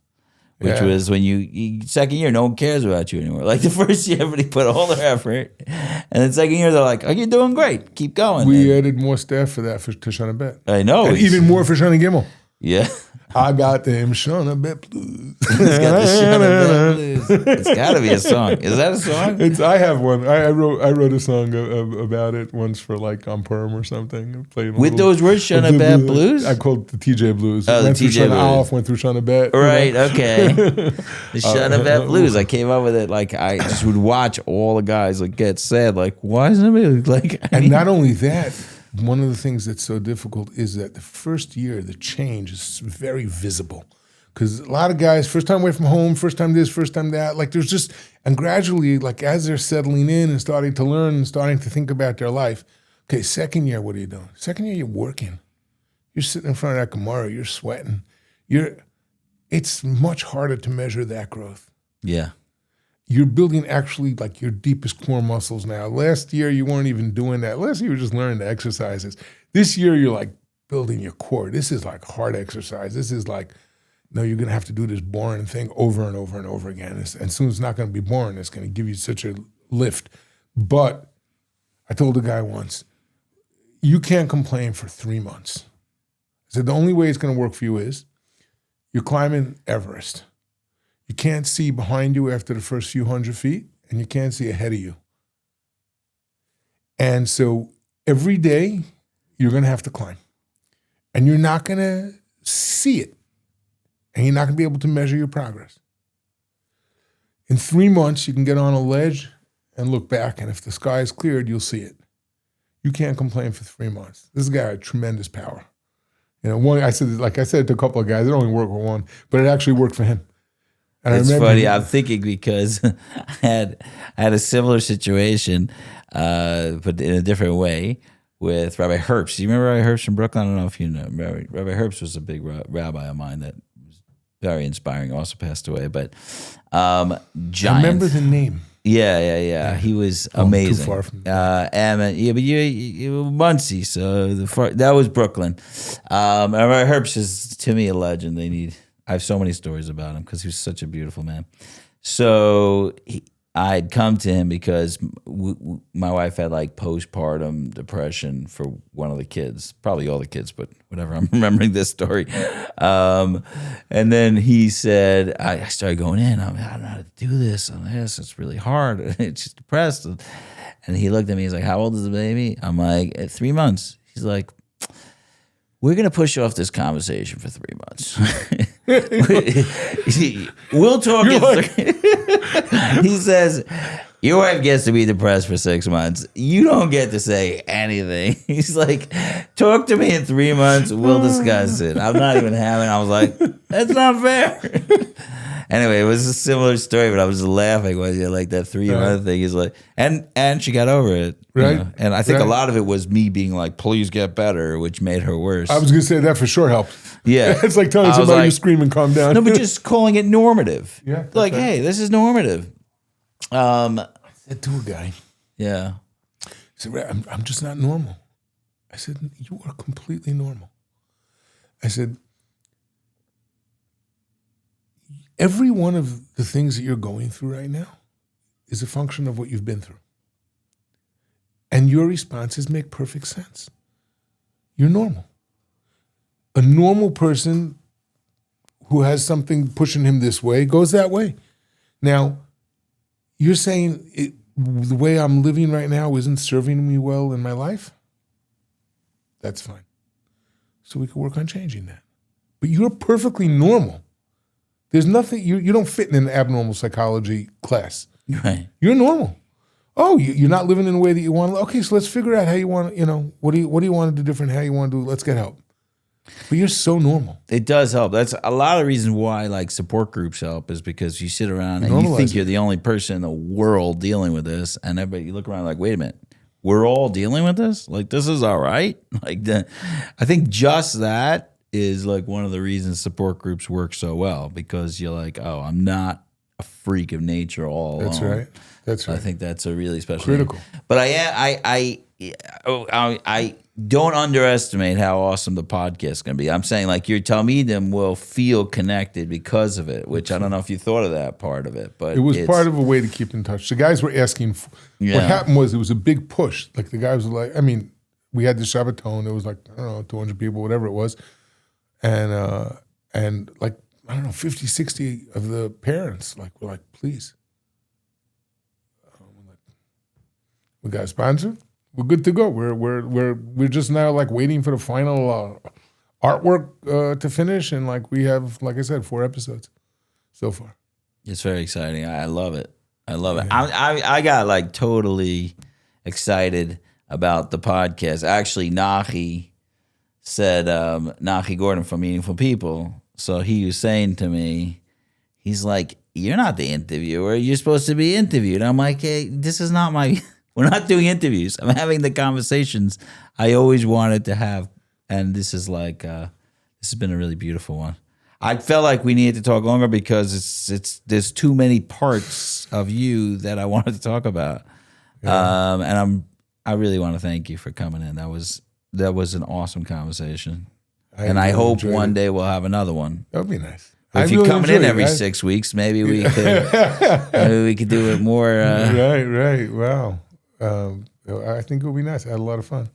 which was when you second year, no one cares about you anymore. Like the first year, everybody put all their effort. And then second year, they're like, oh, you're doing great. Keep going. We added more staff for that to Shana Bet. I know. And even more for Shana Gimel. Yeah. I got them Shana Bet Blues. It's got the Shana Bet Blues. It's got to be a song. Is that a song? I have one. I wrote a song about it once for like on Purim or something. With those words, Shana Bet Blues? I called it the TJ Blues. Oh, went the through TJ Shana Blues. Aleph, went through Shana Bet. Right, okay. The Shana Bet Blues. I came up with it like I just would watch all the guys like get sad. Like, why isn't anybody like? And not only that, one of the things that's so difficult is that the first year, the change is very visible. Because a lot of guys, first time away from home, first time this, first time that, like there's just, and gradually, like as they're settling in and starting to learn and starting to think about their life, okay, second year, what are you doing? Second year, you're working. You're sitting in front of that Gemara, you're sweating. It's much harder to measure that growth. Yeah. You're building actually like your deepest core muscles now. Last year, you weren't even doing that. Last year, you were just learning the exercises. This year, you're like building your core. This is like hard exercise. This is like, no, you're going to have to do this boring thing over and over and over again. And soon it's not going to be boring. It's going to give you such a lift. But I told a guy once, you can't complain for 3 months. I said, the only way it's going to work for you is you're climbing Everest. You can't see behind you after the first few 100 feet, and you can't see ahead of you. And so every day you're going to have to climb. And you're not going to see it. And you're not going to be able to measure your progress. In 3 months, you can get on a ledge and look back, and if the sky is cleared, you'll see it. You can't complain for 3 months. This guy had tremendous power. I said to a couple of guys, it only worked for one, but it actually worked for him. And It's funny. I'm thinking because I had a similar situation, but in a different way, with Rabbi Herbst. You remember Rabbi Herbst from Brooklyn? I don't know if you know. Rabbi Herbst was a big rabbi of mine that was very inspiring. Also passed away, but giant. I remember the name. Yeah. He was amazing. Too far from but you Muncie, so that was Brooklyn. Rabbi Herbst is to me a legend. I have so many stories about him because he was such a beautiful man. So I'd come to him because my wife had like postpartum depression for one of the kids, probably all the kids, but whatever. I'm remembering this story. And then he said, I started going in. I don't know how to do this on this. It's really hard. It's just depressed. And he looked at me. He's like, how old is the baby? I'm like, at 3 months. He's like, we're going to push off this conversation for 3 months. We'll talk. He says, your wife gets to be depressed for 6 months. You don't get to say anything. He's like, talk to me in 3 months. We'll discuss it. I'm not even having. I was like, that's not fair. Anyway, it was a similar story, but I was laughing when you like that 3 month thing. He's like, and she got over it, right? And I think a lot of it was me being like, please get better, which made her worse. I was going to say that for sure helped. Yeah, it's like telling somebody you're screaming, calm down. No, but just calling it normative. Yeah, like, hey, this is normative. I said to a guy, yeah, he said, I'm just not normal. I said, you are completely normal. I said, every one of the things that you're going through right now is a function of what you've been through. And your responses make perfect sense. You're normal. A normal person who has something pushing him this way goes that way. Now, you're saying the way I'm living right now isn't serving me well in my life? That's fine. So we can work on changing that. But you're perfectly normal. There's nothing, you don't fit in an abnormal psychology class. right. You're normal. Oh, you're not living in the way that you want to. Okay, so let's figure out how you want to, what do you want to do different, how you want to do it. Let's get help. But you're so normal. It does help. That's a lot of reasons why like support groups help is because you sit around and you think you're the only person in the world dealing with this, and everybody you look around like, wait a minute, we're all dealing with this. Like, this is all right. Like, I think just that is like one of the reasons support groups work so well, because you're like, oh, I'm not a freak of nature all alone. That's right. That's right. I think that's a really special Critical. thing. But I don't underestimate how awesome the podcast is going to be. I'm saying, like, your Talmidim will feel connected because of it, which I don't know if you thought of that part of it. But it was part of a way to keep in touch. The guys were asking. Yeah. What happened was it was a big push. Like, the guys were like, I mean, we had the Shabbaton. It was like, I don't know, 200 people, whatever it was. And like, I don't know, 50, 60 of the parents were like, please. We got a sponsor. We're good to go. We're just now like waiting for the final artwork to finish, and like we have, like I said, 4 episodes so far. It's very exciting. I love it. I love it. I got like totally excited about the podcast. Actually, Nachi said, Nachi Gordon from Meaningful People. So he was saying to me, he's like, "You're not the interviewer. You're supposed to be interviewed." I'm like, "Hey, this is not my." We're not doing interviews. I'm having the conversations I always wanted to have, and this is like this has been a really beautiful one. I felt like we needed to talk longer because there's too many parts of you that I wanted to talk about, and I really want to thank you for coming in. That was an awesome conversation, and I hope one day we'll have another one. That would be nice. If you're coming in every 6 weeks, maybe we could do it more. Right. Wow. I think it would be nice. I had a lot of fun.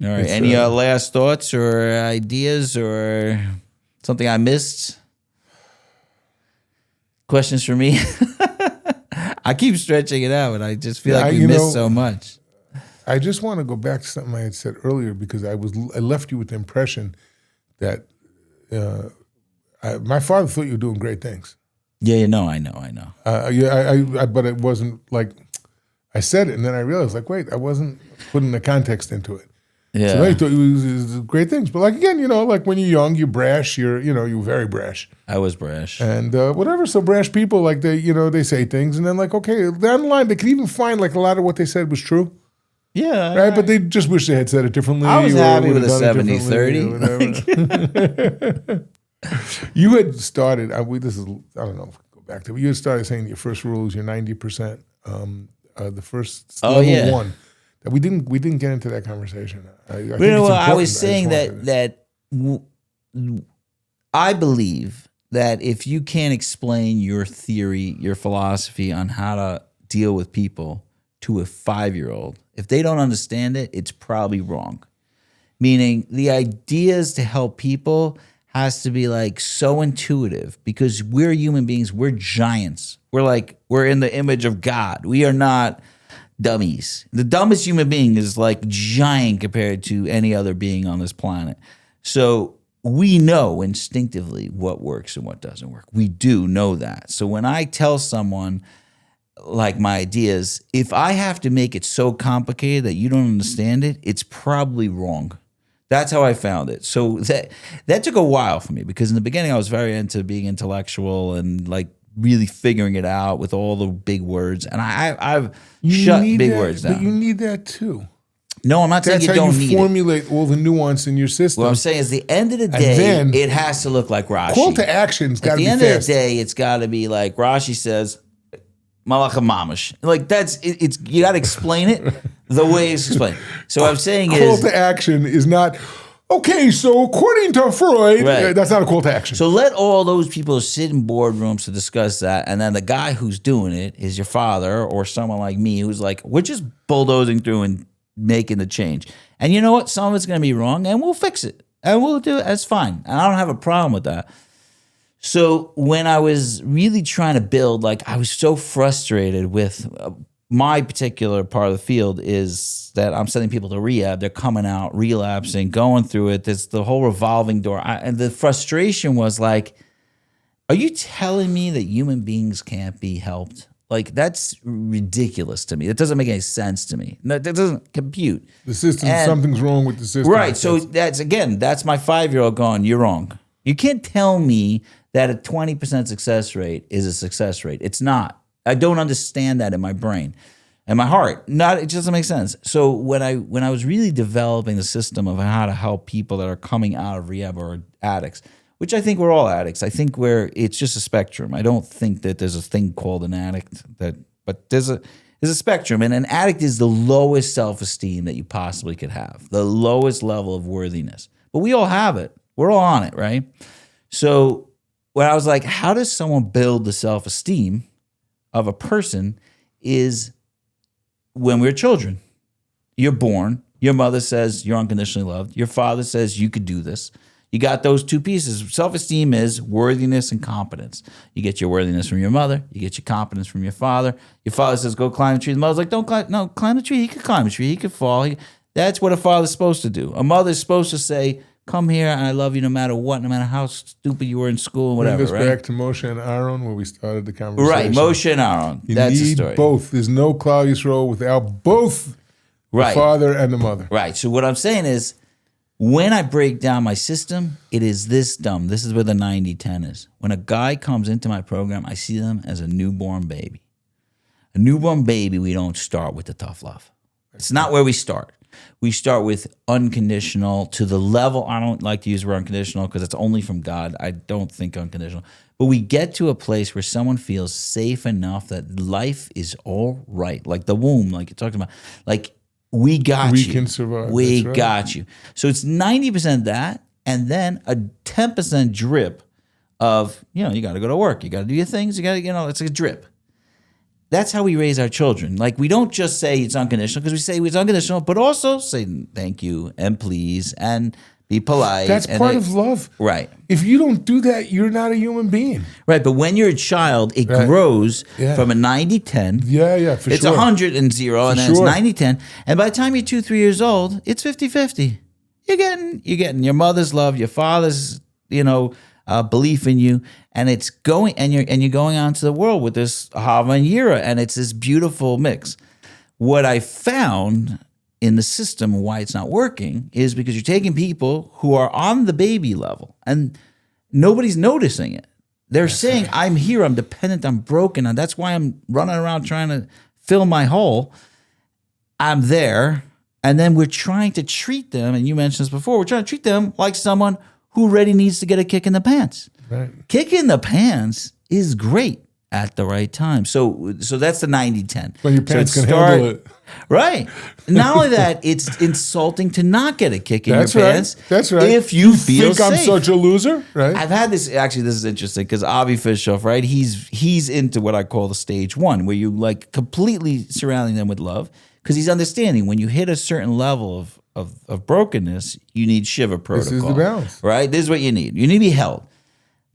All right. Any last thoughts or ideas or something I missed? Questions for me? I keep stretching it out, and I just feel like we missed so much. I just want to go back to something I had said earlier, because I left you with the impression that my father thought you were doing great things. Yeah, no, I know. But it wasn't like I said it, and then I realized, like, wait, I wasn't putting the context into it. Yeah. So I thought it was great things. But like, again, like when you're young, you're brash. You're very brash. I was brash. And whatever. So brash people, like they say things, and then like, okay, down the line, they could even find like a lot of what they said was true. Yeah. Right. But they just wish they had said it differently. I was happy with a 70-30. You had started, I don't know if we can go back to it. You had started saying your first rule is your 90%. The first level 1. We didn't get into that conversation. I was saying that I believe that if you can't explain your theory, your philosophy on how to deal with people to a 5-year-old, if they don't understand it, it's probably wrong. Meaning the ideas to help people has to be like so intuitive, because we're human beings. We're giants. We're in the image of God. We are not dummies. The dumbest human being is like giant compared to any other being on this planet. So we know instinctively what works and what doesn't work. We do know that. So when I tell someone like my ideas, if I have to make it so complicated that you don't understand it, it's probably wrong. That's how I found it. So that took a while for me, because in the beginning I was very into being intellectual and like really figuring it out with all the big words. And I've shut big words down. But you need that too. No, I'm not saying you don't need it. That's how you formulate all the nuance in your system. What I'm saying is, the end of the day, it has to look like Rashi. Call to action's got to be fast. At the end of the day, it's got to be like Rashi says, Malacha Mamash. Like it's you got to explain it the way it's explained. So what I'm saying call to action is not, okay, so according to Freud, that's not a call to action. So let all those people sit in boardrooms to discuss that, and then the guy who's doing it is your father or someone like me who's like, we're just bulldozing through and making the change. And you know what? Some of it's going to be wrong, and we'll fix it. And we'll do it. That's fine. And I don't have a problem with that. So when I was really trying to build, like, I was so frustrated with my particular part of the field is that I'm sending people to rehab. They're coming out, relapsing, going through it. There's the whole revolving door. And the frustration was like, are you telling me that human beings can't be helped? Like, that's ridiculous to me. That doesn't make any sense to me. That doesn't compute. The system, something's wrong with the system. Right. So that's my 5-year-old going, you're wrong. You can't tell me that a 20% success rate is a success rate. It's not. I don't understand that in my brain. and my heart. It just doesn't make sense. So when I was really developing the system of how to help people that are coming out of rehab or addicts, which I think we're all addicts. I think it's just a spectrum. I don't think that there's a thing called an addict, but there's a spectrum, and an addict is the lowest self-esteem that you possibly could have, the lowest level of worthiness. But we all have it. We're all on it, right? So when I was like, how does someone build the self-esteem of a person is when we're children. You're born. Your mother says you're unconditionally loved. Your father says you could do this. You got those two pieces. Self-esteem is worthiness and competence. You get your worthiness from your mother. You get your competence from your father. Your father says, go climb the tree. The mother's like, don't climb. No, climb the tree. He could climb the tree. He could fall. That's what a father's supposed to do. A mother's supposed to say, come here and I love you no matter what, no matter how stupid you were in school, whatever. Bring us right? back to Moshe and Aaron where we started the conversation. Right, Moshe and Aaron. That's the story. Both. There's no Klal Yisrael without both the father and the mother. Right. So what I'm saying is, when I break down my system, it is this dumb. This is where the 90-10 is. When a guy comes into my program, I see them as a newborn baby. A newborn baby, we don't start with the tough love. It's not where we start. We start with unconditional to the level. I don't like to use the word unconditional because it's only from God. I don't think unconditional. But we get to a place where someone feels safe enough that life is all right. Like the womb, like you're talking about. Like, we got you. We can survive. We got you. So it's 90% that, and then a 10% drip of, you got to go to work. You got to do your things. You got to, it's a drip. That's how we raise our children. Like, we don't just say it's unconditional because we say it's unconditional, but also say thank you and please and be polite. That's part of love. Right. If you don't do that, you're not a human being. Right. But when you're a child, it grows from a 90-10. Yeah, for it's sure. It's 100 and 0, and then it's 90-10. And by the time you're 2-3 years old, it's 50-50. You're getting your mother's love, your father's, belief in you, and it's going, and you're going out into the world with this Hava and Yira, and it's this beautiful mix. What I found in the system, why it's not working, is because you're taking people who are on the baby level, and nobody's noticing it. They're saying, right. I'm here, I'm dependent, I'm broken, and that's why I'm running around trying to fill my hole. I'm there, and then we're trying to treat them, and you mentioned this before, we're trying to treat them like someone who really needs to get a kick in the pants. Right. Kick in the pants is great at the right time. So that's the 90-10. When your pants can handle it. Right. Not only that, it's insulting to not get a kick in your pants. That's right. If you feel think safe. I'm such a loser, right? I've had this, actually, this is interesting because Avi Fishoff, right? He's into what I call the stage one, where you like completely surrounding them with love because he's understanding when you hit a certain level of brokenness, you need Shiva protocol. This is the balance. Right? This is what you need. You need to be held.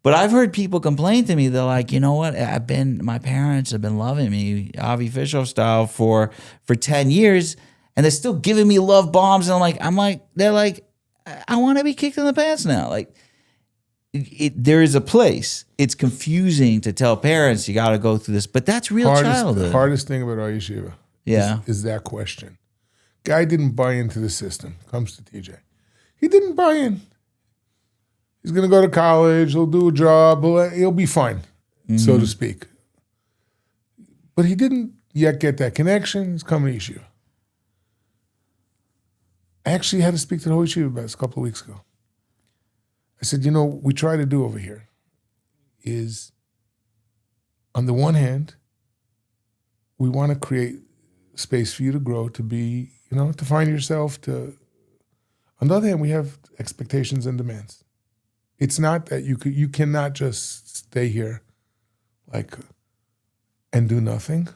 But I've heard people complain to me. They're like, you know what? My parents have been loving me, Avi Fishoff style, for 10 years, and they're still giving me love bombs. And they're like, I want to be kicked in the pants now. Like, there is a place. It's confusing to tell parents you got to go through this, but that's real childhood. The hardest thing about our yeshiva is that question. Guy didn't buy into the system. Comes to TJ. He didn't buy in. He's going to go to college. He'll do a job. He'll be fine, so to speak. But he didn't yet get that connection. He's coming to yeshiva. I actually had to speak to the whole yeshiva about this a couple of weeks ago. I said, we try to do over here is, on the one hand, we want to create space for you to grow, to be, to find yourself. On the other hand, we have expectations and demands. It's not that you cannot just stay here, and do nothing.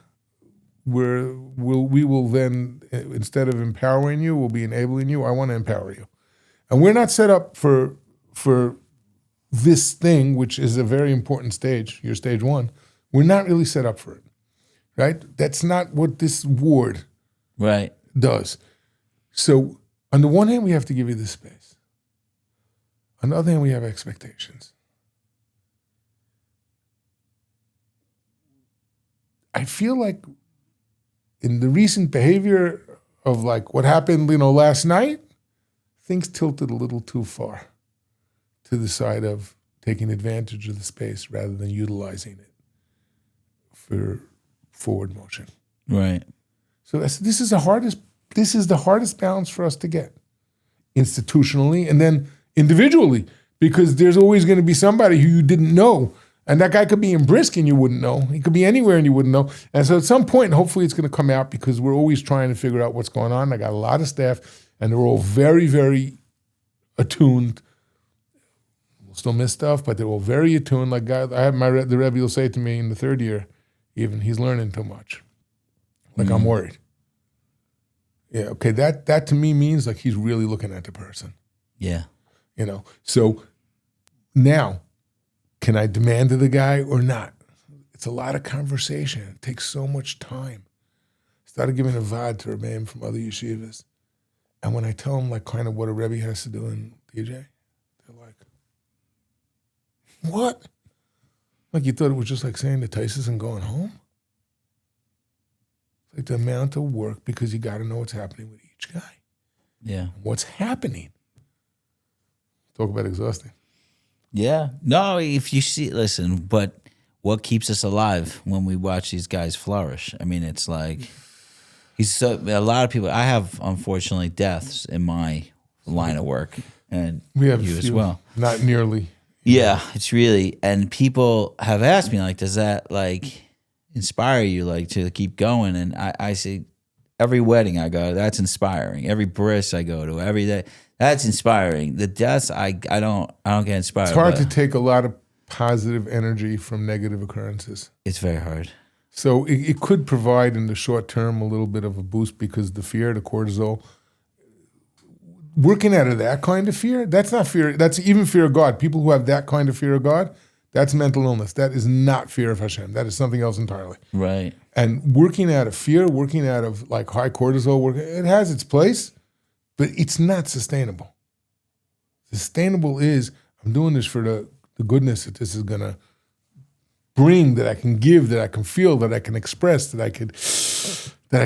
We will then, instead of empowering you, we'll be enabling you. I want to empower you, and we're not set up for this thing, which is a very important stage. Your stage one. We're not really set up for it, right? That's not what this ward does. So on the one hand, we have to give you this space. On the other hand, we have expectations. I feel like in the recent behavior of what happened, last night, things tilted a little too far to the side of taking advantage of the space rather than utilizing it for forward motion. Right. So I said, this is the hardest balance for us to get, institutionally and then individually, because there's always going to be somebody who you didn't know. And that guy could be in Brisk and you wouldn't know. He could be anywhere and you wouldn't know. And so at some point, hopefully it's going to come out, because we're always trying to figure out what's going on. I got a lot of staff and they're all very, very attuned. We'll still miss stuff, but they're all very attuned. Like the Rebbe will say to me in the third year, even, he's learning too much. Like, I'm worried. Yeah, okay, that to me means like he's really looking at the person. Yeah. So now, can I demand of the guy or not? It's a lot of conversation. It takes so much time. I started giving a VAD to Rabbi from other yeshivas. And when I tell them like kind of what a Rebbe has to do in DJ, they're like, what? Like, you thought it was just like saying the Taisis and going home? Like the amount of work, because you got to know what's happening with each guy. Yeah. What's happening. Talk about exhausting. Yeah. No, if you see, listen, but what keeps us alive when we watch these guys flourish? I mean, it's like, a lot of people, I have, unfortunately, deaths in my line of work, and We have you a as few, well. Not nearly. Yeah, it's really, and people have asked me, like, does that, like, inspire you, like, to keep going? And I say, every wedding I go to, that's inspiring. Every bris I go to, every day, that's inspiring. The deaths, I don't get inspired. It's hard but to take a lot of positive energy from negative occurrences. It's very hard. So it could provide in the short term a little bit of a boost, because the fear, the cortisol, working out of that kind of fear, that's not fear. That's even fear of God. People who have that kind of fear of God, that's mental illness. That is not fear of Hashem. That is something else entirely. Right. And working out of fear, working out of like high cortisol, it has its place, but it's not sustainable. Sustainable is, I'm doing this for the goodness that this is going to bring, that I can give, that I can feel, that I can express, that I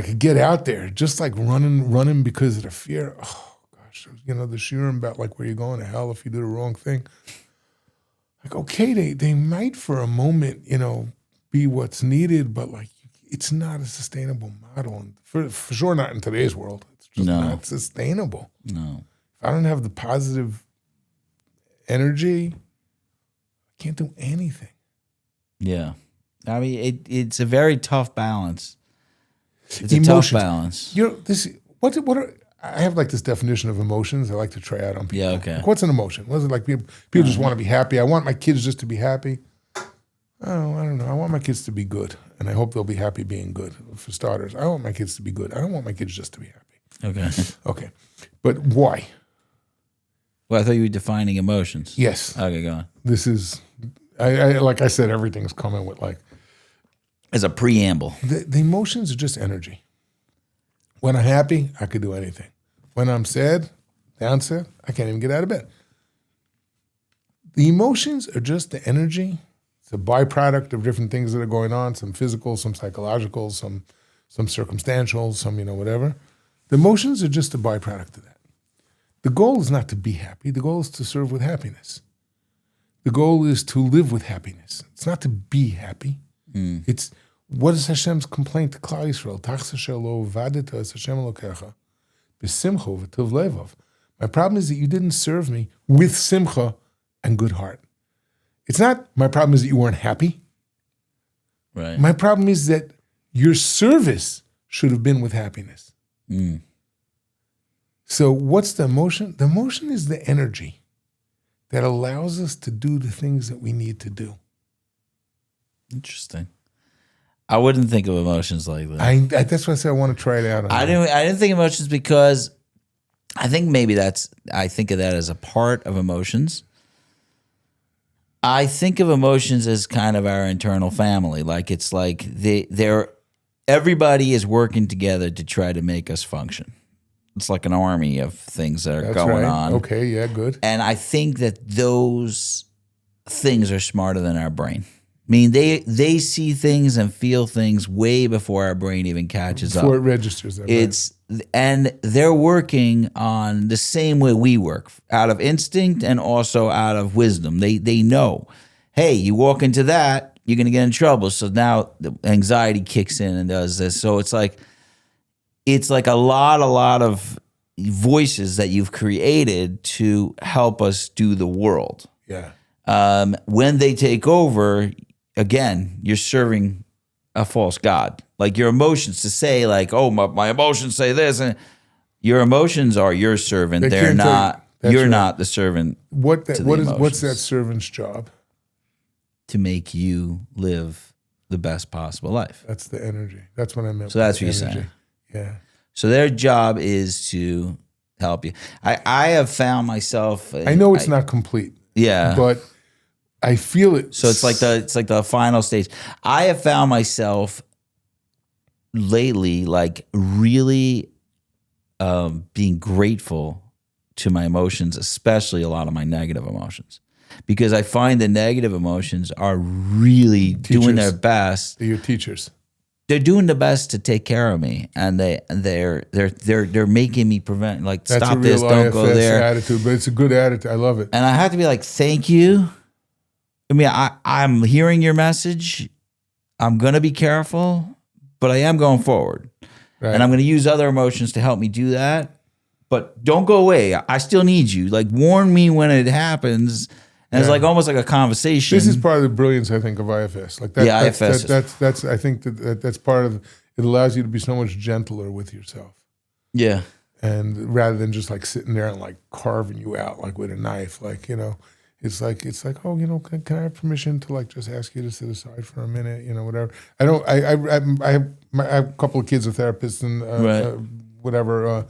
could get out there. Just like running because of the fear. Oh gosh, the shiurim about like where you're going to hell if you do the wrong thing. Like, okay, they might for a moment, be what's needed, but like it's not a sustainable model, and for sure not in today's world. It's just not sustainable. No. If I don't have the positive energy, I can't do anything. Yeah. I mean, it's a very tough balance. It's Emotions. a tough balance. What are I have like this definition of emotions I like to try out on people. Yeah, okay. Like, what's an emotion? What is it like? People just want to be happy. I want my kids just to be happy. Oh, I don't know. I want my kids to be good, and I hope they'll be happy being good. For starters, I want my kids to be good. I don't want my kids just to be happy. Okay. Okay. But why? Well, I thought you were defining emotions. Yes. Okay, go on. This is, I like I said, everything's coming with like. As a preamble. The emotions are just energy. When I'm happy, I could do anything. When I'm sad, downset, I can't even get out of bed. The emotions are just the energy. It's a byproduct of different things that are going on, some physical, some psychological, some circumstantial, some, whatever. The emotions are just a byproduct of that. The goal is not to be happy. The goal is to serve with happiness. The goal is to live with happiness. It's not to be happy. It's, what is Hashem's complaint to Klal Yisrael? My problem is that you didn't serve me with simcha and good heart. It's not my problem is that you weren't happy. Right. My problem is that your service should have been with happiness. So what's the emotion? The emotion is the energy that allows us to do the things that we need to do. Interesting. I wouldn't think of emotions like that. That's why I said I want to try it out. I didn't think emotions because I think maybe I think of that as a part of emotions. I think of emotions as kind of our internal family. Like it's like everybody is working together to try to make us function. It's like an army of things that are going on. Okay, yeah, good. And I think that those things are smarter than our brain. I mean, they see things and feel things way before our brain even catches up. Before it registers that. And they're working on the same way we work, out of instinct and also out of wisdom. They know, hey, you walk into that, you're going to get in trouble. So now the anxiety kicks in and does this. So it's like, it's like a lot of voices that you've created to help us do the world. Yeah. When they take over, again, you're serving a false god. Like your emotions to say like, oh, my emotions say this, and your emotions are your servant. They They're can't not. That's You're right. not the servant. What's that emotions. servant's job? To make you live the best possible life. That's the energy. That's what I meant. So that's with what you're energy. saying. Yeah. So their job is to help you. I have found myself. I know it's not complete. Yeah. But I feel it. So it's like the final stage. I have found myself lately like really being grateful to my emotions, especially a lot of my negative emotions, because I find the negative emotions are really doing their best. They're your teachers. They're doing the best to take care of me, and they're making me stop this, don't go there. Attitude, but it's a good attitude. I love it. And I have to be like, thank you. I mean, I'm hearing your message. I'm gonna be careful, but I am going forward, Right. and I'm gonna use other emotions to help me do that. But don't go away. I still need you. Like warn me when it happens. And it's like almost like a conversation. This is part of the brilliance, I think, of IFS. Like that, IFS. That's I think that's part of it. Allows you to be so much gentler with yourself, Yeah. and rather than just like sitting there and like carving you out like with a knife, like it's like oh can I have permission to like just ask you to sit aside for a minute, whatever. I have a couple of kids, a therapist, and whatever.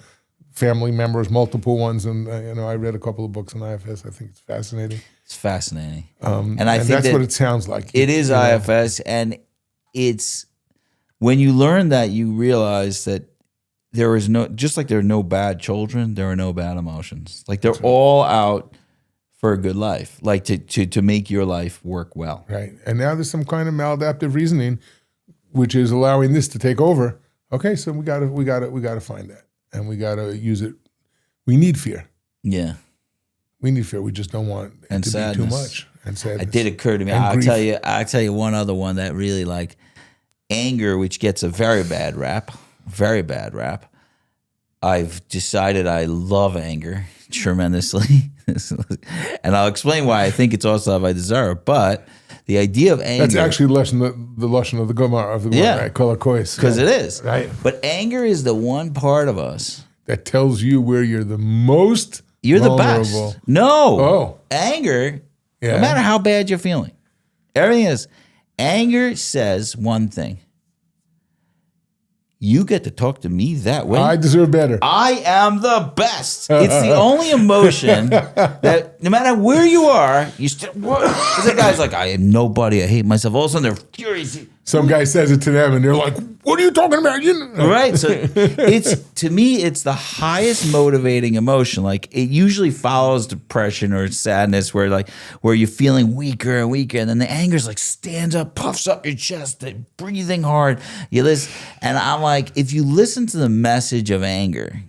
Family members, multiple ones, and I read a couple of books on IFS. I think it's fascinating. It's fascinating. And I think that's what it sounds like. It is IFS, and it's when you learn that, you realize that there is no, just like there are no bad children, there are no bad emotions. Like they're all out for a good life, like to make your life work well. Right. And now there's some kind of maladaptive reasoning, which is allowing this to take over. Okay, so we gotta find that. And we got to use it. We need fear. Yeah. We need fear. We just don't want it to sadness. be too much. And sadness. It did occur to me. And I'll grief. tell you one other one that really like anger, which gets a very bad rap. I've decided I love anger tremendously. And I'll explain why I think it's also by desire. But the idea of anger. That's actually the Lashon of the Gemara, right? Kol HaKois. Because it is. Right. But anger is the one part of us that tells you where you're the most You're vulnerable. the best. No. Oh. Anger, Yeah. no matter how bad you're feeling, everything is. Anger says one thing. You get to talk to me that way. I deserve better. I am the best. It's the only emotion that no matter where you are, you still. Because that guy's like, I am nobody. I hate myself. All of a sudden, they're furious. Some guy says it to them, and they're like, "What are you talking about?" Right. So to me, it's the highest motivating emotion. Like it usually follows depression or sadness, where you're feeling weaker and weaker, and then the anger's like stands up, puffs up your chest, breathing hard. You listen, and I'm like, if you listen to the message of anger.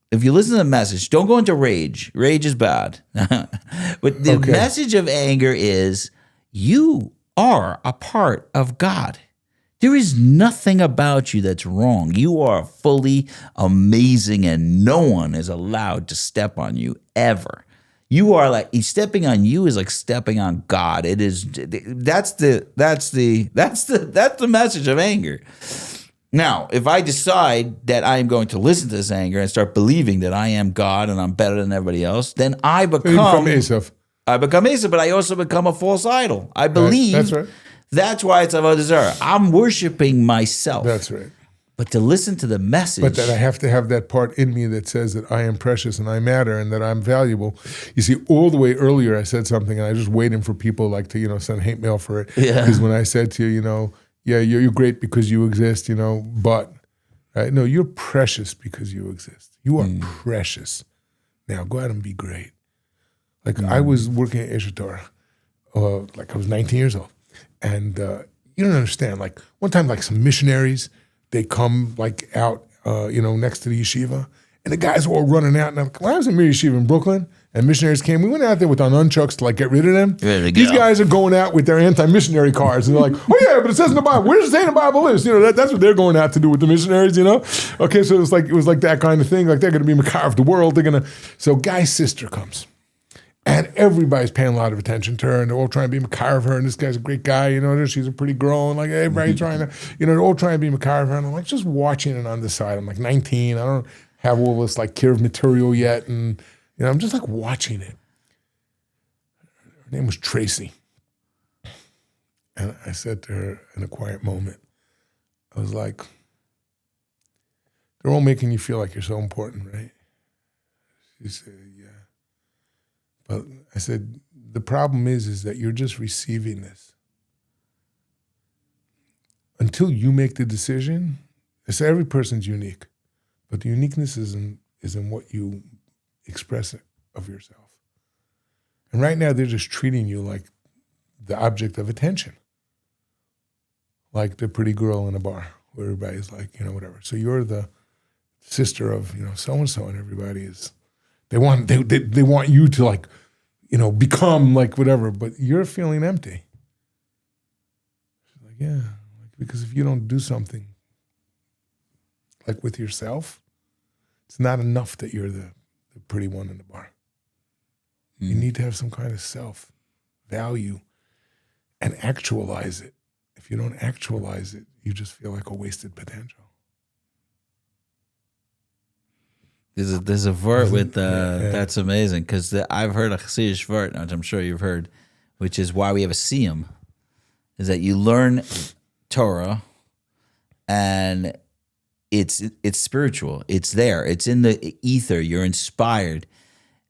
If you listen to the message, don't go into rage. Rage is bad. But the message of anger is you are a part of God. There is nothing about you that's wrong. You are fully amazing, and no one is allowed to step on you ever. You are like stepping on you is like stepping on God. It is that's the message of anger. Now, if I decide that I am going to listen to this anger and start believing that I am God and I'm better than everybody else, then I become Esav. But I also become a false idol. I believe That's right. That's why it's Avodah Zarah. I'm worshiping myself. That's right. But to listen to the message. But that I have to have that part in me that says that I am precious and I matter and that I'm valuable. You see, all the way earlier I said something, and I was just waiting for people like to send hate mail for it. Yeah. Because when I said to you, yeah, you're great because you exist, but right? No, you're precious because you exist. You are precious. Now go out and be great. Like I was working at Eshetor, like I was 19 years old. And you don't understand. Like one time, like some missionaries, they come like out, next to the yeshiva, and the guys were all running out. And I'm like, well, I was in Mir Yeshiva in Brooklyn, and missionaries came. We went out there with our nunchucks to like get rid of them. Ready to These go. guys are going out with their anti-missionary cards, and they're like, "Oh yeah, but it says in the Bible. Where does it say in the Bible is?" That's what they're going out to do with the missionaries. Okay, so it was like that kind of thing. Like they're going to be Makar of the world. So Guy's sister comes. And everybody's paying a lot of attention to her, and they're all trying to be Makar of her. And this guy's a great guy, she's a pretty girl, and like everybody's trying to, they're all trying to be Makar of her. And I'm like just watching it on the side. I'm like 19. I don't have all this like Kirv material yet, and I'm just like watching it. Her name was Tracy, and I said to her in a quiet moment, I was like, "They're all making you feel like you're so important, right?" She said, "Yeah." But I said, the problem is that you're just receiving this. Until you make the decision, I said every person's unique, but the uniqueness is in what you express of yourself. And right now, they're just treating you like the object of attention, like the pretty girl in a bar where everybody's like, whatever. So you're the sister of, so-and-so, and everybody is... They want you to like, become like whatever, but you're feeling empty. She's like, yeah, because if you don't do something like with yourself, it's not enough that you're the pretty one in the bar. You need to have some kind of self-value and actualize it. If you don't actualize it, you just feel like a wasted potential. There's a vert with that's amazing because I've heard a Chassidish vert, which I'm sure you've heard, which is why we have a siyum, is that you learn Torah, and it's spiritual. It's there. It's in the ether. You're inspired,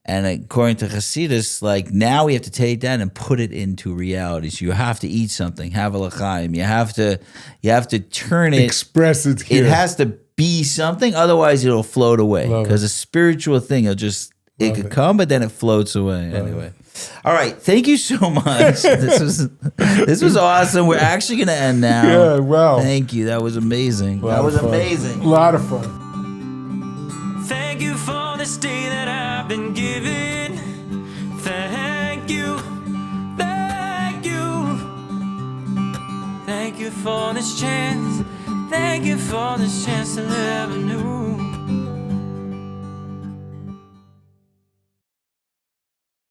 and according to Chassidus, like now we have to take that and put it into reality. So you have to eat something, have a l'chaim. You have to turn it, express it here. It has to be something, otherwise it'll float away. Because a spiritual thing, it could come, but then it floats away. Anyway. All right, thank you so much. This was awesome. We're actually gonna end now. Yeah, wow. Thank you. That was amazing. That was amazing. A lot of fun. Thank you for this day that I've been given. Thank you. Thank you. Thank you for this chance. Thank you for this chance to live anew.